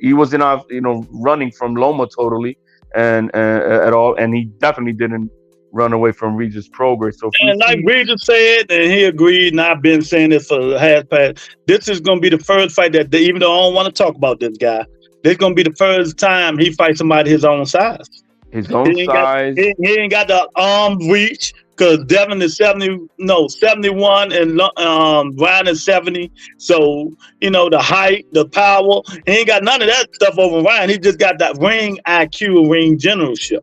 Speaker 5: He wasn't off, running from Loma totally and at all, and he definitely didn't run away from Regis Prograis. So,
Speaker 3: like Regis said, and he agreed, and I've been saying this for the half past. This is going to be the first fight that, even though I don't want to talk about this guy, this is going to be the first time he fights somebody his own size.
Speaker 5: He ain't got the arm reach, because Devin is 71 and Ryan is 70. So, the height, the power, he ain't got none of that stuff over Ryan. He just got that ring IQ, ring generalship.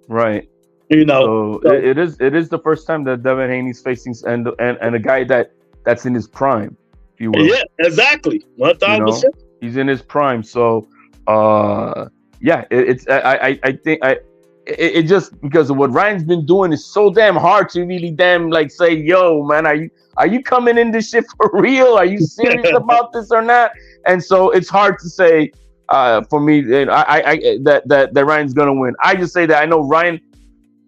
Speaker 5: Right.
Speaker 3: So
Speaker 5: it is the first time that Devin Haney's facing and a guy that's in his prime, if you will.
Speaker 3: Yeah, exactly. 1,000%.
Speaker 5: He's in his prime. So it just, because of what Ryan's been doing, is so damn hard to really say, yo, man, are you coming in this shit for real? Are you serious about this or not? And so it's hard to say for me that Ryan's gonna win. I just say that I know Ryan,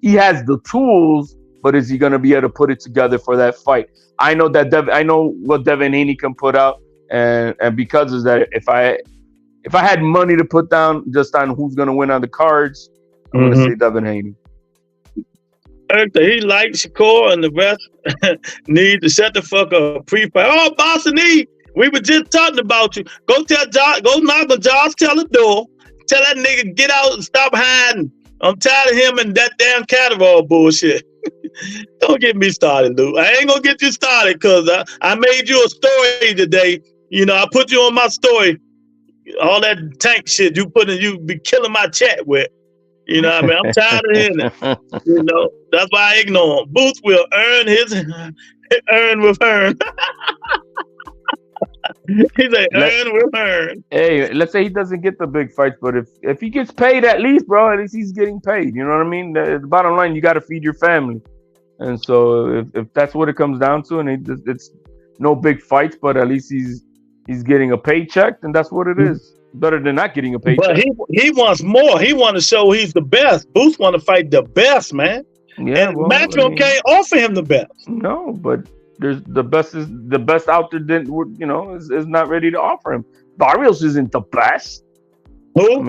Speaker 5: he has the tools, but is he gonna be able to put it together for that fight? I know what Devin Haney can put out, and because of that, if I had money to put down just on who's gonna win on the cards, I'm going to say Devin Haney.
Speaker 3: He likes Shakur, and the rest need to shut the fuck up. Pre-fight. Oh, Boston E, we were just talking about you. Go knock on Josh Taylor's door. Tell that nigga get out and stop hiding. I'm tired of him and that damn Catterall bullshit. Don't get me started, Lou. I ain't going to get you started, because I made you a story today. I put you on my story. All that tank shit you be killing my chat with. I'm tired of hearing it. That's why I ignore him. Booth will earn with Hearn. He's like, earn with Hearn.
Speaker 5: Hey, let's say he doesn't get the big fights, but if he gets paid at least, bro, at least he's getting paid. You know what I mean? The bottom line, you got to feed your family. And so if that's what it comes down to, and it's no big fights, but at least he's getting a paycheck, then that's what it is. Better than not getting a paycheck.
Speaker 3: But he wants more. He wants to show he's the best. Booth want to fight the best, man.
Speaker 5: Yeah,
Speaker 3: and Matchroom can't offer him the best.
Speaker 5: No, but there's the best out there. Is not ready to offer him. Barrios isn't the best.
Speaker 3: Who?
Speaker 5: I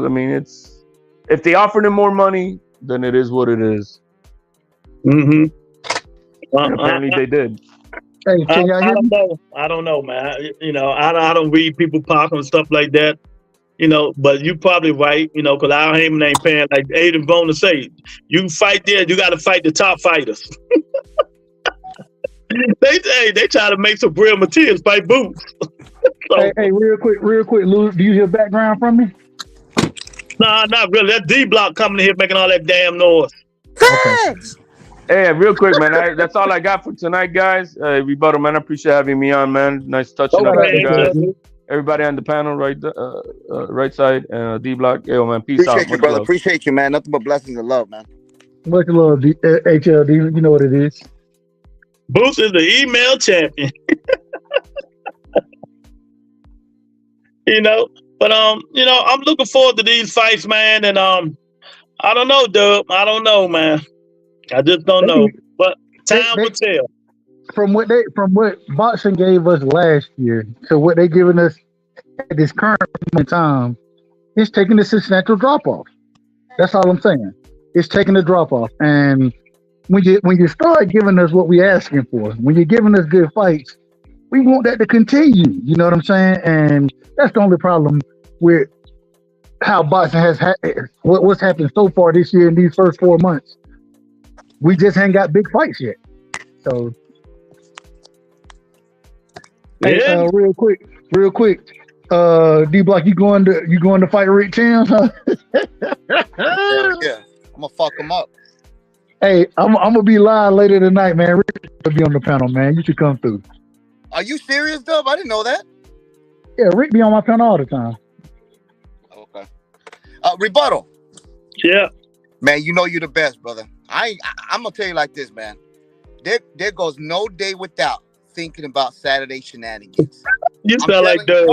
Speaker 5: mean, it's, if they offered him more money, then it is what it is.
Speaker 3: Mm-hmm.
Speaker 5: Apparently they did.
Speaker 4: Hey, can y'all hear me?
Speaker 3: I don't know, man. I don't read people pocket and stuff like that. But you probably right. Because Al Heyman ain't paying like Aiden Bona say. You fight there, you got to fight the top fighters. They try to make some real materials fight Boots.
Speaker 8: Hey, real quick, Lou, do you hear background from me?
Speaker 3: Nah, not really. That D Block coming in here making all that damn noise.
Speaker 8: Okay.
Speaker 5: Hey, real quick, man. That's all I got for tonight, guys. Rebuttal, man. I appreciate having me on, man. Nice touching up with you guys. Everybody on the panel, right side, D Block. Yo, man. Peace out.
Speaker 6: Appreciate you, brother. Love. Appreciate you, man. Nothing but blessings and love, man.
Speaker 8: Much love, HLD. You know what it is.
Speaker 3: Boost is the email champion. But I'm looking forward to these fights, man. And I don't know, Dub. I don't know, man. I just don't know. But time will tell. From what
Speaker 8: boxing gave us last year to what they giving us at this current time, it's taking a substantial drop off. That's all I'm saying. It's taking a drop off. And when you start giving us what we're asking for, when you're giving us good fights, we want that to continue. You know what I'm saying? And that's the only problem with how boxing has what's happened so far this year in these first 4 months. We just ain't got big fights yet. So, hey, real quick, D Block, you going to fight Rick Chance? Huh?
Speaker 6: Yeah, I'm gonna fuck him up.
Speaker 8: Hey, I'm gonna be live later tonight, man. Rick will be on the panel, man. You should come through.
Speaker 6: Are you serious, Dub? I didn't know that.
Speaker 8: Yeah, Rick be on my panel all the time.
Speaker 6: Okay. Rebuttal.
Speaker 3: Yeah.
Speaker 6: Man, you know you're the best, brother. I'm gonna tell you like this, man. There goes no day without thinking about Saturday shenanigans.
Speaker 3: You sound like Dub.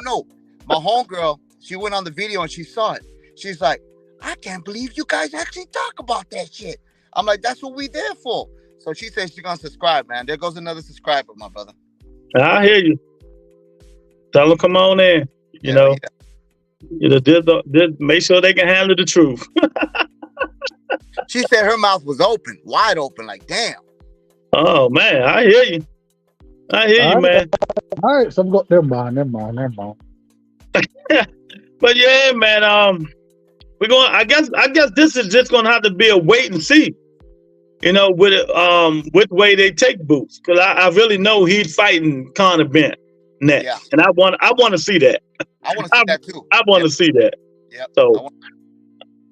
Speaker 6: No. My homegirl, she went on the video and she saw it. She's like, I can't believe you guys actually talk about that shit. I'm like, that's what we there for. So she says she's gonna subscribe, man. There goes another subscriber, my brother.
Speaker 3: I hear you. Tell them come on in. You know, make sure they can handle the truth.
Speaker 6: She said her mouth was open, wide open, like damn.
Speaker 3: Oh man, I hear you. Man.
Speaker 8: All right, so I'm going. Never mind.
Speaker 3: But yeah, man. We're going. I guess this is just gonna have to be a wait and see. With way they take Boots, because I really know he's fighting Conor BENN next, yeah. And I want to see that.
Speaker 6: I want to see that too.
Speaker 3: I want to see that.
Speaker 6: Yeah.
Speaker 3: So,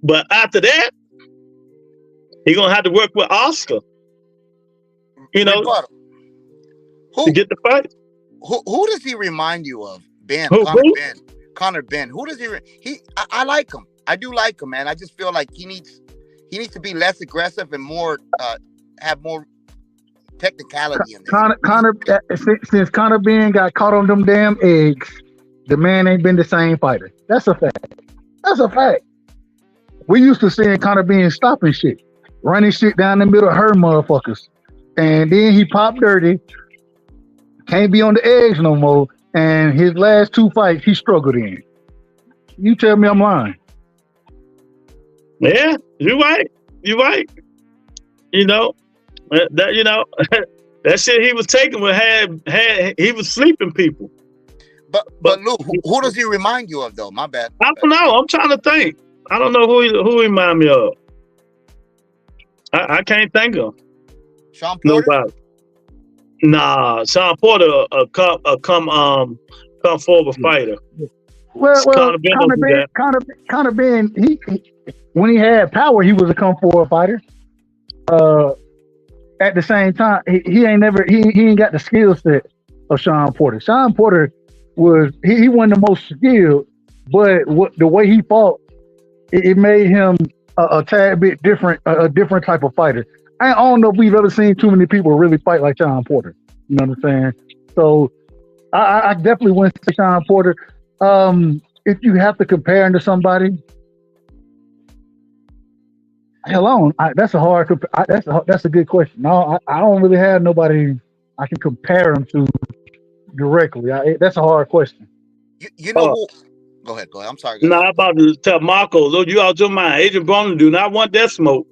Speaker 3: but after that, he's gonna have to work with Oscar. To get the fight.
Speaker 6: Who does he remind you of? BENN. Conor BENN. Who does he? I like him. I do like him, man. I just feel like he needs to be less aggressive and more have more technicality in there.
Speaker 8: Since Conor BENN got caught on them damn eggs, the man ain't been the same fighter. That's a fact. We used to seeing Conor BENN stopping shit, running shit down the middle of her motherfuckers. And then he popped dirty, can't be on the eggs no more. And his last 2 fights, he struggled in. You tell me I'm lying.
Speaker 3: Yeah, you're right. That shit he was taking he was sleeping people.
Speaker 6: But Lou, who does he remind you of though? My bad.
Speaker 3: I don't know. I'm trying to think. I don't know who he remind me of. I can't think of.
Speaker 6: Sean Porter?
Speaker 3: Nobody. Nah, Sean Porter come forward fighter.
Speaker 8: Well, Conor BENN, he when he had power, he was a come forward fighter. At the same time, he ain't got the skill set of Sean Porter. Sean Porter he wasn't the most skilled, but the way he fought, it made him a tad bit different, a different type of fighter. I don't know if we've ever seen too many people really fight like Sean Porter. You know what I'm saying? So I definitely went to Sean Porter. If you have to compare him to somebody, that's a good question. No, I don't really have nobody I can compare him to directly. That's a hard question.
Speaker 6: You know who? Go ahead. I'm sorry.
Speaker 3: No, I'm about to tell Marco, though, you out your mind. Adrian Broner do not want that smoke.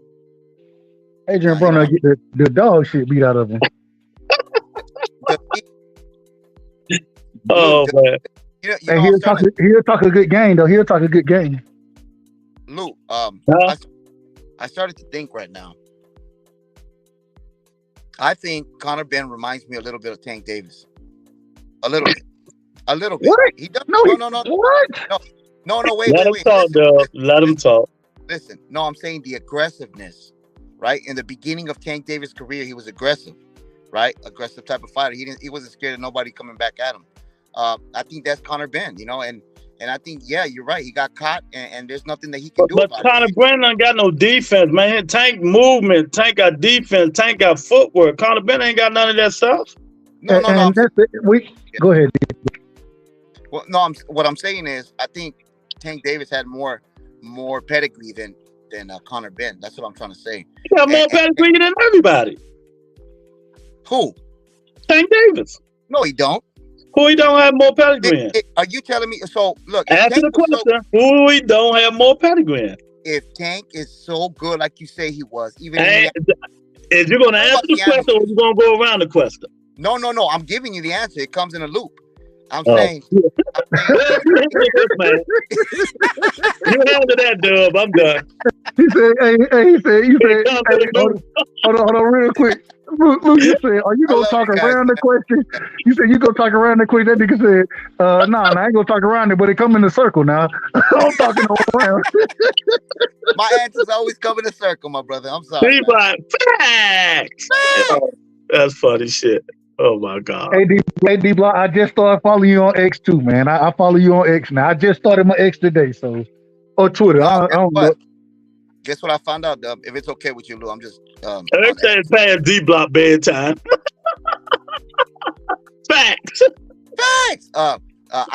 Speaker 8: Adrian Broner get the dog shit beat out of him.
Speaker 3: Oh man.
Speaker 8: He'll talk a good game though. He'll talk a good game.
Speaker 6: Lou, I started to think right now. I think Conor BENN reminds me a little bit of Tank Davis. A little bit.
Speaker 8: What?
Speaker 6: He does.
Speaker 8: No. What?
Speaker 6: No. Wait.
Speaker 3: Let him talk, though. Let him talk.
Speaker 6: Listen. No, I'm saying the aggressiveness, right? In the beginning of Tank Davis' career, he was aggressive, right? Aggressive type of fighter. He wasn't scared of nobody coming back at him. I think that's Conor Benn, you know, and I think, yeah, you're right. He got caught, and there's nothing that he can do.
Speaker 3: But Conor Benn ain't got no defense, man. Tank movement, Tank got defense, Tank got footwork. Conor Benn ain't got none of that stuff.
Speaker 6: No.
Speaker 8: Go ahead.
Speaker 6: Well, no, what I'm saying is, I think Tank Davis had more pedigree than Conor Benn. That's what I'm trying to say.
Speaker 3: He got more pedigree than everybody.
Speaker 6: Who?
Speaker 3: Tank Davis.
Speaker 6: No, he don't.
Speaker 3: Who he don't have more pedigree in?
Speaker 6: Are you telling me? So look,
Speaker 3: answer the question. Who he don't have more pedigree in?
Speaker 6: If Tank is so good, like you say he was, even
Speaker 3: is you going to answer the question, or you going to go around the question?
Speaker 6: No. I'm giving you the answer. It comes in a loop. I'm saying.
Speaker 3: You handle that, Dub. I'm done.
Speaker 8: He said, hold on, real quick. Luke, you said, are you going to talk around the question? You said, you going to talk around the question. That nigga said, nah, I ain't going to talk around it, but it come in a circle now. I'm talking around.
Speaker 6: My answers always come in a circle, my brother. I'm sorry.
Speaker 3: He's like, facts. That's funny shit. Oh, my God.
Speaker 8: Hey, D-Block, I just started following you on X too, man. I follow you on X now. I just started my X today, so. Or Twitter. I don't know.
Speaker 6: Guess what I found out, Dub? If it's okay with you, Lou, I'm just
Speaker 3: everything's past D-Block bedtime. Facts.
Speaker 6: I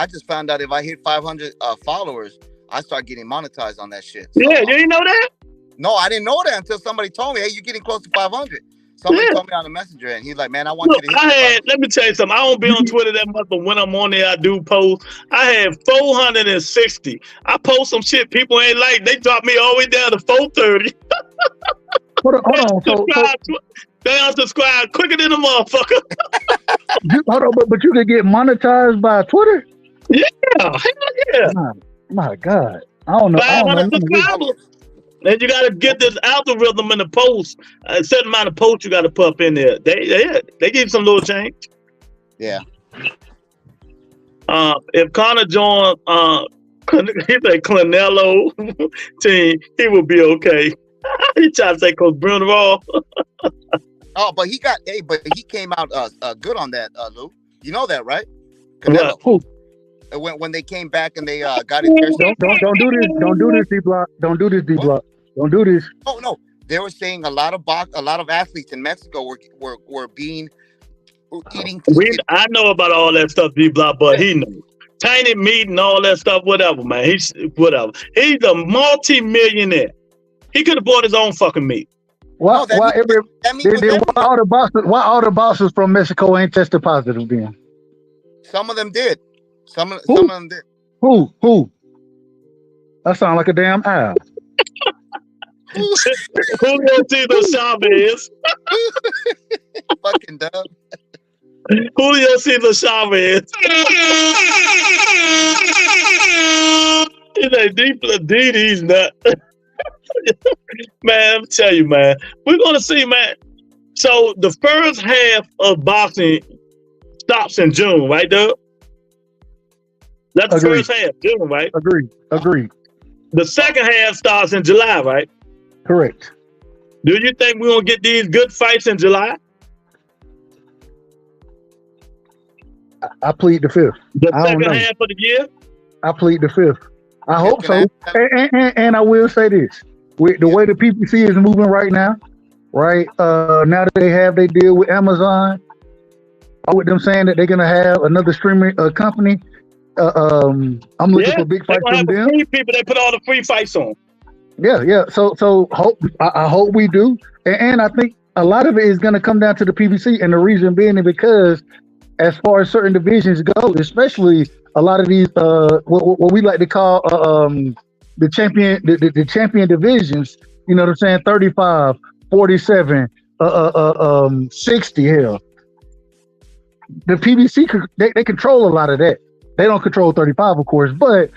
Speaker 6: just found out if I hit 500 followers, I start getting monetized on that shit.
Speaker 3: So, yeah, you didn't know that?
Speaker 6: No, I didn't know that until somebody told me, hey, you're getting close to 500. Somebody told me on the messenger, and he's like, man, I want you to hit
Speaker 3: let me tell you something. I don't be on Twitter that much, but when I'm on there, I do post. I have 460. I post some shit people ain't like. They drop me all the way down to 430.
Speaker 8: Hold on.
Speaker 3: They unsubscribe quicker than a motherfucker.
Speaker 8: Hold on, but you can get monetized by Twitter?
Speaker 3: Yeah, hell yeah.
Speaker 8: My God. I don't know.
Speaker 3: 500 subscribers. And you gotta get this algorithm in the post. A certain amount of posts you gotta put up in there. They give some little change.
Speaker 6: Yeah.
Speaker 3: If Conor joined Canelo team, he would be okay. He tried to say Coach Bruno.
Speaker 6: Oh, but he came out good on that, Lou. You know that, right? Canelo.
Speaker 8: Who?
Speaker 6: When they came back and they got it.
Speaker 8: Don't do this. Don't do this, D-Block. Don't do this, D-Block. Don't do this.
Speaker 6: Oh no, they were saying a lot of athletes in Mexico were eating.
Speaker 3: I know about all that stuff, D-Block, but he knows. Tiny meat and all that stuff, whatever, man. He's a multi-millionaire. He could have bought his own fucking meat.
Speaker 8: Why all the bosses from Mexico ain't tested positive then?
Speaker 6: Some of them did. Some of them did.
Speaker 8: Who? That sounds like a damn owl.
Speaker 3: Julio Cesar Chavez.
Speaker 6: Fucking dumb.
Speaker 3: Julio Cesar Chavez. He's like, he's not. Man, I'm telling you, man. We're going to see, man. So the first half of boxing stops in June, right, Doug? That's the first half, June, right?
Speaker 8: Agreed.
Speaker 3: The second half starts in July, right?
Speaker 8: Correct.
Speaker 3: Do you think we're going to get these good fights in July?
Speaker 8: I plead the fifth.
Speaker 3: The second half of the year?
Speaker 8: I plead the fifth. I hope so. And I will say this. With the way the PPC is moving right now, right? Now that they have their deal with Amazon, with them saying that they're going to have another streaming company, I'm looking for big fights from them.
Speaker 3: People, they put all the free fights on.
Speaker 8: Yeah. So I hope we do, and I think a lot of it is going to come down to the PBC, and the reason being is because as far as certain divisions go, especially a lot of these what we like to call the champion divisions. You know what I'm saying? 35, 47, 60. Hell, the PBC they control a lot of that. They don't control 35, of course, but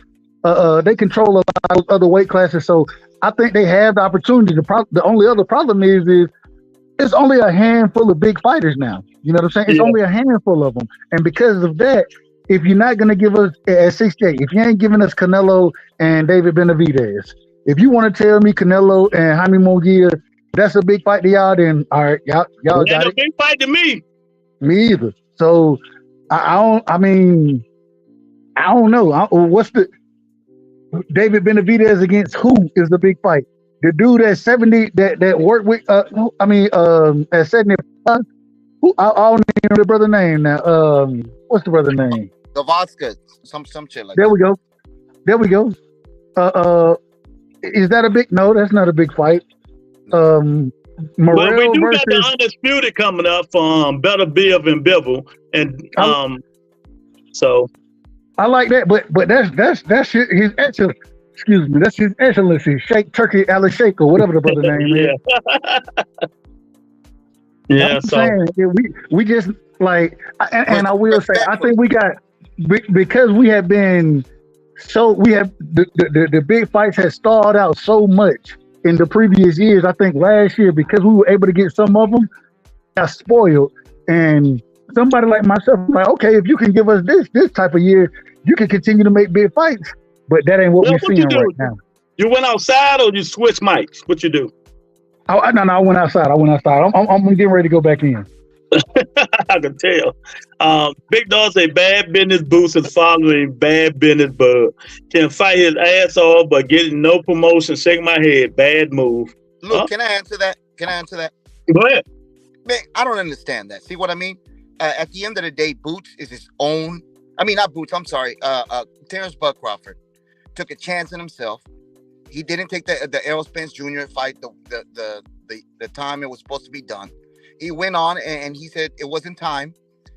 Speaker 8: they control a lot of other weight classes. So I think they have the opportunity. The only other problem is it's only a handful of big fighters now. You know what I'm saying? It's only a handful of them. And because of that, if you're not going to give us at 68, if you ain't giving us Canelo and David Benavidez, if you want to tell me Canelo and Jaime Munguia that's a big fight to y'all, then all right, y'all got
Speaker 3: Ain't no
Speaker 8: it.
Speaker 3: big fight to me.
Speaker 8: Me either. So I don't. I mean, I don't know. What's the David Benavidez against who is the big fight? The dude at 70 that worked with. At 75. Who I don't even know the brother name now. What's the brother name?
Speaker 6: Gavaska, some shit like
Speaker 8: There
Speaker 6: that.
Speaker 8: we go. There we go. Is that a big? No, that's not a big fight. Morel
Speaker 3: But we do
Speaker 8: versus,
Speaker 3: got the Undisputed coming up from Better Biv and Bivol, and so
Speaker 8: I like that, but that's his excellence. Excuse me, that's his excellency, Sheikh Turkey Ali Sheikh, or whatever the brother name is.
Speaker 3: Yeah,
Speaker 8: I'm
Speaker 3: so
Speaker 8: saying we just like, and I will say, I think we got, because we have been we have the big fights have stalled out so much in the previous years. I think last year, because we were able to get some of them, got spoiled. And somebody like myself, like, okay, if you can give us this type of year, you can continue to make big fights. But that ain't what we're seeing right now.
Speaker 3: You went outside or you switched mics? What you do?
Speaker 8: No, I went outside. I'm getting ready to go back in.
Speaker 3: I can tell. Big Dog say Bad Business Boost is following Bad Business Bud. Can fight his ass off, but getting no promotion. Shake my head. Bad move.
Speaker 6: Look, can I answer that?
Speaker 3: Go ahead.
Speaker 6: Man, I don't understand that. See what I mean? At the end of the day, Boots is his own. I mean, not Boots. I'm sorry. Terrence Bud Crawford took a chance in himself. He didn't take the Errol Spence Jr. fight the time it was supposed to be done. He went on and he said it wasn't time.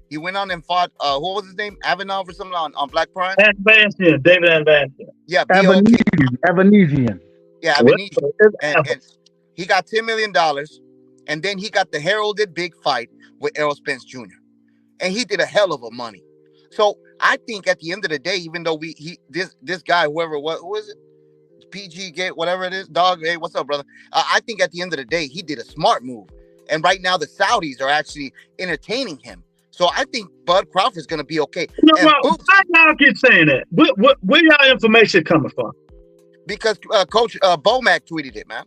Speaker 6: He went on and fought, what was his name? Avanov or something on Black Prime?
Speaker 3: David Advancian.
Speaker 6: Yeah,
Speaker 8: Avanesian.
Speaker 6: Yeah, Avanesian. And he got $10 million. And then he got the heralded big fight with Errol Spence Jr. And he did a hell of a money. So I think at the end of the day, even though this guy, whoever it was, who is it? PG Gate, whatever it is, dog. Hey, what's up, brother? I think at the end of the day, he did a smart move. And right now, the Saudis are actually entertaining him. So I think Bud Crawford's going to be okay.
Speaker 3: Why y'all keep saying that? Where y'all information coming from?
Speaker 6: Because Coach Bomac tweeted it, man.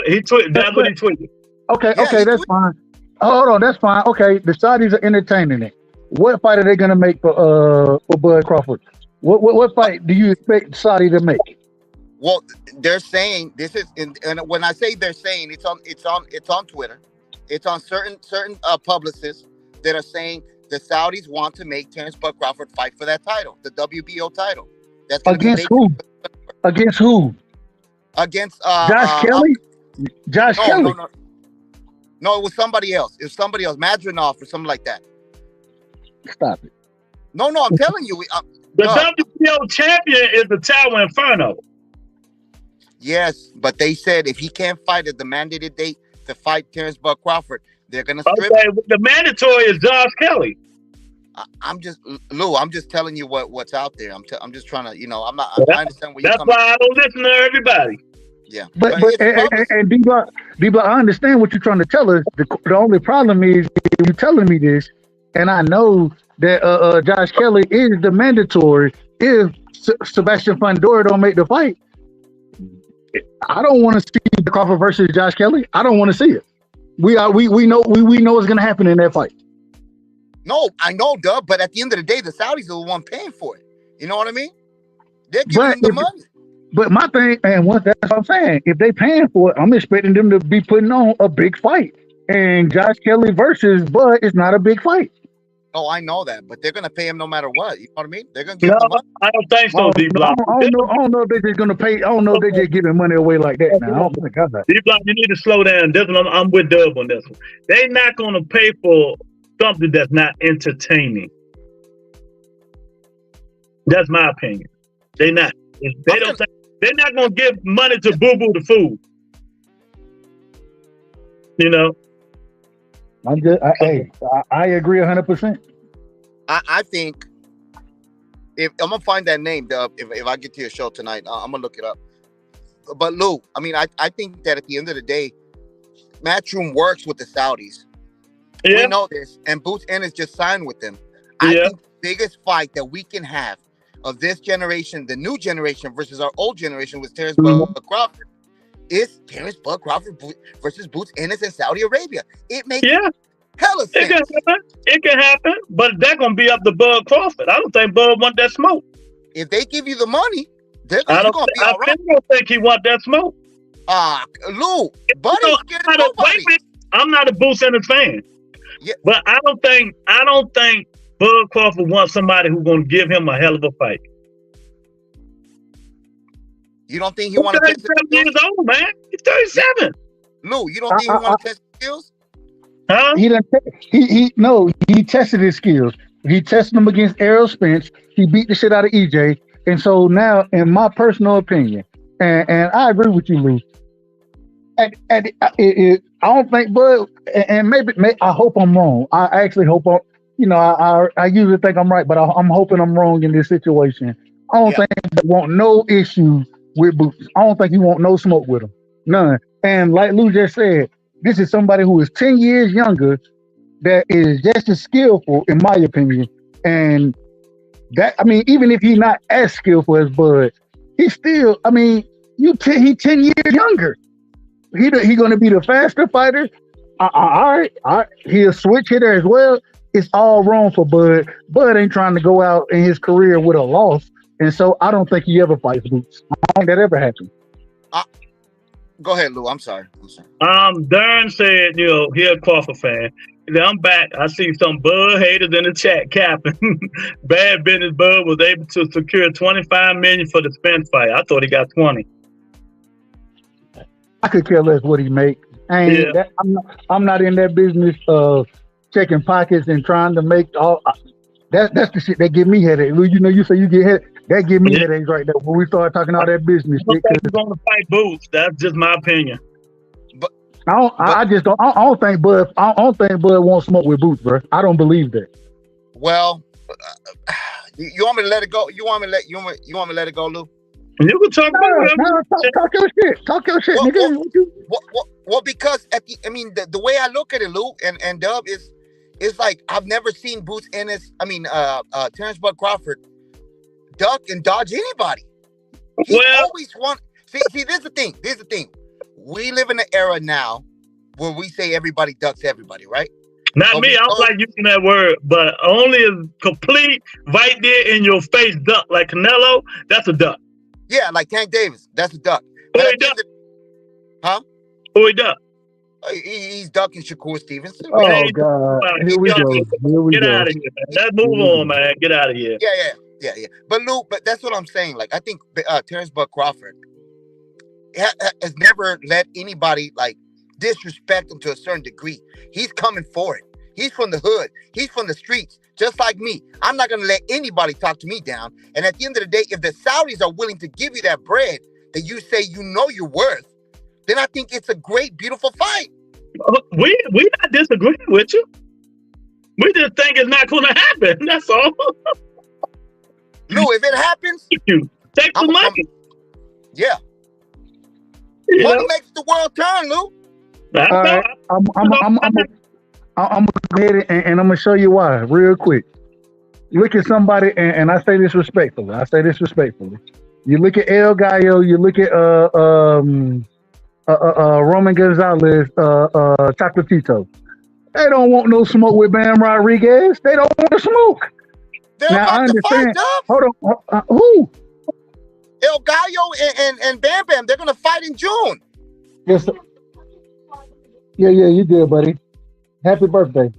Speaker 3: He tweeted. That's what he tweeted.
Speaker 8: Okay, that's fine. Hold on, that's fine. Okay, the Saudis are entertaining it. What fight are they going to make for Bud Crawford? What fight do you expect Saudi to make?
Speaker 6: Well, they're saying this is, and when I say they're saying, it's on Twitter, it's on certain publicists that are saying the Saudis want to make Terrence Bud Crawford fight for that title, the WBO title. That's
Speaker 8: against who? Against who?
Speaker 6: Against
Speaker 8: Josh Kelly. Josh Kelly.
Speaker 6: No, it was somebody else. It was somebody else, Madronov or something like that.
Speaker 8: Stop it.
Speaker 6: No, I'm telling you.
Speaker 3: The WBO champion is the Tower Inferno.
Speaker 6: Yes, but they said if he can't fight at the mandated date to fight Terrence Bud Crawford, they're gonna strip.
Speaker 3: Okay, the mandatory is Josh Kelly.
Speaker 6: I'm just telling you what's out there. I'm just trying to, I'm not. I understand what you're
Speaker 3: coming. That's why I don't listen to everybody.
Speaker 6: Yeah,
Speaker 8: but D-Block, I understand what you're trying to tell us. The only problem is you're telling me this, and I know that Josh Kelly is the mandatory if Sebastian Fundora don't make the fight. I don't want to see Crawford versus Josh Kelly. I don't want to see it. We know what's going to happen in that fight.
Speaker 6: No, I know, Dub. But at the end of the day, the Saudis are the one paying for it. You know what I mean? They're giving them the money.
Speaker 8: But my thing, and that's what I'm saying. If they paying for it, I'm expecting them to be putting on a big fight. And Josh Kelly versus Bud is not a big fight.
Speaker 6: Oh, I know that, but they're gonna pay him no matter what. You know what I mean? They're gonna give him the money.
Speaker 3: I don't think so, D-Block.
Speaker 8: I don't know if they're just gonna pay. I don't know if they're just giving money away like that. Now, I don't think that.
Speaker 3: D-Block, you need to slow down. This one, I'm with Dub on this one. They're not gonna pay for something that's not entertaining. That's my opinion. They're not. They're not gonna give money to Boo Boo the food. You know.
Speaker 8: I agree 100%.
Speaker 6: I think if I'm gonna find that name, Dub, if I get to your show tonight, I'm gonna look it up. But Lou, I mean, I think that at the end of the day, Matchroom works with the Saudis. Yeah. We know this, and Boots Ennis just signed with them. I think the biggest fight that we can have of this generation, the new generation versus our old generation, was Terrence Bud Crawford. is Terrence Bud Crawford versus Boots Ennis in Saudi Arabia. It makes hella sense.
Speaker 3: It can happen, but that's gonna be up to Bud Crawford. I don't think Bud want that smoke.
Speaker 6: If they give you the money, they're
Speaker 3: I
Speaker 6: gonna be all right.
Speaker 3: don't think he want that smoke.
Speaker 6: Lou, Buddy's scared of nobody.
Speaker 3: I'm not a Boots Ennis fan.
Speaker 6: Yeah.
Speaker 3: But I don't think Bud Crawford wants somebody who's gonna give him a hell of a fight.
Speaker 6: You don't think he wants to test his skills?
Speaker 3: Years old, man. He's 37.
Speaker 6: Lou, you don't think he wants to test his skills?
Speaker 3: Huh?
Speaker 8: He tested his skills. He tested them against Errol Spence. He beat the shit out of EJ. And so now, in my personal opinion, and I agree with you, Lou, I don't think Bud, and maybe I hope I'm wrong. I actually hope I usually think I'm right, but I'm hoping I'm wrong in this situation. I don't think he want no issue with Boots. I don't think he want no smoke with him. None. And like Lou just said, this is somebody who is 10 years younger that is just as skillful, in my opinion. And that, even if he's not as skillful as Bud, he's still, he's 10 years younger. He going to be the faster fighter. All right. He'll switch hitter as well. It's all wrong for Bud. Bud ain't trying to go out in his career with a loss. And so I don't think he ever fights Boots. I don't think that ever happened.
Speaker 6: Go ahead, Lou. I'm sorry.
Speaker 3: Darren said, he's a Crawford fan. Then I'm back. I see some Bud haters in the chat capping. Bad business. Bud was able to secure $25 million for the Spence fight. I thought he got 20.
Speaker 8: I could care less what he make. I'm not in that business of checking pockets and trying to make all. That's the shit that give me headache. You say you get headache. That give me headaches right there when we start talking all that business.
Speaker 3: I don't think he's gonna fight Boots. That's just my opinion.
Speaker 8: I don't think Bud won't smoke with Boots, bro. I don't believe that.
Speaker 6: Well, you want me to let it go? You want me to let it go, Lou?
Speaker 3: You can talk about it.
Speaker 8: Talk your shit. Talk your shit, nigga.
Speaker 6: Well, because the way I look at it, Lou and Dub is like I've never seen Boots Ennis. Terrence Bud Crawford duck and dodge anybody. He always want. See, this is the thing. We live in an era now where we say everybody ducks everybody, right?
Speaker 3: Not me. I don't like using that word, but only a complete right there in your face duck like Canelo. That's a duck.
Speaker 6: Yeah, like Tank Davis. That's a duck.
Speaker 3: Who he duck?
Speaker 6: Huh?
Speaker 3: Who he duck?
Speaker 6: He's ducking Shakur Stevenson.
Speaker 8: Oh, God. Here we go.
Speaker 3: Get out of here, man. Let's move on, man. Get out of here.
Speaker 6: Yeah. But Lou, that's what I'm saying. Like, I think Terrence Bud Crawford has never let anybody disrespect him to a certain degree. He's coming for it. He's from the hood. He's from the streets, just like me. I'm not going to let anybody talk to me down. And at the end of the day, if the Saudis are willing to give you that bread that you say you're worth, then I think it's a great, beautiful fight.
Speaker 3: We not disagreeing with you. We just think it's not going to happen. That's all.
Speaker 6: Lou, if it happens,
Speaker 3: take the money.
Speaker 6: Money makes the world turn, Lou.
Speaker 8: All right. I'm gonna go ahead and I'm gonna show you why real quick. You look at somebody, and I say this respectfully. You look at El Gallo. You look at Roman Gonzalez, Chocolatito. They don't want no smoke with Bam Rodriguez. They don't want to smoke.
Speaker 6: They're now I understand.
Speaker 8: Hold on. Who?
Speaker 6: El Gallo and Bam Bam. They're gonna fight in June.
Speaker 8: Yes. Sir. Yeah, you did, buddy. Happy birthday.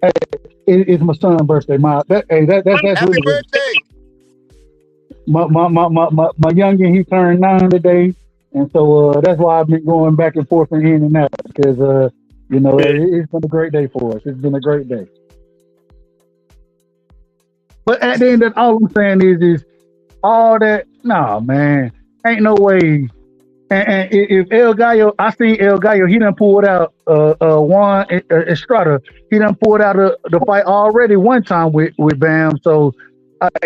Speaker 8: Hey, it's my son's birthday. That's
Speaker 6: happy
Speaker 8: really
Speaker 6: birthday.
Speaker 8: My youngin, he turned 9 today, and so that's why I've been going back and forth and in and out because it's been a great day for us. It's been a great day. But at the end of all I'm saying is all that. Nah, man, ain't no way. And if El Gallo, I seen El Gallo, he done pulled out Juan Estrada. He done pulled out the fight already one time with Bam. So,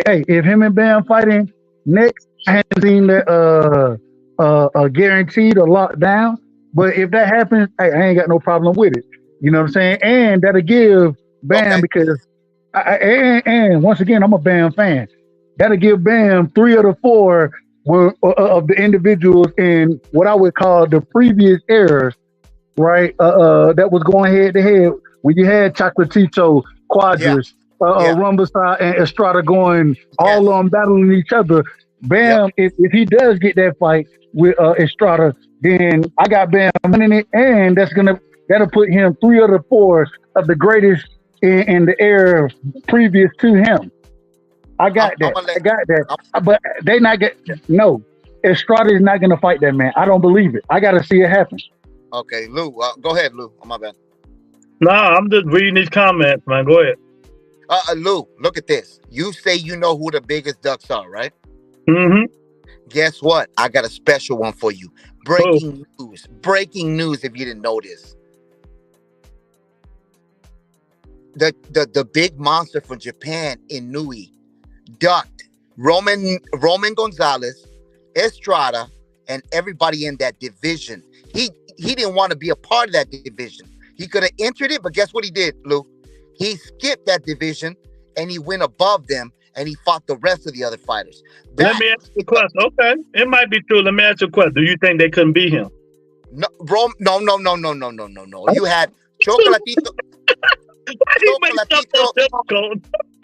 Speaker 8: hey, if him and Bam fighting next, I haven't seen that guaranteed or locked down. But if that happens, hey, I ain't got no problem with it. You know what I'm saying? And that'll give Bam because, and once again, I'm a Bam fan. That'll give Bam 3 of the 4 of the individuals in what I would call the previous eras, right? That was going head to head when you had Chocolatito, Quadras, Rumbasa, and Estrada going all on battling each other. Bam, if he does get that fight with Estrada, then I got Bam winning it, and that'll put him 3 of the 4 of the greatest in the era previous to him. I got that. But they not get no. Estrada is not gonna fight that man. I don't believe it. I gotta see it happen.
Speaker 6: Okay, Lou. Go ahead, Lou. Oh, my bad.
Speaker 3: Nah, I'm just reading these comments, man. Go ahead.
Speaker 6: Lou, look at this. You say you know who the biggest ducks are, right?
Speaker 3: Mm-hmm.
Speaker 6: Guess what? I got a special one for you. Breaking news. Breaking news. If you didn't know this, the big monster from Japan, Inui, ducked Roman Gonzalez, Estrada, and everybody in that division. He didn't want to be a part of that division. He could have entered it, but guess what he did, Lou? He skipped that division and he went above them and he fought the rest of the other fighters.
Speaker 3: Let me ask you a question. Okay, it might be true. Let me ask you a question. Do you think they couldn't beat him?
Speaker 6: No. You had Chocolatito.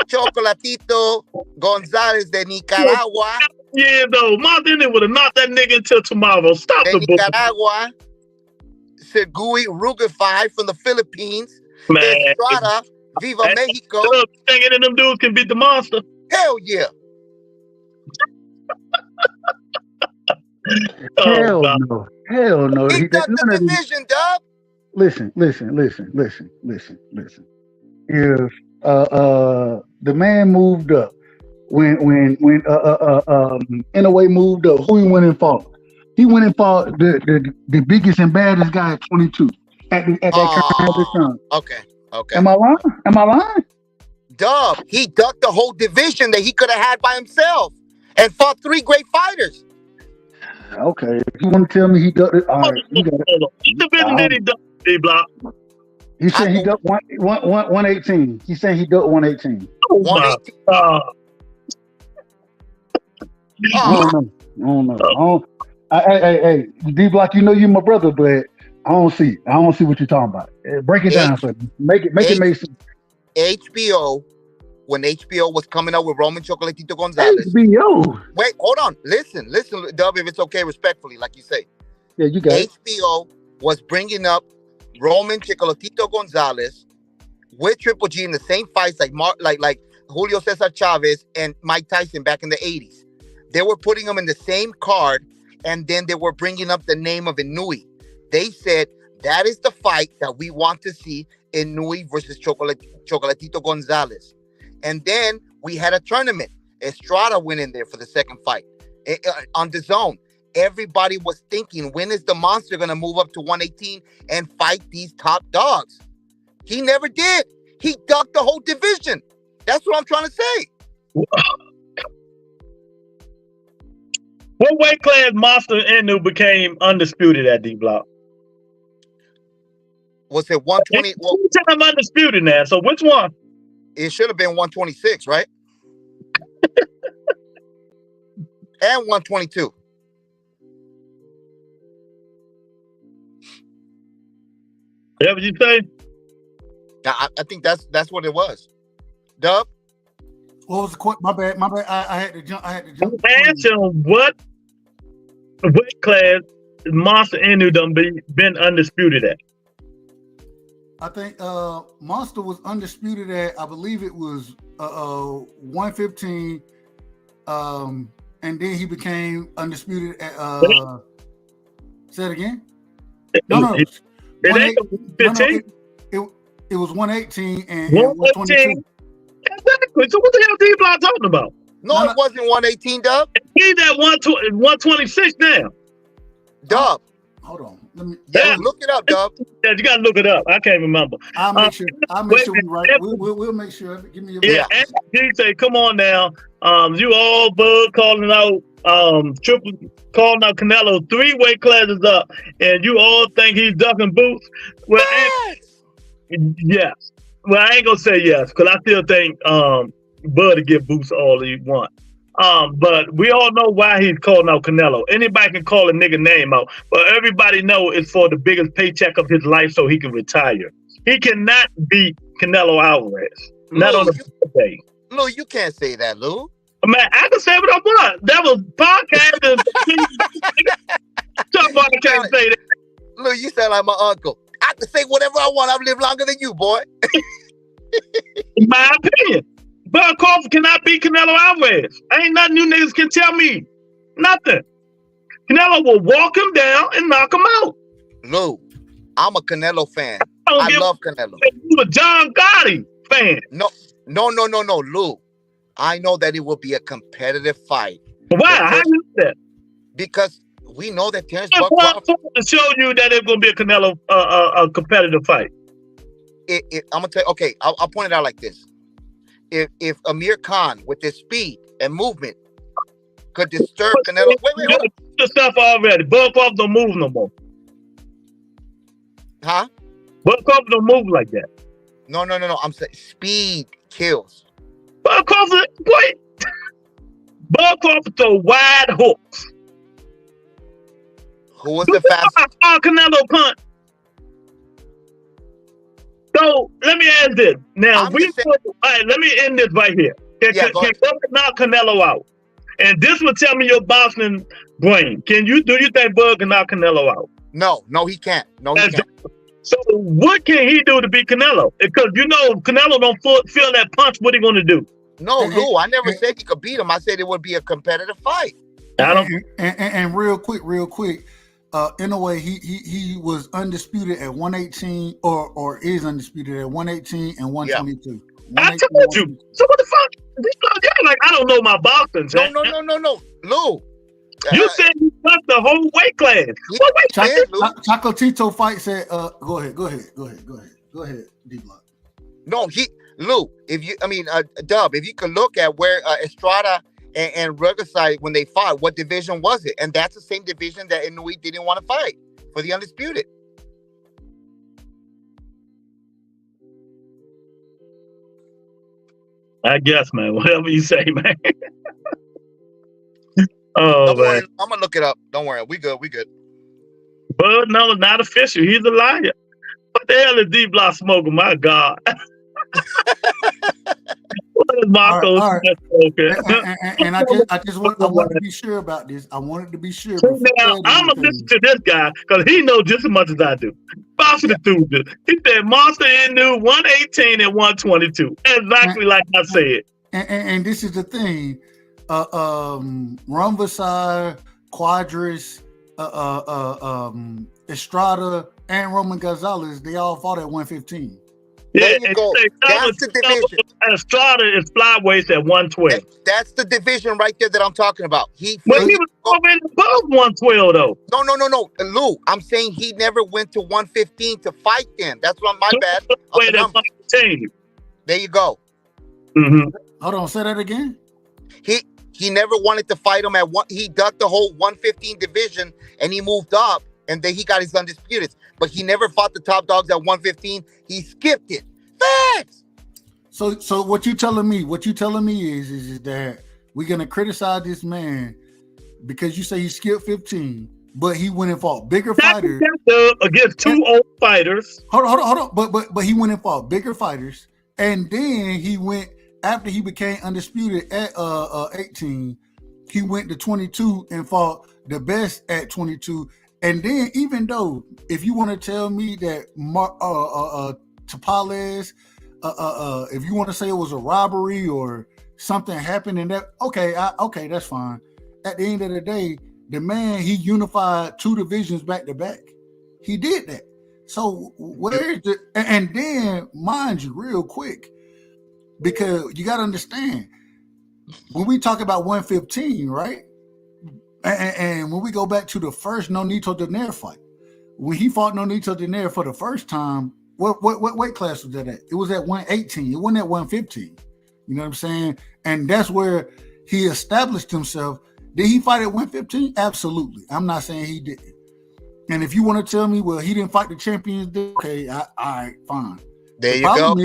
Speaker 6: Chocolatito Gonzalez de Nicaragua.
Speaker 3: Yeah, though. Martin would have knocked that nigga until tomorrow. Stop the
Speaker 6: Nicaragua. Segui Rugify from the Philippines.
Speaker 3: Man.
Speaker 6: Estrada, Viva Mexico.
Speaker 3: Think any of them dudes can beat the monster?
Speaker 6: Hell yeah.
Speaker 8: Hell no. Hell no.
Speaker 6: He got the division, Dub.
Speaker 8: Listen. If the man moved up, when Inouye moved up, who he went and fought? He went and fought the biggest and baddest guy at 22 at that time.
Speaker 6: Okay.
Speaker 8: Am I lying?
Speaker 6: Dub, he ducked the whole division that he could have had by himself and fought 3 great fighters.
Speaker 8: Okay, if you want to tell me he ducked it, all right.
Speaker 3: What division did he duck, D-Block?
Speaker 8: He said he ducked 118. He said he ducked 118.
Speaker 6: 118.
Speaker 8: I don't know. Hey, D-Block, you know you my brother, but I don't see what you're talking about. Break it down for me. Make it make sense.
Speaker 6: HBO, when HBO was coming out with Roman Chocolatito Gonzalez.
Speaker 8: HBO.
Speaker 6: Wait, hold on. Listen, Dub, if it's okay, respectfully, like you say.
Speaker 8: Yeah, you got it.
Speaker 6: HBO was bringing up Roman Chocolatito Gonzalez with Triple G in the same fights like Julio Cesar Chavez and Mike Tyson back in the 80s. They were putting them in the same card, and then they were bringing up the name of Inouye. They said, that is the fight that we want to see, Inouye versus Chocolatito Gonzalez. And then we had a tournament. Estrada went in there for the second fight on the zone. Everybody was thinking, when is the monster going to move up to 118 and fight these top dogs? He never did. He ducked the whole division. That's what I'm trying to say.
Speaker 3: What weight class Monster Inu became undisputed at D-Block?
Speaker 6: Was it 120? Well,
Speaker 3: I'm undisputed now. So which one?
Speaker 6: It should have been 126, right? And 122.
Speaker 3: That what you say?
Speaker 6: I think that's what it was. Dub?
Speaker 4: What was the question? My bad. I had to jump.
Speaker 3: Answer what weight class Monster Inu done been undisputed at?
Speaker 4: I think Monster was undisputed at, I believe it was 115, and then he became undisputed at say it again? No.
Speaker 3: It ain't 15.
Speaker 4: It was 118 and 122.
Speaker 3: Exactly. So what the hell D-Block talking about?
Speaker 6: No, it wasn't 118, Dub.
Speaker 3: He's at 126 now.
Speaker 6: Dub.
Speaker 4: Hold on. Let me
Speaker 6: look it up, Dub.
Speaker 3: Yeah, you gotta look it up. I can't remember.
Speaker 4: I'll make sure we're right. We'll make sure. Give me
Speaker 3: a He say, come on now. You all bug calling out calling out Canelo 3 weight classes up, and you all think he's ducking boots. Well, yes. Well, I ain't gonna say yes, because I still think Bud to get boots all he want. But we all know why he's calling out Canelo. Anybody can call a nigga name out, but everybody know it's for the biggest paycheck of his life so he can retire. He cannot beat Canelo Alvarez. Not on the day.
Speaker 6: Lou, you can't say that, Lou.
Speaker 3: Man, I can say what I want. That was podcasting. Somebody can't say that.
Speaker 6: Lou, you sound like my uncle. I can say whatever I want. I've lived longer than you, boy.
Speaker 3: In my opinion. Bud Crawford cannot beat Canelo Alvarez. Ain't nothing you niggas can tell me. Nothing. Canelo will walk him down and knock him out.
Speaker 6: Lou, I'm a Canelo fan. I love Canelo.
Speaker 3: You a John Gotti fan.
Speaker 6: No, Lou. I know that it will be a competitive fight.
Speaker 3: Why? How you know that?
Speaker 6: Because we know that Terrence
Speaker 3: Buck Crawford to show you that it's going to be a Canelo a competitive fight.
Speaker 6: I'm gonna tell you. Okay, I'll point it out like this: if Amir Khan, with his speed and movement, could disturb Canelo. Wait, hold on.
Speaker 3: The stuff already. Buck Crawford don't move no more.
Speaker 6: Huh?
Speaker 3: Buck Crawford don't move like that.
Speaker 6: No. I'm saying speed kills.
Speaker 3: Buck Crawford, wait. Buck Crawford throw wide hooks.
Speaker 6: Who was the fastest?
Speaker 3: Canelo punt. So let me ask this. Now all right, let me end this right here. Can Buck knock Canelo out? And this will tell me your boxing brain. Do you think Bud can knock Canelo out?
Speaker 6: No, he can't. No, he can't.
Speaker 3: So what can he do to beat Canelo? Because you know if Canelo don't feel that punch, what he gonna do?
Speaker 6: No, Lou, I never said he could beat him. I said it would be a competitive fight.
Speaker 4: And real quick, in a way, he was undisputed at 118 or is undisputed at 118 and 122.
Speaker 3: Yeah. I told you. So what the fuck? Like I don't know my boxing.
Speaker 6: No, Lou.
Speaker 3: You said you cut the whole weight class. What weight class?
Speaker 4: Chocolatito fight said, go ahead, D-Block.
Speaker 6: No, Lou, Dub, if you could look at where Estrada and Rugasai, when they fought, what division was it? And that's the same division that Inouye didn't want to fight for the undisputed.
Speaker 3: I guess, man. Whatever you say, man.
Speaker 6: Don't worry, I'm gonna look it up. Don't worry, we good.
Speaker 3: Bud, no, not official. He's a liar. What the hell is D-Block smoking? My God. What is Marco?
Speaker 4: All right. And I wanted to be sure about this. I wanted to be sure.
Speaker 3: Now, I'm gonna listen to this guy because he knows just as much as I do. Boxing the dude. He said Monster Inu 118 and 122. Exactly like I said.
Speaker 4: And this is the thing. Rumvasar, Quadras, Estrada, and Roman Gonzalez, they all fought at 115.
Speaker 6: There you go. That's the division.
Speaker 3: Estrada is flyweights at 112.
Speaker 6: That's the division right there that I'm talking about. He
Speaker 3: was already above 112 though.
Speaker 6: No. Lou, I'm saying he never went to 115 to fight them. That's what my bad. There you go.
Speaker 3: Mm-hmm.
Speaker 4: Hold on, say that again.
Speaker 6: He never wanted to fight him at one. He ducked the whole 115 division and he moved up, and then he got his undisputed. But he never fought the top dogs at 115. He skipped it. Facts.
Speaker 4: So what you telling me? What you telling me is that we're gonna criticize this man because you say he skipped 15, but he went and fought bigger fighters
Speaker 3: against two old fighters.
Speaker 4: Hold on. But he went and fought bigger fighters, and then he went. After he became undisputed at 18, he went to 22 and fought the best at 22. And then, even though, if you want to tell me that Tapales, if you want to say it was a robbery or something happened in that, okay, that's fine. At the end of the day, the man, he unified two divisions back to back. He did that. So where's the? And then, mind you, real quick. Because you got to understand, when we talk about 115, right? And when we go back to the first Nonito Donaire fight, when he fought Nonito Donaire for the first time, what weight class was that at? It was at 118. It wasn't at 115. You know what I'm saying? And that's where he established himself. Did he fight at 115? Absolutely. I'm not saying he didn't. And if you want to tell me, well, he didn't fight the champions, okay, all right, fine.
Speaker 6: There you go.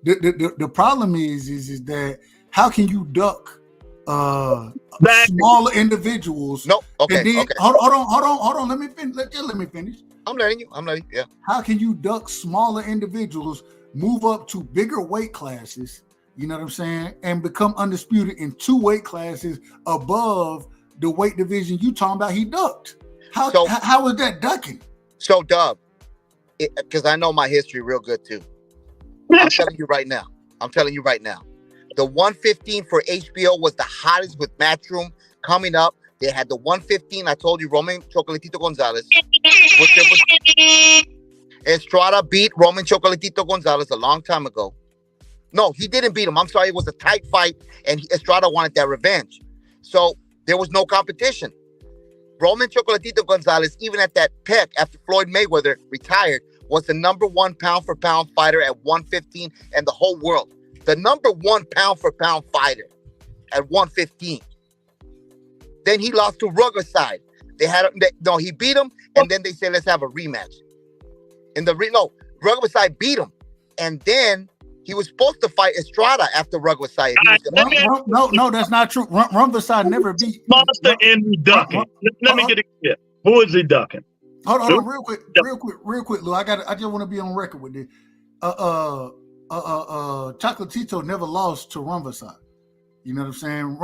Speaker 4: The problem is that how can you duck smaller individuals.
Speaker 6: No, okay,
Speaker 4: then,
Speaker 6: okay.
Speaker 4: Hold on. Let me finish.
Speaker 6: I'm letting you. Yeah.
Speaker 4: How can you duck smaller individuals, move up to bigger weight classes? You know what I'm saying, and become undisputed in 2 weight classes above the weight division you talking about? He ducked. How is that ducking?
Speaker 6: So, Dub, because I know my history real good too. I'm telling you right now. The 115 for HBO was the hottest with Matchroom coming up. They had the 115. I told you, Roman Chocolatito Gonzalez. Estrada beat Roman Chocolatito Gonzalez a long time ago. No, he didn't beat him. I'm sorry. It was a tight fight, and Estrada wanted that revenge. So there was no competition. Roman Chocolatito Gonzalez, even at that peak after Floyd Mayweather retired, was the #1 pound-for-pound fighter at 115 in the whole world. The #1 pound-for-pound fighter at 115. Then he lost to Ruggelside. He beat him, and then they said, let's have a rematch. Ruggelside beat him, and then he was supposed to fight Estrada after Ruggelside.
Speaker 4: No, that's not true. Ruggelside never beat
Speaker 3: Monster in ducking. Let me get it clear. Who is he ducking?
Speaker 4: Hold on, real quick, Lou. I just want to be on record with this. Chocolatito never lost to Ruggelside. You know what I'm saying?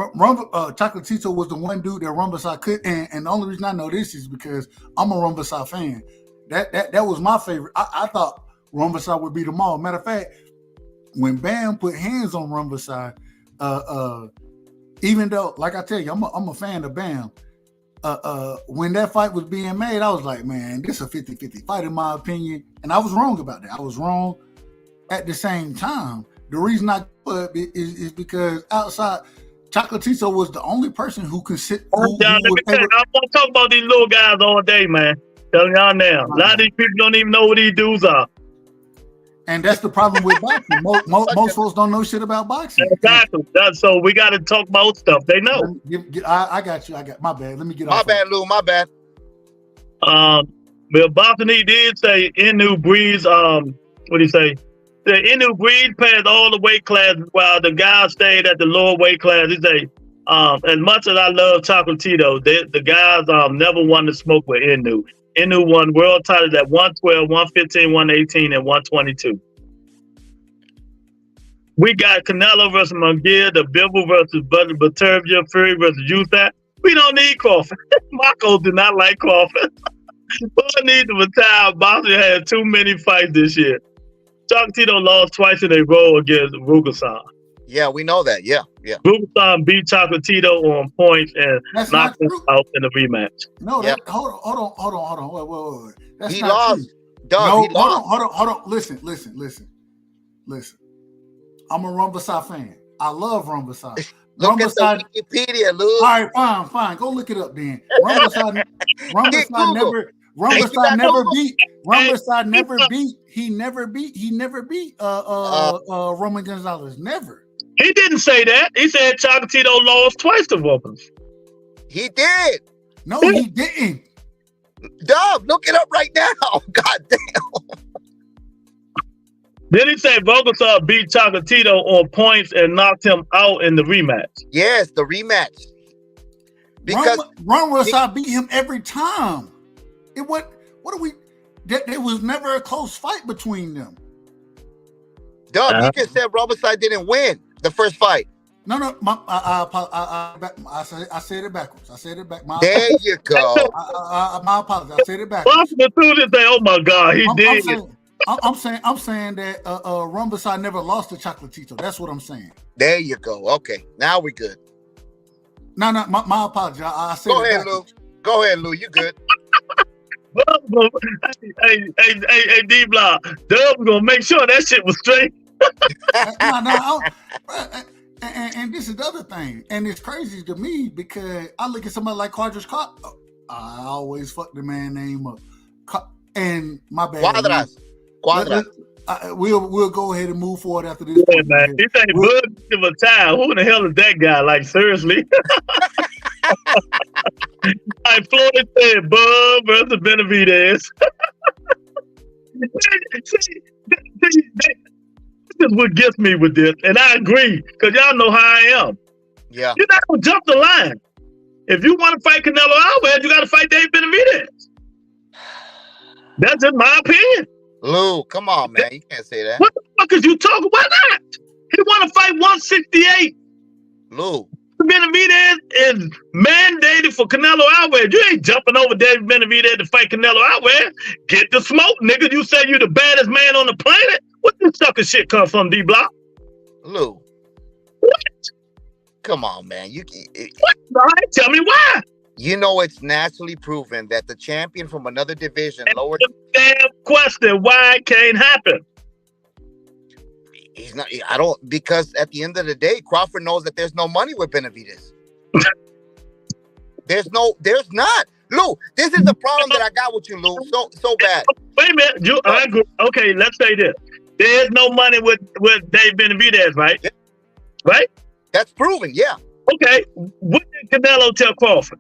Speaker 4: Chocolatito was the one dude that Ruggelside could, and the only reason I know this is because I'm a Ruggelside fan. That was my favorite. I thought Ruggelside would beat them all. Matter of fact, when BAM put hands on Ruggelside, even though, like I tell you, I'm a fan of BAM. When that fight was being made, I was like, man, this is a 50-50 fight in my opinion. And I was wrong about that. I was wrong at the same time. The reason I put it is because outside, Chocolatito was the only person who could sit. I want
Speaker 3: to talk about these little guys all day, man. Telling y'all now. A lot of these people don't even know what these dudes are.
Speaker 4: And that's the problem with boxing. Most folks don't know shit about boxing.
Speaker 3: Exactly. So we got to talk about stuff they know.
Speaker 4: I got you. My bad. Let me get
Speaker 6: off. My bad, Lou. My bad.
Speaker 3: But boxing, he did say Ennis breeds. What do you say? The Ennis breeds past all the weight classes while the guys stayed at the lower weight class. He say, as much as I love Chocolatito, the guys never wanted to smoke with Ennis. Ennis won world titles at 112, 115, 118, and 122. We got Canelo versus Munguia, the Bivol versus Buttervia, Fury versus Usyk. We don't need Crawford. Marco did not like Crawford. We need to retire. Boxing had too many fights this year. Chocolatito lost twice in a row against Ruggelside.
Speaker 6: Yeah, we know that. Yeah.
Speaker 3: Ruggelside beat Chocolatito on points and knocked him out in the rematch.
Speaker 4: No, hold on. Wait. That's
Speaker 6: he
Speaker 4: not
Speaker 6: lost.
Speaker 4: True.
Speaker 6: Doug,
Speaker 4: no,
Speaker 6: he lost.
Speaker 4: Hold on. Listen. I'm a Ruggelside fan. I love Ruggelside.
Speaker 6: Look at the Wikipedia, Lou.
Speaker 4: All right, fine. Go look it up then. Ruggelside never beat Roman Gonzalez. Never.
Speaker 3: He didn't say that. He said Chocolatito lost twice to Ruggles.
Speaker 6: He did.
Speaker 4: No, he didn't.
Speaker 6: Dub, look it up right now. God damn.
Speaker 3: Then he said Ruggles beat Chocolatito on points and knocked him out in the rematch.
Speaker 6: Yes, the rematch. Because
Speaker 4: Ruggles beat him every time. There was never a close fight between them.
Speaker 6: Dub, you just said Ruggles didn't win the first fight.
Speaker 4: No. I said it backwards. I said it back.
Speaker 6: There you go.
Speaker 4: My apologies. I said it backwards.
Speaker 3: Oh my God, he did.
Speaker 4: I'm saying that Ruggles never lost to Chocolatito. That's what I'm saying.
Speaker 6: There you go. Okay, now we good.
Speaker 4: No. My apologies. I said
Speaker 6: go
Speaker 4: it
Speaker 6: ahead,
Speaker 4: backwards.
Speaker 6: Lou. Go ahead, Lou. You good?
Speaker 3: Hey, D-Block. Dub gonna make sure that shit was straight.
Speaker 4: And this is the other thing, and it's crazy to me because I look at somebody like Quadras. I always fuck the man name up. And my bad.
Speaker 6: Quadras.
Speaker 4: We'll go ahead and move forward after this.
Speaker 3: Yeah, man. He said Bud of a time. Who the hell is that guy? Like seriously. Like Floyd said, Bud versus Benavidez. This is what gets me with this, and I agree because y'all know how I am.
Speaker 6: Yeah.
Speaker 3: You're not gonna jump the line. If you want to fight Canelo Alvarez, you got to fight Dave Benavidez. That's just my opinion.
Speaker 6: Lou, come on, man. You can't say that.
Speaker 3: What the fuck is you talking? Why not? He want to fight 168.
Speaker 6: Lou.
Speaker 3: Benavidez is mandated for Canelo Alvarez. You ain't jumping over David Benavidez to fight Canelo Alvarez. Get the smoke, nigga. You say you the baddest man on the planet? What this sucker shit come from, D-Block?
Speaker 6: Lou.
Speaker 3: What?
Speaker 6: Come on, man.
Speaker 3: What? All right, tell me why.
Speaker 6: You know it's naturally proven that the champion from another division lower.
Speaker 3: Damn question why it can't happen.
Speaker 6: He's not. I don't, because at the end of the day, Crawford knows that there's no money with Benavidez. There's not. Lou, this is the problem that I got with you, Lou. So bad.
Speaker 3: Wait a minute. I agree. Okay, let's say this. There's no money with Dave Benavidez, right?
Speaker 6: Yeah.
Speaker 3: Right?
Speaker 6: That's proven, yeah.
Speaker 3: Okay. What did Canelo tell Crawford?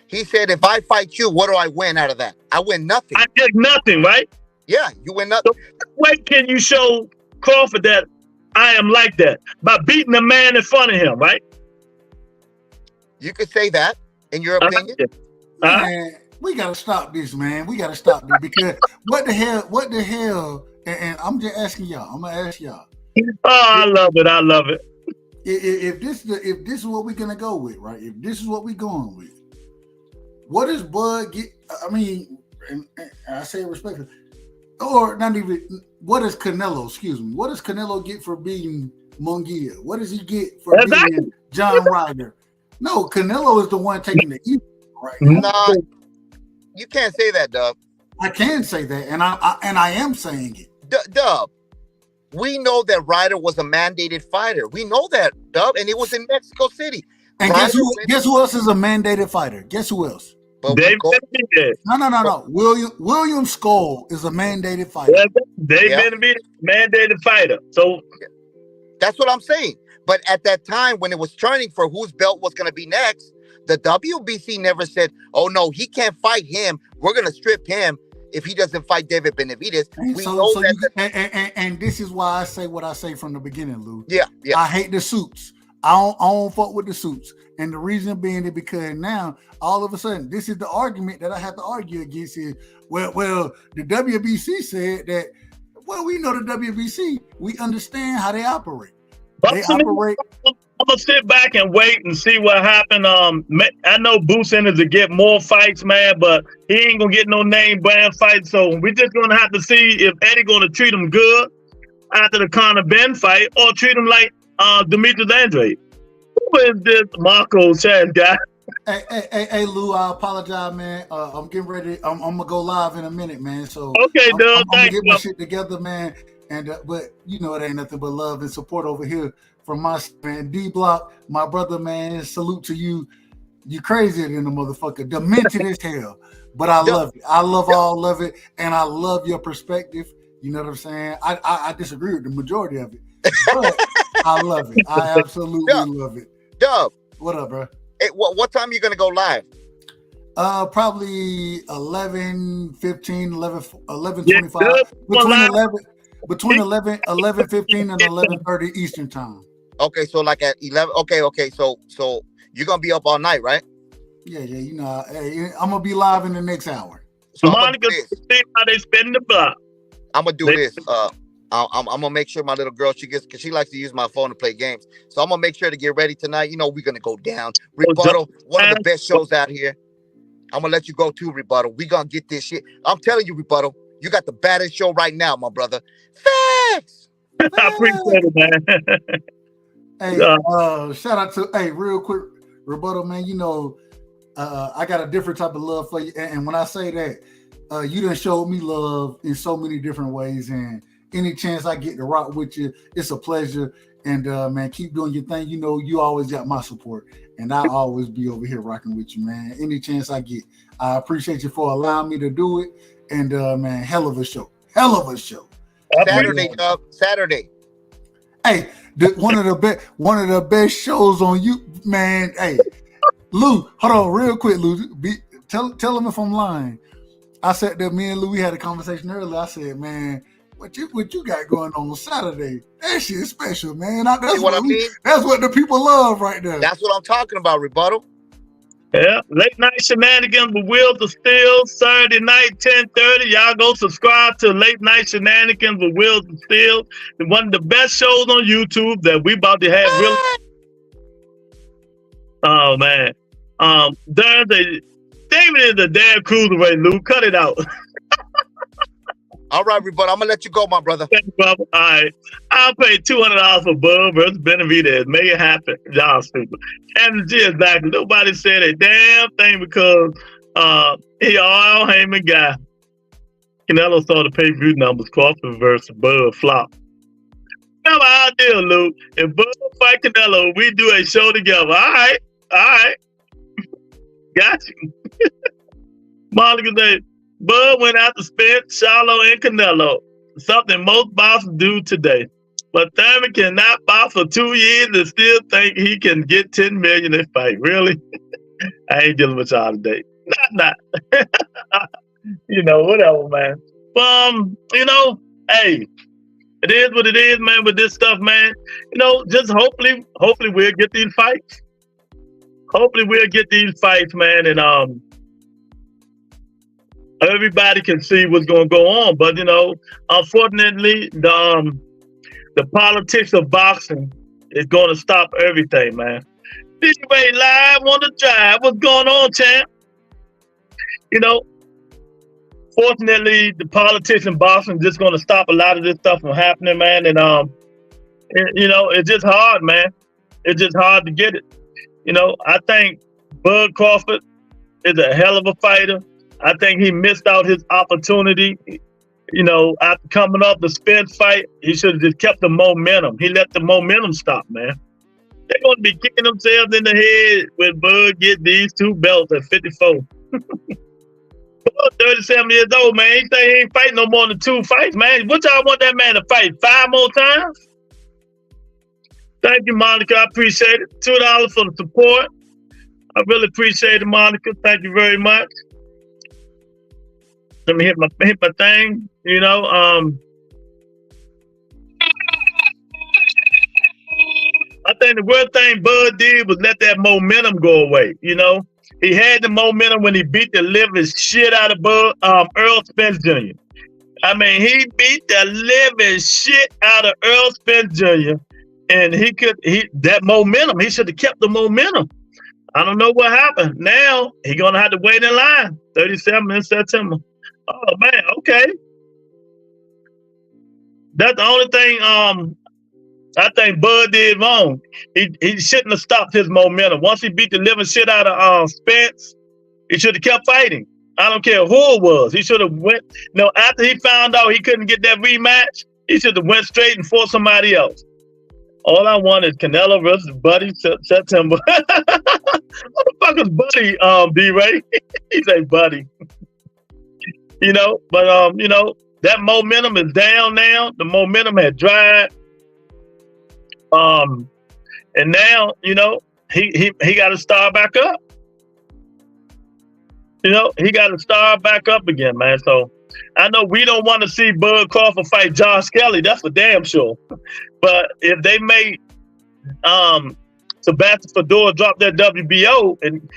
Speaker 6: He said, if I fight you, what do I win out of that? I win nothing.
Speaker 3: I get nothing, right?
Speaker 6: Yeah, you win nothing.
Speaker 3: So what way can you show Crawford that I am like that? By beating a man in front of him, right?
Speaker 6: You could say that, in your opinion.
Speaker 4: Man, we gotta stop this, man. We gotta stop this because what the hell? And I'm just asking y'all. I'm gonna ask y'all.
Speaker 3: Oh, I love it. I love it.
Speaker 4: If this is what we're gonna go with, right? If this is what we're going with, what does Bud get? I mean, and I say it respectfully, or not even. What does Canelo? Excuse me. What does Canelo get for beating Munguia? What does he get for beating John Ryder? No, Canelo is the one taking the easy right now.
Speaker 6: Nah, you can't say that, Dub.
Speaker 4: I can say that, and I am saying it.
Speaker 6: Dub, we know that Ryder was a mandated fighter. We know that, Dub, and it was in Mexico City.
Speaker 4: And guess who else is a mandated fighter? Guess who else?
Speaker 3: Dave Benavidez.
Speaker 4: No. William Skull is a mandated fighter.
Speaker 3: Dave Benavidez, mandated fighter. So
Speaker 6: that's what I'm saying. But at that time, when it was turning for whose belt was going to be next, the WBC never said, "Oh no, he can't fight him. We're going to strip him if he doesn't fight David Benavidez."
Speaker 4: And this is why I say what I say from the beginning, Lou.
Speaker 6: Yeah.
Speaker 4: I hate the suits. I don't fuck with the suits. And the reason being is because now, all of a sudden, this is the argument that I have to argue against is, well, the WBC said that, well, we know the WBC. We understand how they operate.
Speaker 3: I'm going to sit back and wait and see what happened. I know Bruce Ennis to get more fights, man, but he ain't going to get no name brand fights. So we're just going to have to see if Eddie going to treat him good after the Conor BENN fight or treat him like Demetrius Andrade. Who is this Marco Chan guy?
Speaker 4: Hey, Lou, I apologize, man. I'm getting ready. I'm going to go live in a minute, man. So
Speaker 3: okay, dude.
Speaker 4: I'm going to get my shit together, man. And but you know it ain't nothing but love and support over here from my man D-Block, my brother, man. Salute to you. You crazier than a motherfucker, demented as hell. But I love it. I love all of it, and I love your perspective. You know what I'm saying? I disagree with the majority of it, but I love it. I absolutely love it.
Speaker 6: Dub,
Speaker 4: what up, bro?
Speaker 6: Hey, what time are you gonna go live?
Speaker 4: Probably 11:15, 11:25. Between 11:15 and 11:30 Eastern time.
Speaker 6: Okay, so like at 11. Okay. So you're gonna be up all night, right?
Speaker 4: Yeah. You know, I'm gonna be live in the next hour.
Speaker 3: So Monica, see how they spend the block.
Speaker 6: I'm gonna do this. I'm gonna make sure my little girl because she likes to use my phone to play games. So I'm gonna make sure to get ready tonight. You know, we're gonna go down. Rebuttal, one of the best shows out here. I'm gonna let you go too, Rebuttal. We gonna get this shit. I'm telling you, Rebuttal. You got the baddest show right now, my brother. Facts!
Speaker 3: I appreciate it, man.
Speaker 4: Hey, shout out to, real quick, Rebuttal, man. You know, I got a different type of love for you. And when I say that, you done showed me love in so many different ways. And any chance I get to rock with you, it's a pleasure. And, man, keep doing your thing. You know, you always got my support. And I'll always be over here rocking with you, man. Any chance I get. I appreciate you for allowing me to do it. And man, hell of a show. Saturday,
Speaker 6: Dub. Saturday.
Speaker 4: Hey, one of the best shows on you, man. Hey, Lou, hold on, real quick, Lou. Tell him if I'm lying. I said that me and Lou we had a conversation earlier. I said, man, what you got going on Saturday? That shit is special, man. That's
Speaker 6: See what I mean?
Speaker 4: That's what the people love right there.
Speaker 6: That's what I'm talking about, Rebuttal.
Speaker 3: Yeah, late night shenanigans with Wheels of Steel, Saturday night, 10:30. Y'all go subscribe to Late Night Shenanigans with Wheels of Steel. One of the best shows on YouTube that we about to have. Really. Oh man, David is a damn cruiserweight, Lou. Cut it out.
Speaker 6: All right, Rebuttal. I'm gonna let you go, my brother.
Speaker 3: Thanks, brother. All right, I'll pay $200 for Bud versus Benavidez. Make it happen. Y'all stupid. And exactly. Nobody said a damn thing because he all Heyman guy. Canelo saw the pay-per-view numbers. Crawford versus Bud flop. Now our deal, Luke. If Bud fight Canelo, we do a show together. All right. Got you. Monica said, Bud went out to Spence, Charlo, and Canelo. Something most boxers do today. But Thurman cannot box for 2 years and still think he can get $10 million in fight. Really? I ain't dealing with y'all today. Not. Whatever, man. Hey, it is what it is, man, with this stuff, man. Just hopefully we'll get these fights. Hopefully we'll get these fights, man, and everybody can see what's going to go on. But, unfortunately, the politics of boxing is going to stop everything, man. Anyway, live on the drive. What's going on, champ? Fortunately, the politics in boxing just going to stop a lot of this stuff from happening, man. And, it's just hard, man. It's just hard to get it. I think Bud Crawford is a hell of a fighter. I think he missed out his opportunity. After coming up the Spence fight, he should have just kept the momentum. He let the momentum stop, man. They're going to be kicking themselves in the head when Bud get these 2 belts at 54. 37 years old, man. He say he ain't fighting no more than 2 fights, man. What y'all want that man to fight 5 more times? Thank you, Monica. I appreciate it. $2 for the support. I really appreciate it, Monica. Thank you very much. Let me hit my thing. I think the worst thing Bud did was let that momentum go away. He had the momentum when he beat the living shit out of Earl Spence Jr. I mean, he beat the living shit out of Earl Spence Jr. And that momentum, he should have kept the momentum. I don't know what happened. Now he's gonna have to wait in line. 37 in September. Oh man, okay. That's the only thing I think Bud did wrong. He shouldn't have stopped his momentum. Once he beat the living shit out of Spence, he should have kept fighting. I don't care who it was. He should have went. After he found out he couldn't get that rematch, he should have went straight and fought somebody else. All I want is Canelo versus Buddy September. What the fuck is Buddy, D-Ray? He say Buddy. That momentum is down now. The momentum had dried. And now, he got to start back up. He got to start back up again, man. So I know we don't want to see Bud Crawford fight Josh Kelly. That's for damn sure. But if they make Sebastian Fedor drop that WBO, and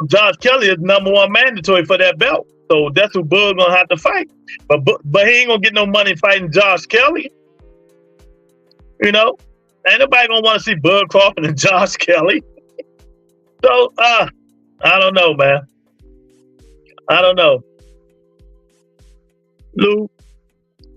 Speaker 3: Josh Kelly is #1 mandatory for that belt. So that's who Bud gonna have to fight. But he ain't gonna get no money fighting Josh Kelly. Ain't nobody gonna want to see Bud Crawford and Josh Kelly. So I don't know, man. I don't know. Lou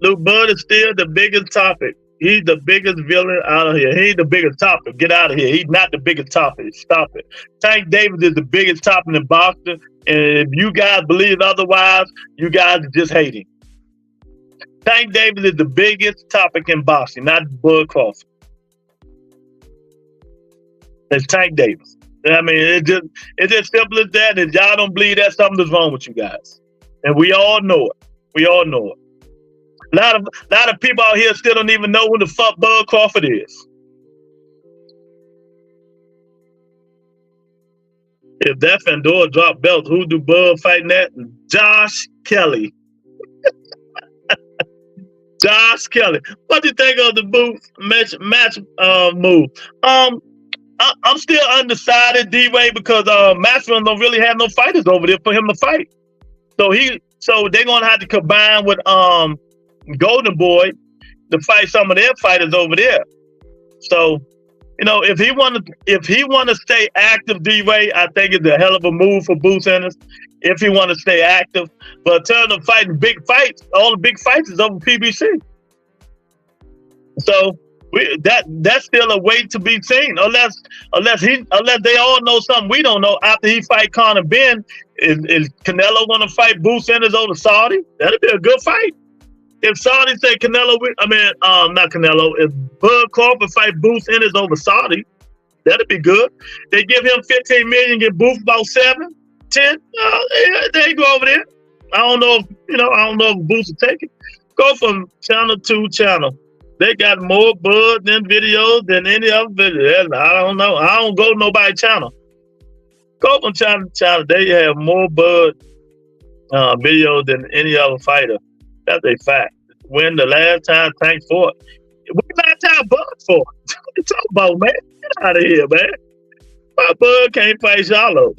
Speaker 3: Bud is still the biggest topic. He's the biggest villain out of here. He ain't the biggest topic. Get out of here. He's not the biggest topic. Stop it. Tank Davis is the biggest topic in boxing. And if you guys believe otherwise, you guys are just hating. Tank Davis is the biggest topic in boxing, not Bud Crawford. It's Tank Davis. I mean, it's just simple as that. If y'all don't believe that, something's wrong with you guys. And we all know it. We all know it. A lot of people out here still don't even know who the fuck Bud Crawford is. If that Fedor dropped belts, who do Bud fight that? Josh Kelly. Josh Kelly. What do you think of the booth match move? I'm still undecided, D-Way, because Matchroom don't really have no fighters over there for him to fight. So they're gonna have to combine with Golden Boy to fight some of their fighters over there. So, if he want to stay active, D-Way, I think it's a hell of a move for Boots Ennis. If he want to stay active, but tell them fighting big fights, all the big fights is over PBC. So that's still a wait to be seen, unless they all know something we don't know. After he fight Conor BENN, is Canelo going to fight Boots Ennis over Saudi? That'd be a good fight. If Saudi say not Canelo, if Bud Crawford fight Boots Ennis over Saudi, that'd be good. They give him $15 million, get Boots about 7, 10. They go over there. I don't know if Boots will take it. Go from channel to channel. They got more Bud than videos than any other video. I don't know. I don't go to nobody's channel. Go from channel to channel. They have more Bud videos than any other fighter. That's a fact. When the last time Tank fought? When the last time Bud fought? What you talking about, man? Get out of here, man. My Bud can't fight Charlo.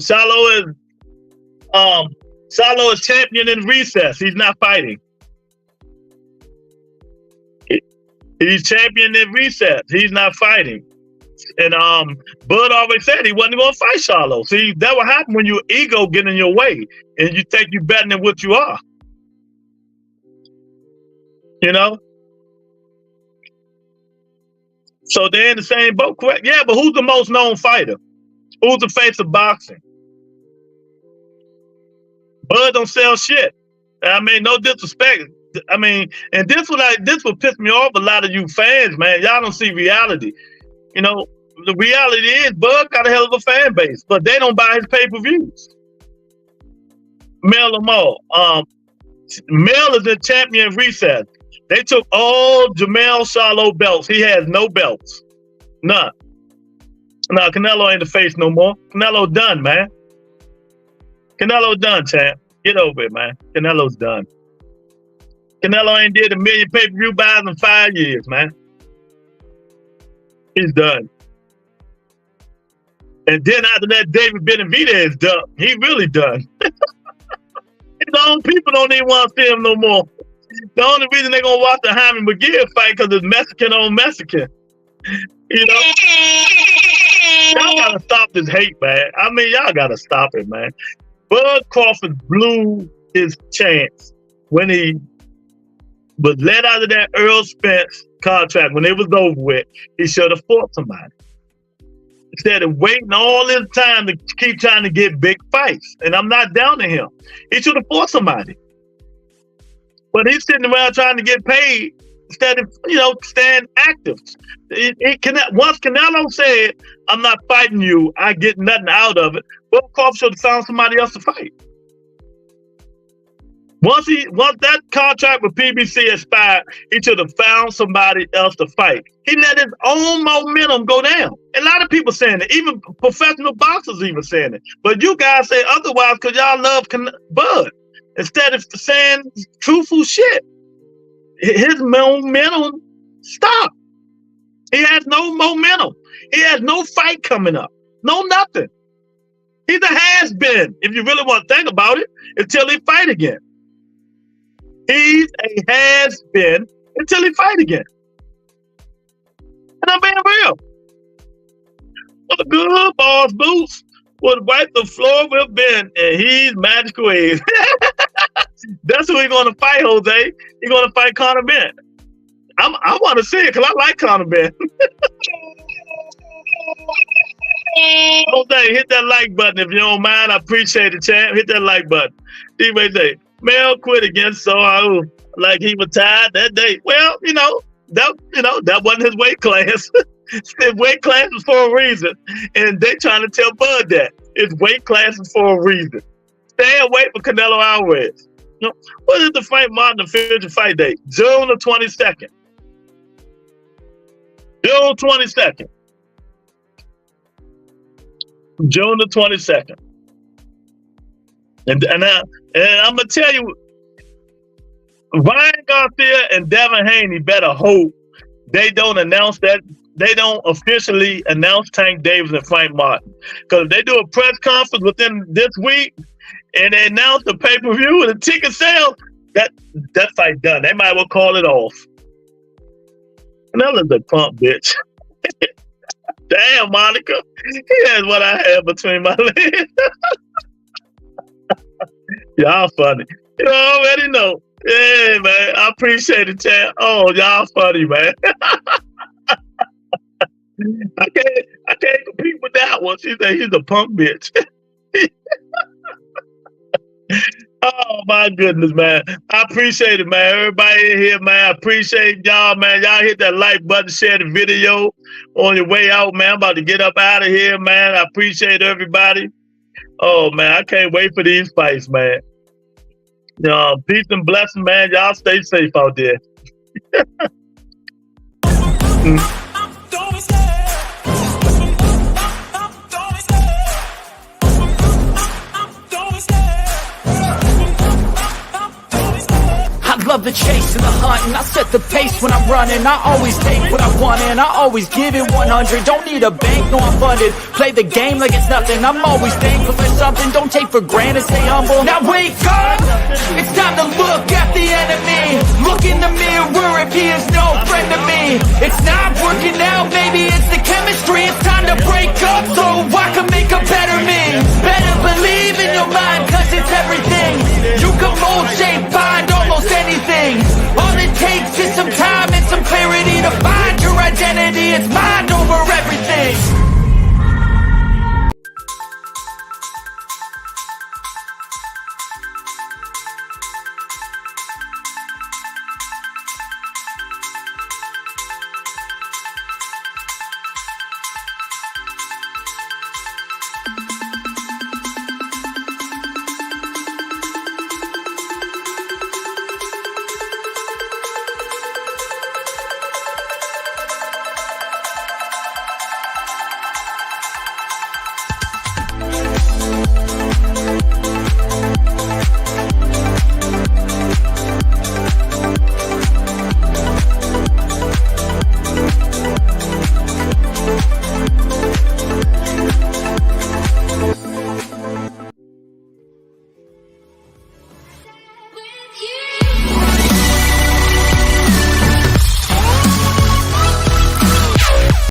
Speaker 3: Charlo is champion in recess. He's not fighting. He's champion in recess. He's not fighting. And Bud always said he wasn't going to fight Charlo. See, that will happen when your ego get in your way and you think you're better than what you are. So they're in the same boat, correct? Yeah, but who's the most known fighter? Who's the face of boxing? Bud don't sell shit. I mean, no disrespect. I mean, and this would piss me off a lot of you fans, man. Y'all don't see reality. The reality is Bud got a hell of a fan base, but they don't buy his pay-per-views. Mel Lamar. Mel is a champion recess. They took all Jamel Charlo belts. He has no belts. None. No, Canelo ain't the face no more. Canelo done, man. Canelo done, champ. Get over it, man. Canelo's done. Canelo ain't did 1 million pay-per-view buys in 5 years, man. He's done. And then after that, David Benavidez is done. He really done. His own people don't even want to see him no more. The only reason they're going to watch the Jaime McGill fight because it's Mexican on Mexican. Y'all got to stop this hate, man. I mean, y'all got to stop it, man. Bud Crawford blew his chance when he was let out of that Earl Spence contract. When it was over with, he should have fought somebody. Instead of waiting all this time to keep trying to get big fights. And I'm not down to him. He should have fought somebody. But he's sitting around trying to get paid instead of, staying active. Once Canelo said, I'm not fighting you, I get nothing out of it, Bud Crawford should have found somebody else to fight. Once that contract with PBC expired, he should have found somebody else to fight. He let his own momentum go down. A lot of people saying it, even professional boxers even saying it. But you guys say otherwise because y'all love Bud. Instead of saying truthful shit, his momentum stopped. He has no momentum. He has no fight coming up. No nothing. He's a has-been, if you really want to think about it, until he fight again. He's a has-been until he fight again. And I'm being real. What good Boss Boots would wipe the floor with BENN, and he's magical ace. That's who he's going to fight, Jose. He's going to fight Conor BENN. I want to see it because I like Conor BENN. Jose, hit that like button if you don't mind. I appreciate it, champ. Hit that like button. D-Way say, Mel quit again, so like he was tired that day. Well, that wasn't his weight class. His weight class was for a reason, and they trying to tell Bud that his weight class is for a reason. Stay away from Canelo Alvarez. What is the fight Martin official fight date? June the 22nd. June 22nd. June the 22nd. And I'm gonna tell you, Ryan Garcia and Devin Haney better hope they don't announce that. They don't officially announce Tank Davis and Frank Martin. Because if they do a press conference within this week and they announce the pay-per-view and the ticket sales, that fight done. They might well call it off. Canelo's a pump, bitch. Damn, Monica. Here's what I have between my legs. Y'all funny. You already know. Yeah, man. I appreciate it, chat. Oh, y'all funny, man. I can't compete with that one. She said he's a punk bitch. Oh my goodness, man. I appreciate it, man. Everybody in here, man. I appreciate y'all, man. Y'all hit that like button, share the video on your way out, man. I'm about to get up out of here, man. I appreciate everybody. Oh man, I can't wait for these fights, man. Peace and blessing, man. Y'all stay safe out there.
Speaker 2: I love the chase and the hunt, and I set the pace when I'm running. I always take what I want and I always give it 100. Don't need a bank, no I'm funded. Play the game like it's nothing. I'm always thankful for something. Don't take for granted, stay humble. Now wake up, it's time to look at the enemy. Look in the mirror if he is no friend to me. It's not working out, maybe it's the chemistry. It's time to break up so I can make a better me. Better